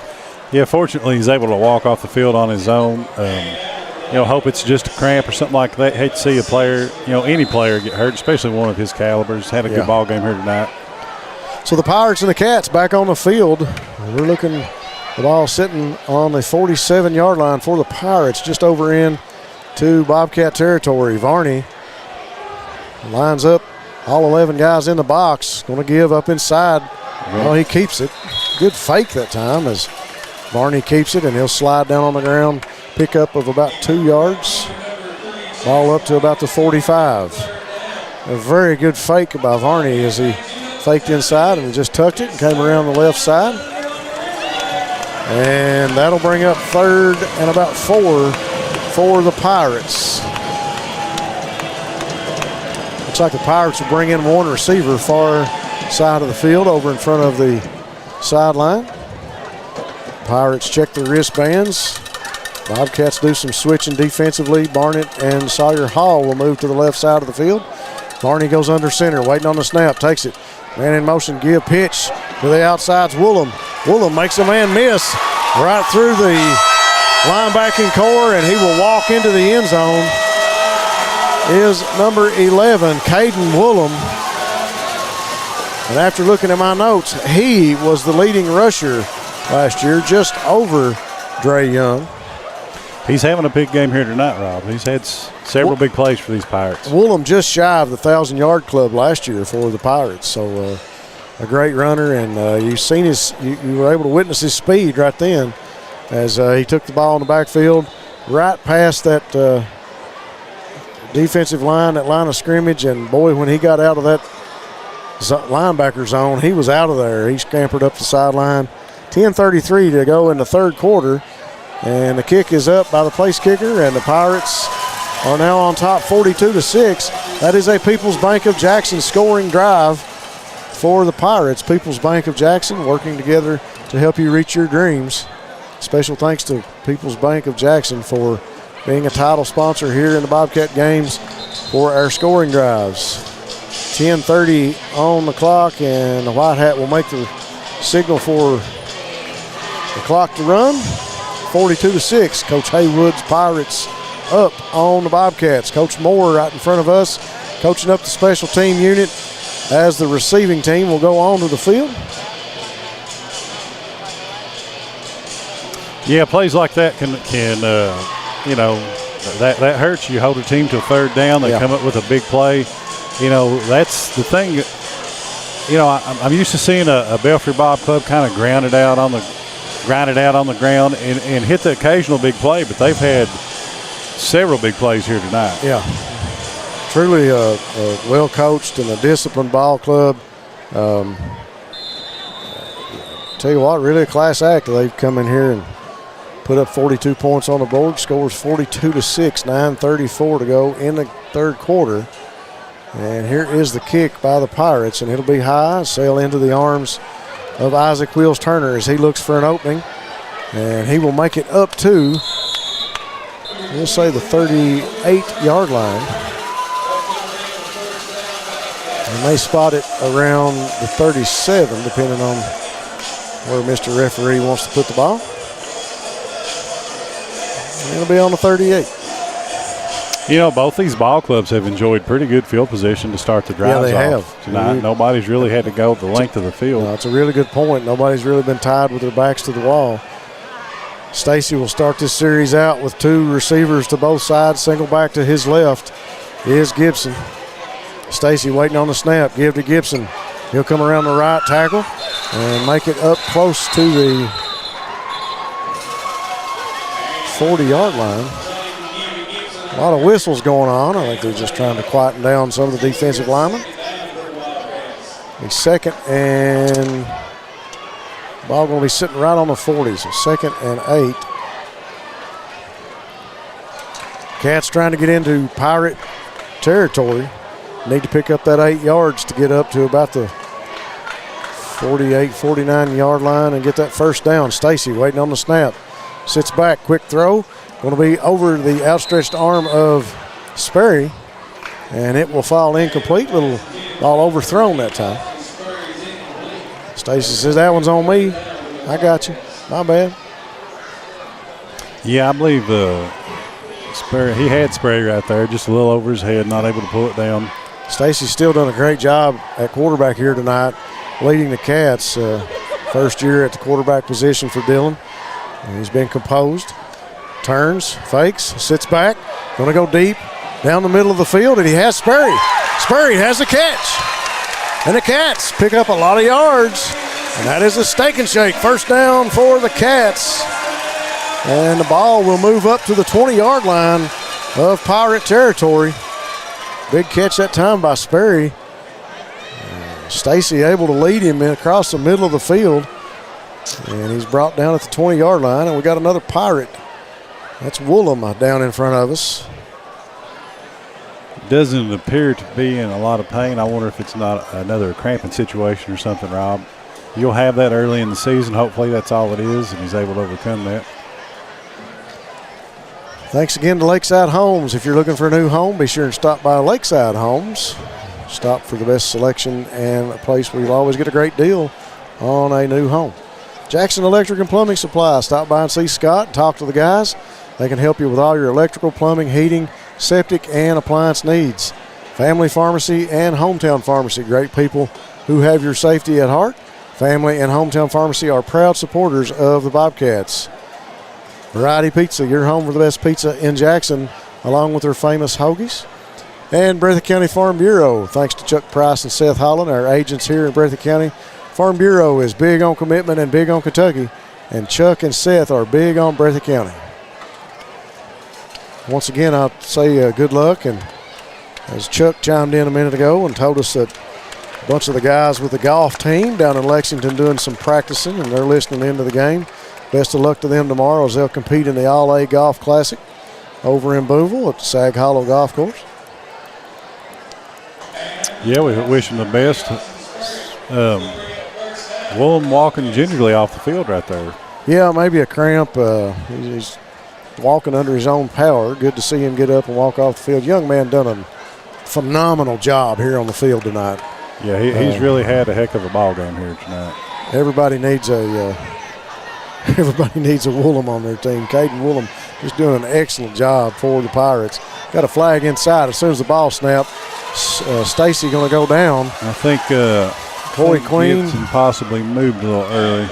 Yeah, fortunately he's able to walk off the field on his own. Hope it's just a cramp or something like that. Hate to see a player, any player get hurt, especially one of his calibers. Had a good ball game here tonight. So the Pirates and the Cats back on the field. We're looking, the ball sitting on the 47-yard line for the Pirates, just over in to Bobcat territory. Varney lines up all 11 guys in the box. Going to give up inside. Well, he keeps it. Good fake that time as Varney keeps it, and he'll slide down on the ground. Pickup of about 2 yards. Ball up to about the 45. A very good fake by Varney as he faked inside and just tucked it and came around the left side. And that'll bring up 3rd and about 4 for the Pirates. Looks like the Pirates will bring in one receiver far side of the field over in front of the sideline. Pirates check their wristbands. Bobcats do some switching defensively. Barnett and Sawyer Hall will move to the left side of the field. Barney goes under center, waiting on the snap, takes it. Man in motion, give pitch to the outside's Woolham. Woolham makes a man miss right through the linebacking core, and he will walk into the end zone. Is number 11, Caden Woolham. And after looking at my notes, he was the leading rusher last year, just over Dre Young. He's having a big game here tonight, Rob. He's had several big plays for these Pirates. Woolham just shy of the 1,000-yard club last year for the Pirates. So a great runner, and you've seen you were able to witness his speed right then as he took the ball in the backfield right past that defensive line, that line of scrimmage. And boy, when he got out of that linebacker zone, he was out of there. He scampered up the sideline. 10:33 to go in the third quarter. And the kick is up by the place kicker, and the Pirates are now on top 42-6. That is a People's Bank of Jackson scoring drive for the Pirates. People's Bank of Jackson working together to help you reach your dreams. Special thanks to People's Bank of Jackson for being a title sponsor here in the Bobcat games for our scoring drives. 10:30 on the clock, and the White Hat will make the signal for the clock to run. 42-6, Coach Haywood's Pirates up on the Bobcats. Coach Moore right in front of us, coaching up the special team unit as the receiving team will go on to the field. Yeah, plays like that can that hurts you. Hold a team to a third down, they come up with a big play. That's the thing. I'm used to seeing a Belfry Bob Club kind of grind it out on the ground and hit the occasional big play, but they've had several big plays here tonight. Yeah, truly a well-coached and a disciplined ball club. Tell you what, really a class act. They've come in here and put up 42 points on the board, scores 42-6, 9:34 to go in the third quarter. And here is the kick by the Pirates, and it'll be high, sail into the arms of Isaac Wheels Turner as he looks for an opening. And he will make it up to, we'll say, the 38-yard line. And they spot it around the 37, depending on where Mr. Referee wants to put the ball. And it'll be on the 38. You know, both these ball clubs have enjoyed pretty good field position to start the drives off tonight. Nobody's really had to go the length of the field. No, it's a really good point. Nobody's really been tied with their backs to the wall. Stacy will start this series out with two receivers to both sides. Single back to his left is Gibson. Stacy waiting on the snap. Give to Gibson. He'll come around the right tackle and make it up close to the 40-yard line. A lot of whistles going on. I think they're just trying to quieten down some of the defensive linemen. A second and ball going to be sitting right on the 40, so 2nd and 8. Cats trying to get into Pirate territory. Need to pick up that 8 yards to get up to about the 48, 49-yard line and get that first down. Stacy waiting on the snap. Sits back, quick throw. Going to be over the outstretched arm of Sperry, and it will fall incomplete. Little ball overthrown that time. Stacy says, that one's on me. I got you. My bad. Yeah, I believe Sperry, he had Sperry right there, just a little over his head, not able to pull it down. Stacy's still done a great job at quarterback here tonight, leading the Cats. First year at the quarterback position for Dillon. And he's been composed. Turns, fakes, sits back, going to go deep down the middle of the field, and he has Sperry. Sperry has the catch. And the Cats pick up a lot of yards, and that is a steak and shake. First down for the Cats. And the ball will move up to the 20-yard line of Pirate territory. Big catch that time by Sperry. Stacy able to lead him across the middle of the field, and he's brought down at the 20-yard line, and we got another Pirate. That's Woolham down in front of us. Doesn't appear to be in a lot of pain. I wonder if it's not another cramping situation or something, Rob. You'll have that early in the season. Hopefully that's all it is, and he's able to overcome that. Thanks again to Lakeside Homes. If you're looking for a new home, be sure and stop by Lakeside Homes. Stop for the best selection and a place where you'll always get a great deal on a new home. Jackson Electric and Plumbing Supply. Stop by and see Scott and talk to the guys. They can help you with all your electrical, plumbing, heating, septic, and appliance needs. Family Pharmacy and Hometown Pharmacy. Great people who have your safety at heart. Family and Hometown Pharmacy are proud supporters of the Bobcats. Variety Pizza, your home for the best pizza in Jackson, along with their famous hoagies. And Breathitt County Farm Bureau. Thanks to Chuck Price and Seth Holland, our agents here in Breathitt County. Farm Bureau is big on commitment and big on Kentucky. And Chuck and Seth are big on Breathitt County. Once again, I'll say good luck. And as Chuck chimed in a minute ago and told us that a bunch of the guys with the golf team down in Lexington doing some practicing and they're listening into the game. Best of luck to them tomorrow as they'll compete in the All-A Golf Classic over in Boonville at the Sag Hollow Golf Course. Yeah, we wish him the best. Willem walking gingerly off the field right there. Yeah, maybe a cramp. He's walking under his own power. Good to see him get up and walk off the field. Young man done a phenomenal job here on the field tonight. Yeah, he's really had a heck of a ball game here tonight. Everybody needs a Woolham on their team. Caden Woolham is doing an excellent job for the Pirates. Got a flag inside as soon as the ball snapped. Stacy going to go down. I think Corey Queen Gibson possibly moved a little early.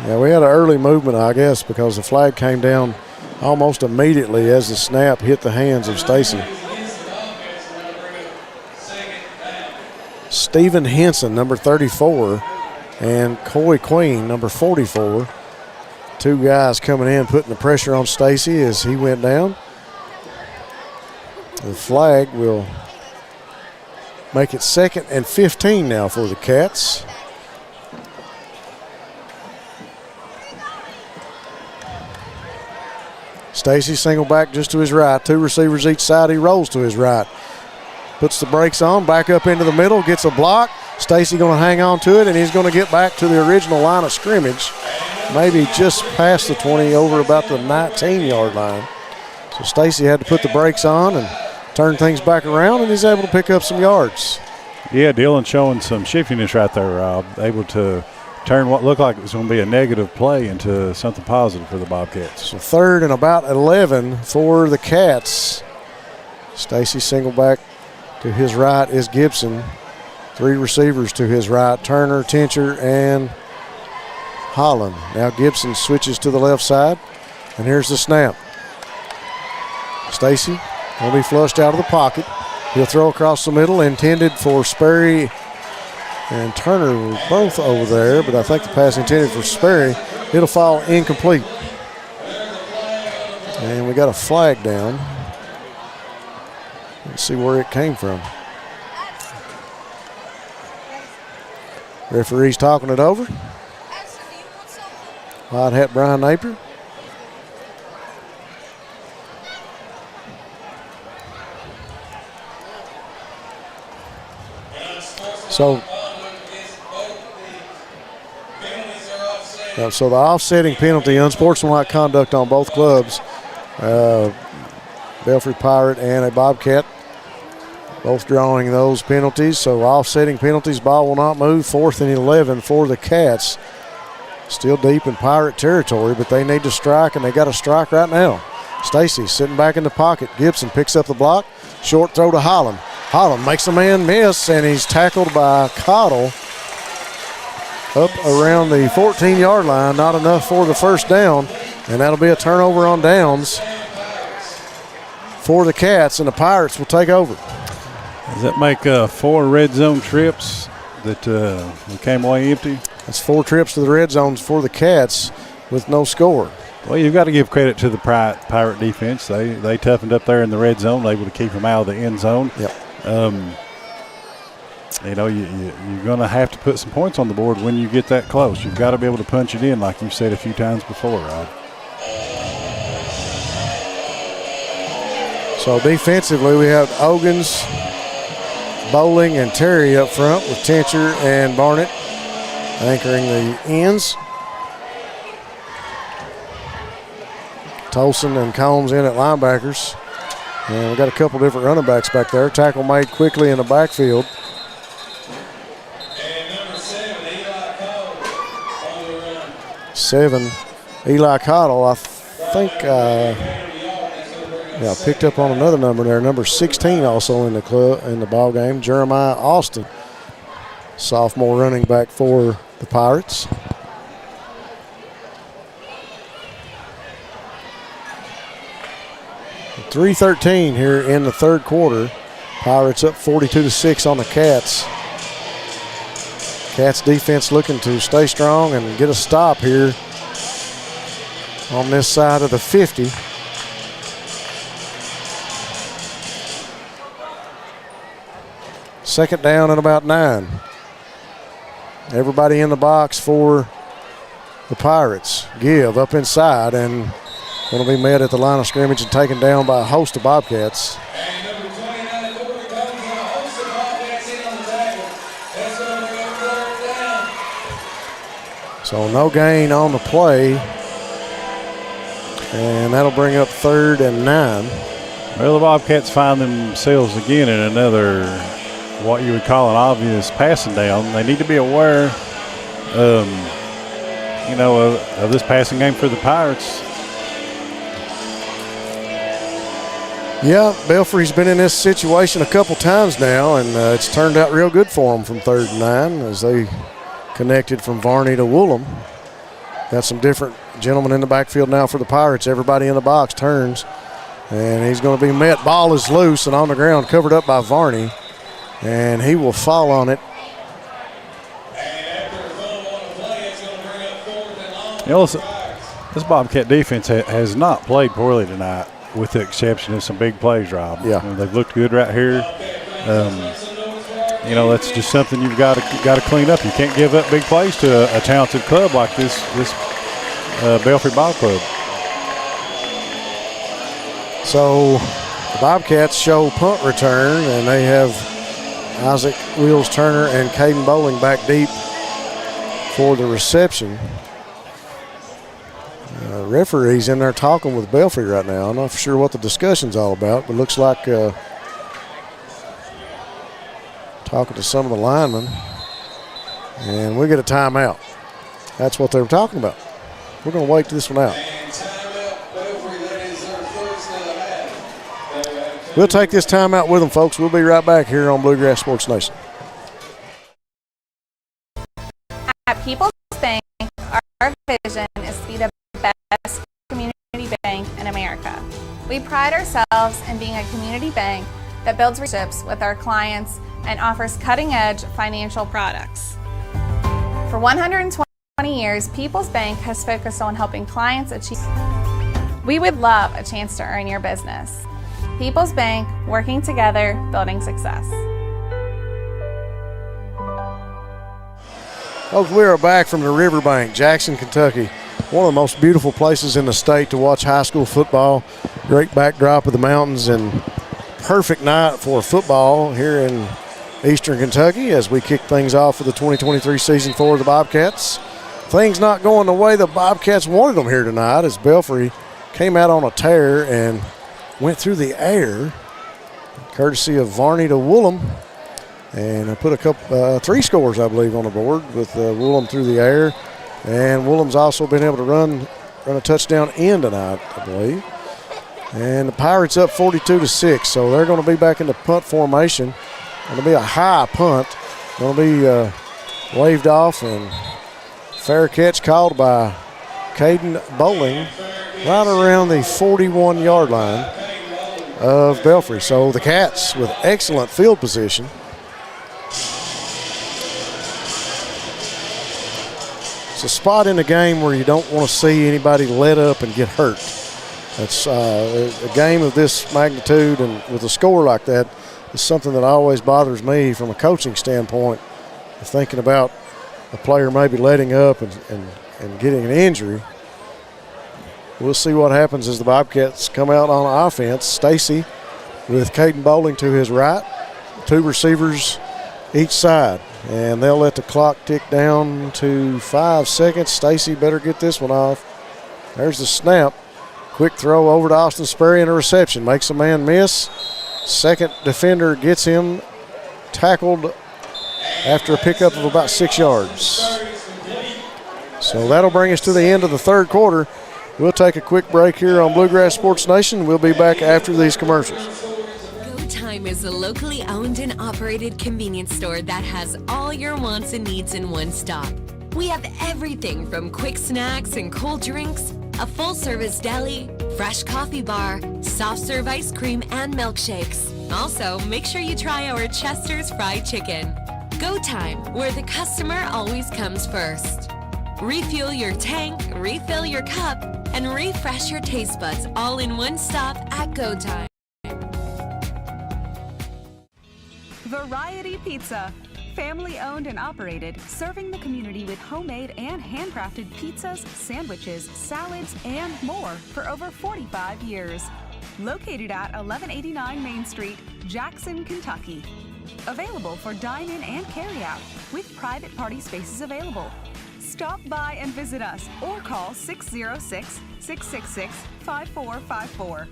Yeah, we had an early movement, I guess, because the flag came down almost immediately as the snap hit the hands of Stacy. Stephen Henson, number 34, and Coy Queen, number 44. Two guys coming in, putting the pressure on Stacy as he went down. The flag will make it 2nd and 15 now for the Cats. Stacy single back just to his right. Two receivers each side. He rolls to his right. puts the brakes on, back up into the middle, gets a block. Stacy going to hang on to it, and he's going to get back to the original line of scrimmage, maybe just past the 20, over about the 19-yard line. So Stacy had to put the brakes on and turn things back around, and he's able to pick up some yards. Yeah, Dylan showing some shiftiness right there, Rob. Able to turn what looked like it was going to be a negative play into something positive for the Bobcats. So 3rd and about 11 for the Cats. Stacy single back to his right is Gibson. 3 receivers to his right, Turner, Tincher, and Holland. Now Gibson switches to the left side, and here's the snap. Stacy will be flushed out of the pocket. He'll throw across the middle, intended for Sperry and Turner were both over there, but I think the pass intended for Sperry. It'll fall incomplete. And we got a flag down. Let's see where it came from. Referee's talking it over. White hat Brian Napier. So the offsetting penalty, unsportsmanlike conduct on both clubs. Belfry Pirate and a Bobcat both drawing those penalties. So offsetting penalties, ball will not move. 4th and 11 for the Cats. Still deep in Pirate territory, but they need to strike, and they got a strike right now. Stacy sitting back in the pocket. Gibson picks up the block. Short throw to Holland. Holland makes a man miss, and he's tackled by Cottle up around the 14-yard line. Not enough for the first down, and that'll be a turnover on downs for the Cats, and the Pirates will take over. Does that make 4 red zone trips that came away empty? That's 4 trips to the red zones for the Cats with no score. Well, you've got to give credit to the Pirate defense. They toughened up there in the red zone, able to keep them out of the end zone. Yep. You're going to have to put some points on the board when you get that close. You've got to be able to punch it in, like you've said a few times before, Rob. So defensively, we have Ogans, Bowling, and Terry up front with Tincher and Barnett anchoring the ends. Tolson and Combs in at linebackers. And we got a couple different running backs back there. Tackle made quickly in the backfield. Seven, Eli Cottle, I think, picked up on another number there. Number 16 also in the ball game. Jeremiah Austin, sophomore running back for the Pirates. .313 here in the third quarter. Pirates up 42-6 on the Cats. Cats defense looking to stay strong and get a stop here on this side of the 50. Second down and about 9. Everybody in the box for the Pirates. Give up inside and going to be met at the line of scrimmage and taken down by a host of Bobcats. So no gain on the play. And that'll bring up 3rd and 9. Well, the Bobcats find themselves again in another, what you would call an obvious passing down. They need to be aware, of this passing game for the Pirates. Yeah, Belfry's been in this situation a couple times now, and it's turned out real good for them from 3rd and 9 as they connected from Varney to Woolham. Got some different gentlemen in the backfield now for the Pirates. Everybody in the box turns, and he's going to be met. Ball is loose and on the ground, covered up by Varney, and he will fall on it. This Bobcat defense has not played poorly tonight, with the exception of some big plays, Rob. Yeah. They've looked good right here. That's just something you've got to clean up. You can't give up big plays to a talented club like this Belfry Ball Club. So The Bobcats show punt return, and they have Isaac Wheels Turner and Caden Bowling back deep for the reception. Referee's in there talking with Belfry right now. I'm not sure what the discussion's all about, but looks like talking to some of the linemen. And we get a timeout. That's what they were talking about. We're going to wait this one out. We'll take this timeout with them, folks. We'll be right back here on Bluegrass Sports Nation. At People's Bank, our vision is to be the best community bank in America. We pride ourselves in being a community bank that builds relationships with our clients and offers cutting-edge financial products. For 120 years, People's Bank has focused on helping clients achieve. We would love a chance to earn your business. People's Bank, working together, building success. Folks, we are back from the Riverbank, Jackson, Kentucky. One of the most beautiful places in the state to watch high school football. Great backdrop of the mountains and perfect night for football here in Eastern Kentucky as we kick things off for the 2023 season for the Bobcats. Things not going the way the Bobcats wanted them here tonight as Belfry came out on a tear and went through the air, courtesy of Varney to Woolham, and I put a couple, 3 scores, I believe, on the board with Woolham through the air, and Woolham's also been able to run a touchdown in tonight, I believe. And the Pirates up 42-6, so they're going to be back in the punt formation. Going to be a high punt, going to be waved off, and fair catch called by Caden Bowling right around the 41-yard line of Belfry. So the Cats with excellent field position. It's a spot in the game where you don't want to see anybody let up and get hurt. It's a game of this magnitude and with a score like that is something that always bothers me from a coaching standpoint, thinking about a player maybe letting up and getting an injury. We'll see what happens as the Bobcats come out on offense. Stacy with Caden Bowling to his right, 2 receivers each side, and they'll let the clock tick down to 5 seconds. Stacy better get this one off. There's the snap. Quick throw over to Austin Sperry and a reception. Makes a man miss. Second defender gets him tackled after a pickup of about 6 yards. So that'll bring us to the end of the third quarter. We'll take a quick break here on Bluegrass Sports Nation. We'll be back after these commercials. Go Time is a locally owned and operated convenience store that has all your wants and needs in one stop. We have everything from quick snacks and cold drinks, a full-service deli, fresh coffee bar, soft-serve ice cream, and milkshakes. Also, make sure you try our Chester's Fried Chicken. Go Time, where the customer always comes first. Refuel your tank, refill your cup, and refresh your taste buds all in one stop at Go Time. Variety Pizza. Family owned and operated, serving the community with homemade and handcrafted pizzas, sandwiches, salads, and more for over 45 years. Located at 1189 Main Street, Jackson, Kentucky. Available for dine-in and carry-out, with private party spaces available. Stop by and visit us or call 606-666-5454.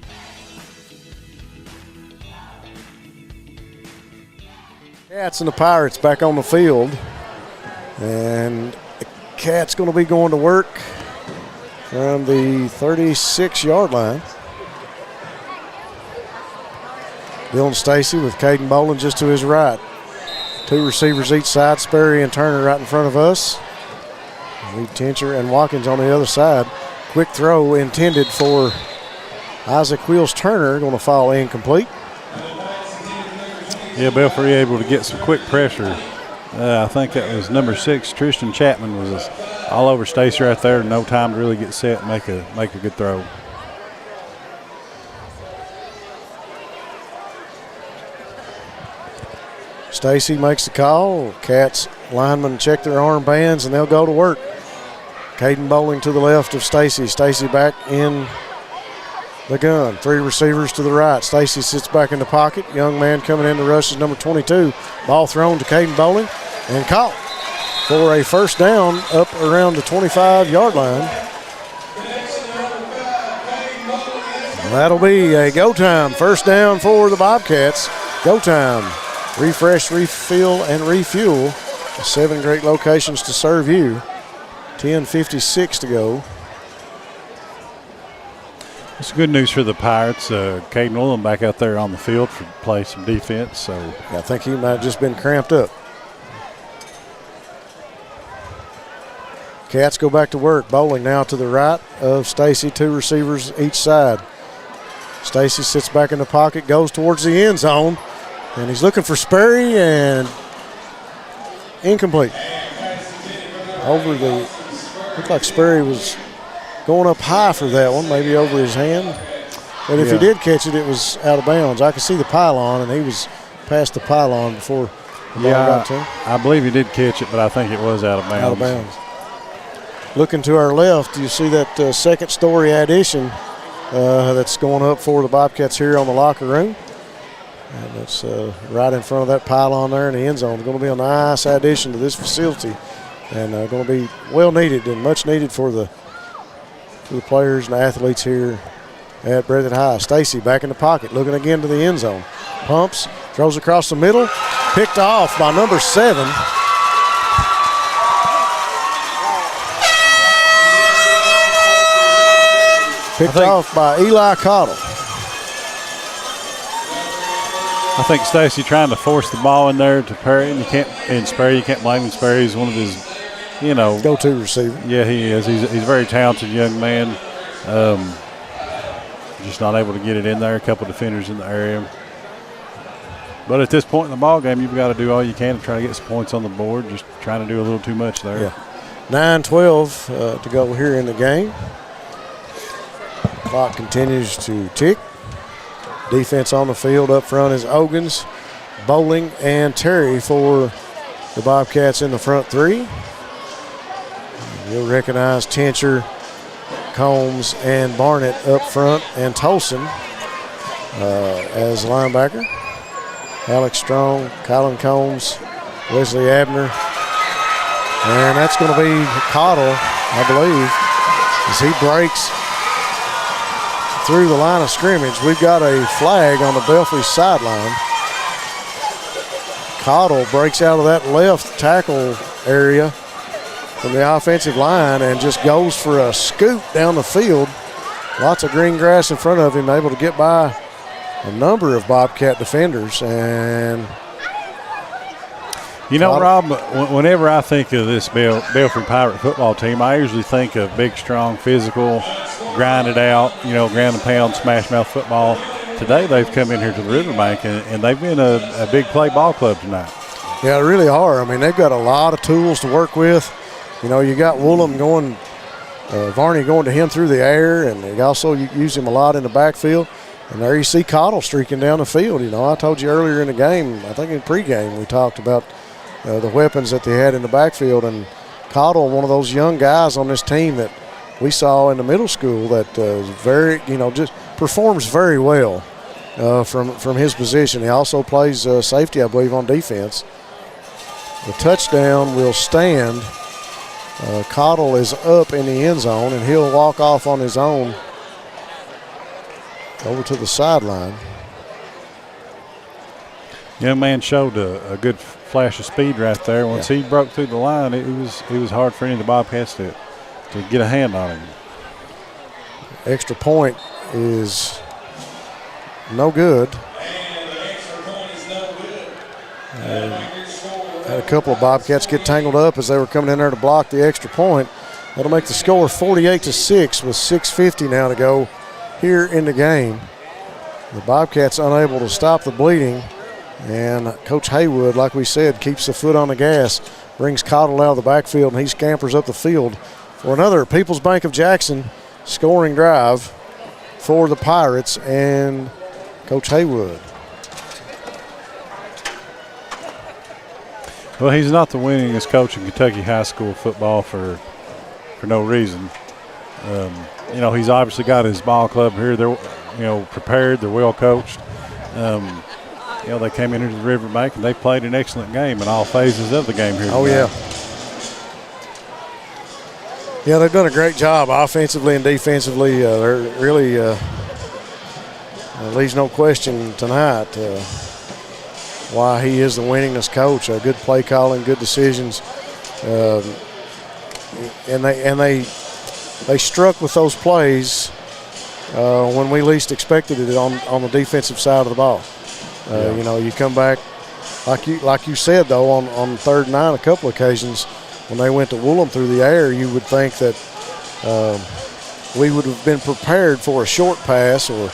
Cats and the Pirates back on the field. And the Cats going to be going to work from the 36-yard line. Dylan Stacy with Caden Boland just to his right. 2 receivers each side, Sperry and Turner right in front of us. Lee Tincher and Watkins on the other side. Quick throw intended for Isaac Wheels Turner, going to fall incomplete. Yeah, Belfry able to get some quick pressure. I think that was number 6, Tristan Chapman, was all over Stacy right there. No time to really get set and make a good throw. Stacy makes the call. Cats linemen check their armbands and they'll go to work. Caden Bowling to the left of Stacy. Stacy back in the gun. 3 receivers to the right. Stacy sits back in the pocket. Young man coming in to rush is number 22. Ball thrown to Caden Bowling and caught for a first down up around the 25-yard line. That'll be a go time. First down for the Bobcats. Go time. Refresh, refill, and refuel. 7 great locations to serve you. 10:56 to go. It's good news for the Pirates. Caden Woolen back out there on the field for play some defense. So I think he might have just been cramped up. Cats go back to work. Bowling now to the right of Stacy. 2 receivers each side. Stacy sits back in the pocket, goes towards the end zone, and he's looking for Sperry, and incomplete. Looked like Sperry was going up high for that one, maybe over his hand. But if he did catch it, it was out of bounds. I could see the pylon, and he was past the pylon before the ball got to him. I believe he did catch it, but I think it was out of bounds. Out of bounds. Looking to our left, you see that second-story addition that's going up for the Bobcats here on the locker room. And it's right in front of that pylon there in the end zone. It's going to be a nice addition to this facility, and going to be well needed and much needed for the players and the athletes here at Breathitt High. Stacy back in the pocket, looking again to the end zone. Pumps, throws across the middle, picked off by number 7. Picked off by Eli Cottle. I think Stacy trying to force the ball in there to Perry, and Sperry, you can't blame him. Sperry is one of his, go-to receiver. Yeah, he is. He's a very talented young man. Just not able to get it in there. A couple of defenders in the area. But at this point in the ball game, you've got to do all you can to try to get some points on the board. Just trying to do a little too much there. Yeah. 9:12 to go here in the game. Clock continues to tick. Defense on the field up front is Ogans, Bowling, and Terry for the Bobcats in the front 3. You'll recognize Tincher, Combs, and Barnett up front, and Tolson as linebacker. Alex Strong, Colin Combs, Wesley Abner. And that's going to be Cottle, I believe, as he breaks through the line of scrimmage. We've got a flag on the Belfry sideline. Cottle breaks out of that left tackle area from the offensive line and just goes for a scoop down the field. Lots of green grass in front of him, able to get by a number of Bobcat defenders. And Rob, whenever I think of this Belfry Pirate football team, I usually think of big, strong, physical, grind it out, ground and pound, smash mouth football. Today they've come in here to the Riverbank, and they've been a big play ball club tonight. Yeah, they really are. I mean, they've got a lot of tools to work with. You got Woolham going, Varney going to him through the air, and they also use him a lot in the backfield. And there you see Cottle streaking down the field. I told you earlier in the game, I think in pregame, we talked about the weapons that they had in the backfield. And Cottle, one of those young guys on this team that we saw in the middle school that is very, just performs very well from his position. He also plays safety, I believe, on defense. The touchdown will stand. Cottle is up in the end zone, and he'll walk off on his own over to the sideline. Young man showed a good flash of speed right there. Once he broke through the line, it was hard for any of the Bobcats to get a hand on him. Extra point is no good. Had a couple of Bobcats get tangled up as they were coming in there to block the extra point. That'll make the score 48-6 with 6:50 now to go here in the game. The Bobcats unable to stop the bleeding, and Coach Haywood, like we said, keeps the foot on the gas, brings Cottle out of the backfield, and he scampers up the field for another People's Bank of Jackson scoring drive for the Pirates and Coach Haywood. Well, he's not the winningest coach in Kentucky high school football for no reason. you know, he's obviously got his ball club here. They're, you know, prepared. They're well coached. You know, they came in here to the Riverbank and they played an excellent game in all phases of the game here. Oh, tonight. Yeah, they've done a great job offensively and defensively. They're really leaves no question tonight why he is the winningest coach. Good play calling, good decisions, and they struck with those plays when we least expected it on the defensive side of the ball. You know, you come back like you said though on 3rd and 9 a couple occasions. When they went to wool them through the air, you would think that we would have been prepared for a short pass or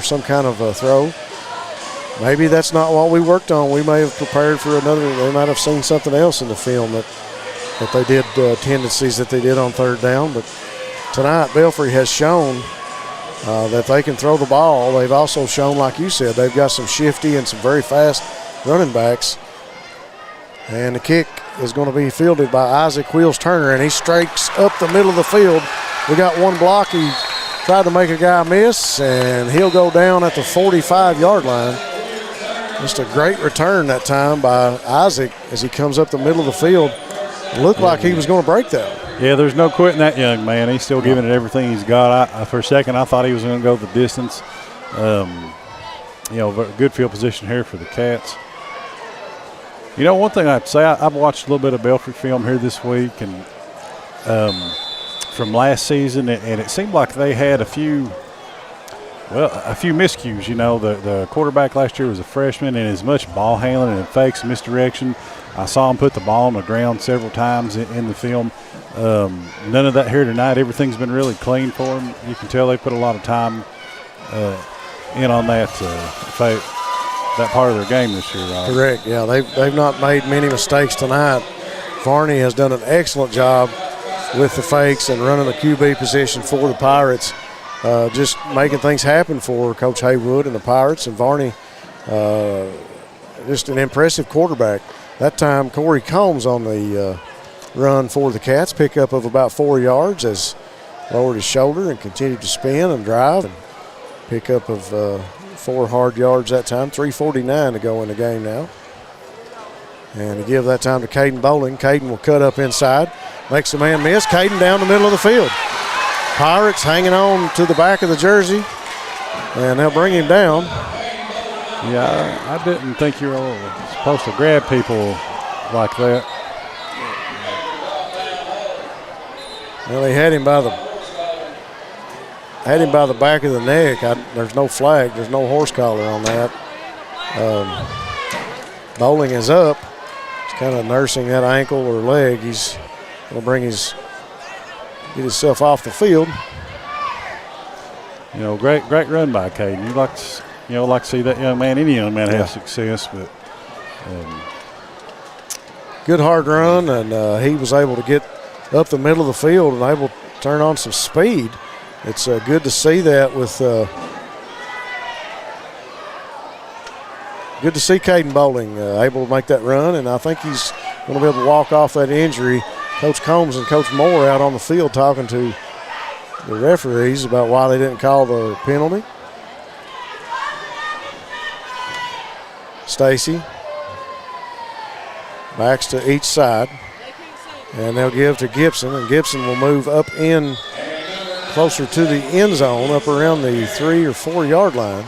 some kind of a throw. Maybe that's not what we worked on. We may have prepared for another. They might have seen something else in the film that they did, tendencies that they did on 3rd down. But tonight, Belfry has shown that they can throw the ball. They've also shown, like you said, they've got some shifty and some very fast running backs. And the kick is going to be fielded by Isaac Wheels Turner, and he strikes up the middle of the field. We got one block. He tried to make a guy miss, and he'll go down at the 45-yard line. Just a great return that time by Isaac as he comes up the middle of the field. It looked like he was going to break that. Yeah, there's no quitting that young man. He's still giving it everything he's got. For a second, I thought he was going to go the distance. You know, good field position here for the Cats. You know, one thing I'd say, I've watched a little bit of Belfry film here this week, and from last season, and it seemed like they had a few miscues. You know, the quarterback last year was a freshman, and as much ball handling and fakes and misdirection. I saw him put the ball on the ground several times in the film. None of that here tonight. Everything's been really clean for them. You can tell they put a lot of time in on that part of their game this year, Rob. Correct. Yeah, they've not made many mistakes tonight. Varney has done an excellent job with the fakes and running the QB position for the Pirates, just making things happen for Coach Haywood and the Pirates. And Varney, just an impressive quarterback. That time, Corey Combs on the run for the Cats, pickup of about 4 yards as lowered his shoulder and continued to spin and drive. And pickup of 4 hard yards that time, 3:49 to go in the game now. And to give that time to Caden Bowling. Caden will cut up inside, makes the man miss. Caden down the middle of the field. Pirates hanging on to the back of the jersey, and they'll bring him down. Yeah, I didn't think you were supposed to grab people like that. Well, he had him by the back of the neck. There's no flag. There's no horse collar on that. Bowling is up. He's kind of nursing that ankle or leg. He's going to get himself off the field. You know, great run by Caden. You like to see that young man, any young man, have success. But good hard run, and he was able to get up the middle of the field and able to turn on some speed. It's good to see that with good to see Caden Bowling able to make that run, and I think he's going to be able to walk off that injury. Coach Combs and Coach Moore out on the field talking to the referees about why they didn't call the penalty. Stacy backs to each side, and they'll give to Gibson, and Gibson will move up in closer to the end zone, up around the 3 or 4 yard line.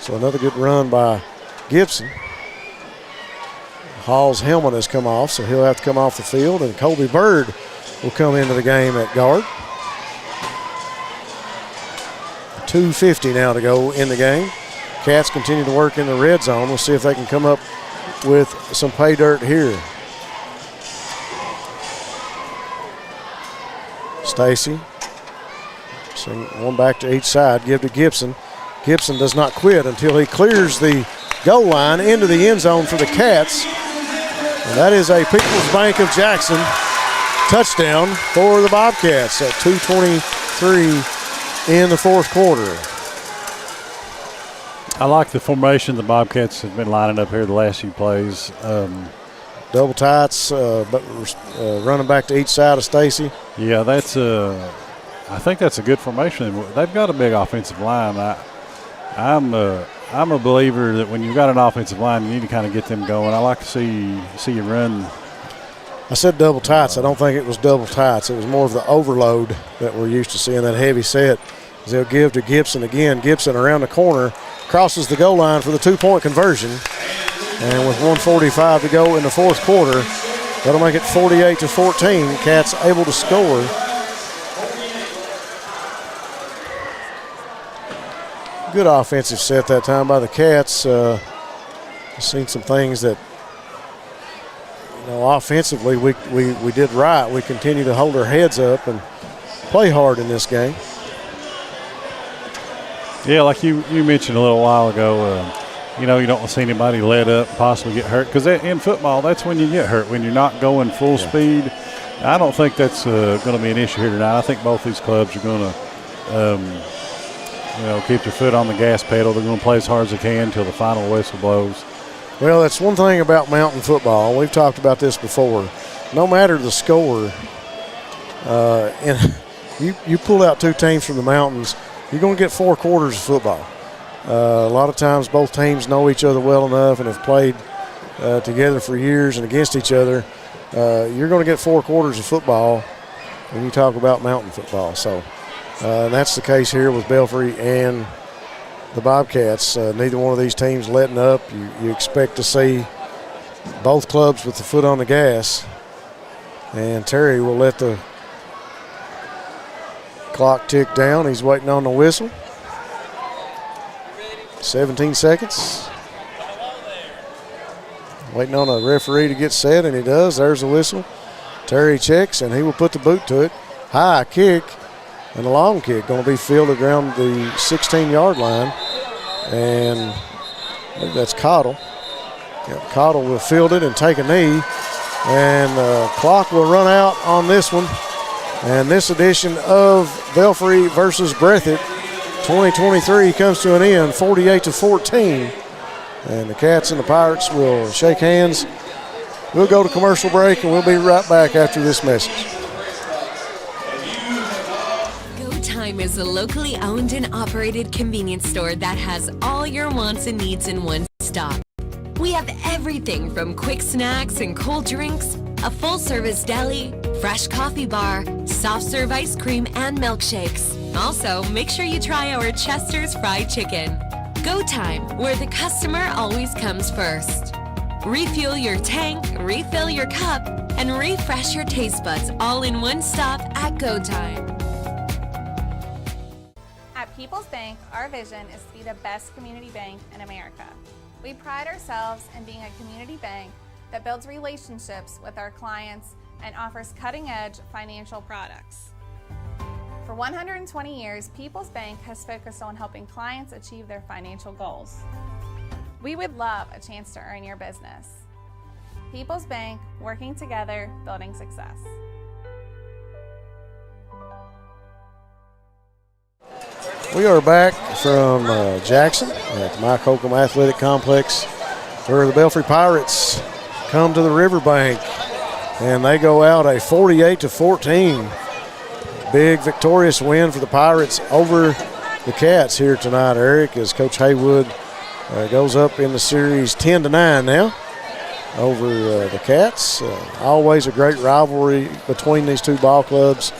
So another good run by Gibson. Hall's helmet has come off, so he'll have to come off the field, and Colby Bird will come into the game at guard. 2:50 now to go in the game. Cats continue to work in the red zone. We'll see if they can come up with some pay dirt here. Stacy. One back to each side. Give to Gibson. Gibson does not quit until he clears the goal line into the end zone for the Cats. And that is a People's Bank of Jackson touchdown for the Bobcats at 2:23 in the fourth quarter. I like the formation the Bobcats have been lining up here the last few plays. Double tights, running back to each side of Stacy. Yeah, that's I think that's a good formation. They've got a big offensive line. I'm a believer that when you've got an offensive line, you need to kind of get them going. I like to see you run. I said double tights. I don't think it was double tights. It was more of the overload that we're used to seeing, that heavy set. They'll give to Gibson again. Gibson around the corner, crosses the goal line for the 2-point conversion. And with 1:45 to go in the fourth quarter, that'll make it 48-14. Cats able to score. Good offensive set that time by the Cats. Seen some things that, offensively we did right. We continue to hold our heads up and play hard in this game. Yeah, like you mentioned a little while ago, you don't want to see anybody let up, possibly get hurt. Because in football, that's when you get hurt, when you're not going full speed. I don't think that's going to be an issue here tonight. I think both these clubs are going to, keep their foot on the gas pedal. They're going to play as hard as they can until the final whistle blows. Well, that's one thing about mountain football. We've talked about this before. No matter the score, and you pull out two teams from the mountains, you're going to get 4 quarters of football. A lot of times both teams know each other well enough and have played together for years and against each other. You're going to get 4 quarters of football when you talk about mountain football. So that's the case here with Belfry and the Bobcats. Neither one of these teams letting up. You expect to see both clubs with the foot on the gas. And Terry will let the clock tick down. He's waiting on the whistle. 17 seconds. Waiting on a referee to get set, and he does. There's the whistle. Terry checks, and he will put the boot to it. High kick and a long kick going to be fielded around the 16-yard line. And I think that's Cottle. Yeah, Cottle will field it and take a knee. And the clock will run out on this one. And this edition of Belfry versus Breathitt 2023 comes to an end, 48-14. And the Cats and the Pirates will shake hands. We'll go to commercial break, and we'll be right back after this message. Go Time is a locally owned and operated convenience store that has all your wants and needs in one stop. We have everything from quick snacks and cold drinks, a full-service deli, fresh coffee bar, soft-serve ice cream, and milkshakes. Also, make sure you try our Chester's Fried Chicken. Go Time, where the customer always comes first. Refuel your tank, refill your cup, and refresh your taste buds all in one stop at Go Time. At People's Bank, our vision is to be the best community bank in America. We pride ourselves in being a community bank that builds relationships with our clients and offers cutting-edge financial products. For 120 years, People's Bank has focused on helping clients achieve their financial goals. We would love a chance to earn your business. People's Bank, working together, building success. We are back from Jackson at the Mike Holcomb Athletic Complex, where the Belfry Pirates come to the Riverbank, and they go out a 48-14. Big victorious win for the Pirates over the Cats here tonight, Eric, as Coach Haywood goes up in the series 10-9 now over the Cats. Always a great rivalry between these two ball clubs.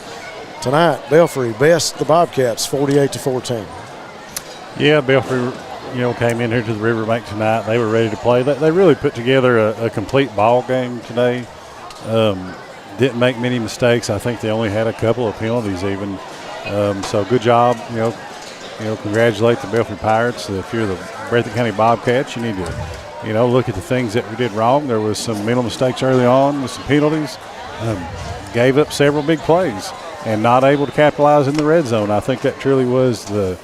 Tonight, Belfry best the Bobcats 48-14. Yeah, Belfry, came in here to the Riverbank tonight. They were ready to play. They really put together a complete ball game today. Didn't make many mistakes. I think they only had a couple of penalties even. So good job. Congratulate the Belfry Pirates. If you're the Breathitt County Bobcats, you need to, look at the things that we did wrong. There was some mental mistakes early on with some penalties. Gave up several big plays and not able to capitalize in the red zone. I think that truly was the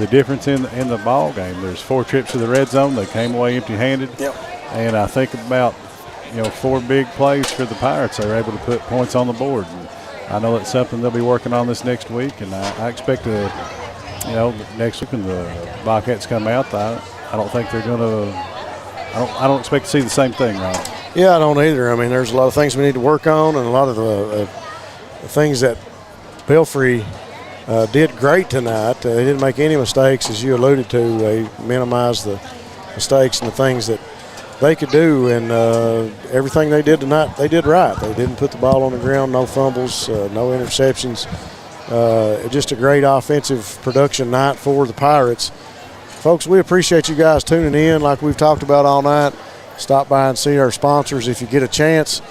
difference in the ball game. There's 4 trips to the red zone. They came away empty-handed. Yep. And I think about 4 big plays for the Pirates. They were able to put points on the board. And I know that's something they'll be working on this next week, and I expect to, next week when the Bobcats come out, I don't think they're going to. I don't expect to see the same thing, right? Yeah, I don't either. I mean, there's a lot of things we need to work on, and a lot of the things that Belfry did great tonight. They didn't make any mistakes, as you alluded to. They minimized the mistakes and the things that they could do, and everything they did tonight, they did right. They didn't put the ball on the ground, no fumbles, no interceptions. Just a great offensive production night for the Pirates. Folks, we appreciate you guys tuning in like we've talked about all night. Stop by and see our sponsors if you get a chance.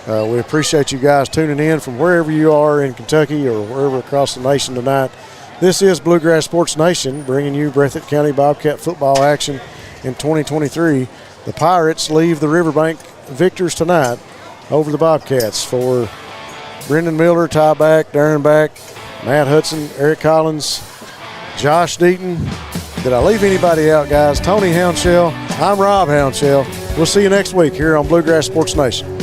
We appreciate you guys tuning in from wherever you are in Kentucky or wherever across the nation tonight. This is Bluegrass Sports Nation, bringing you Breathitt County Bobcat football action in 2023. The Pirates leave the Riverbank victors tonight over the Bobcats. For Brendan Miller, Ty Back, Darren Back, Matt Hudson, Eric Collins, Josh Deaton. Did I leave anybody out, guys? Tony Houndshell. I'm Rob Houndshell. We'll see you next week here on Bluegrass Sports Nation.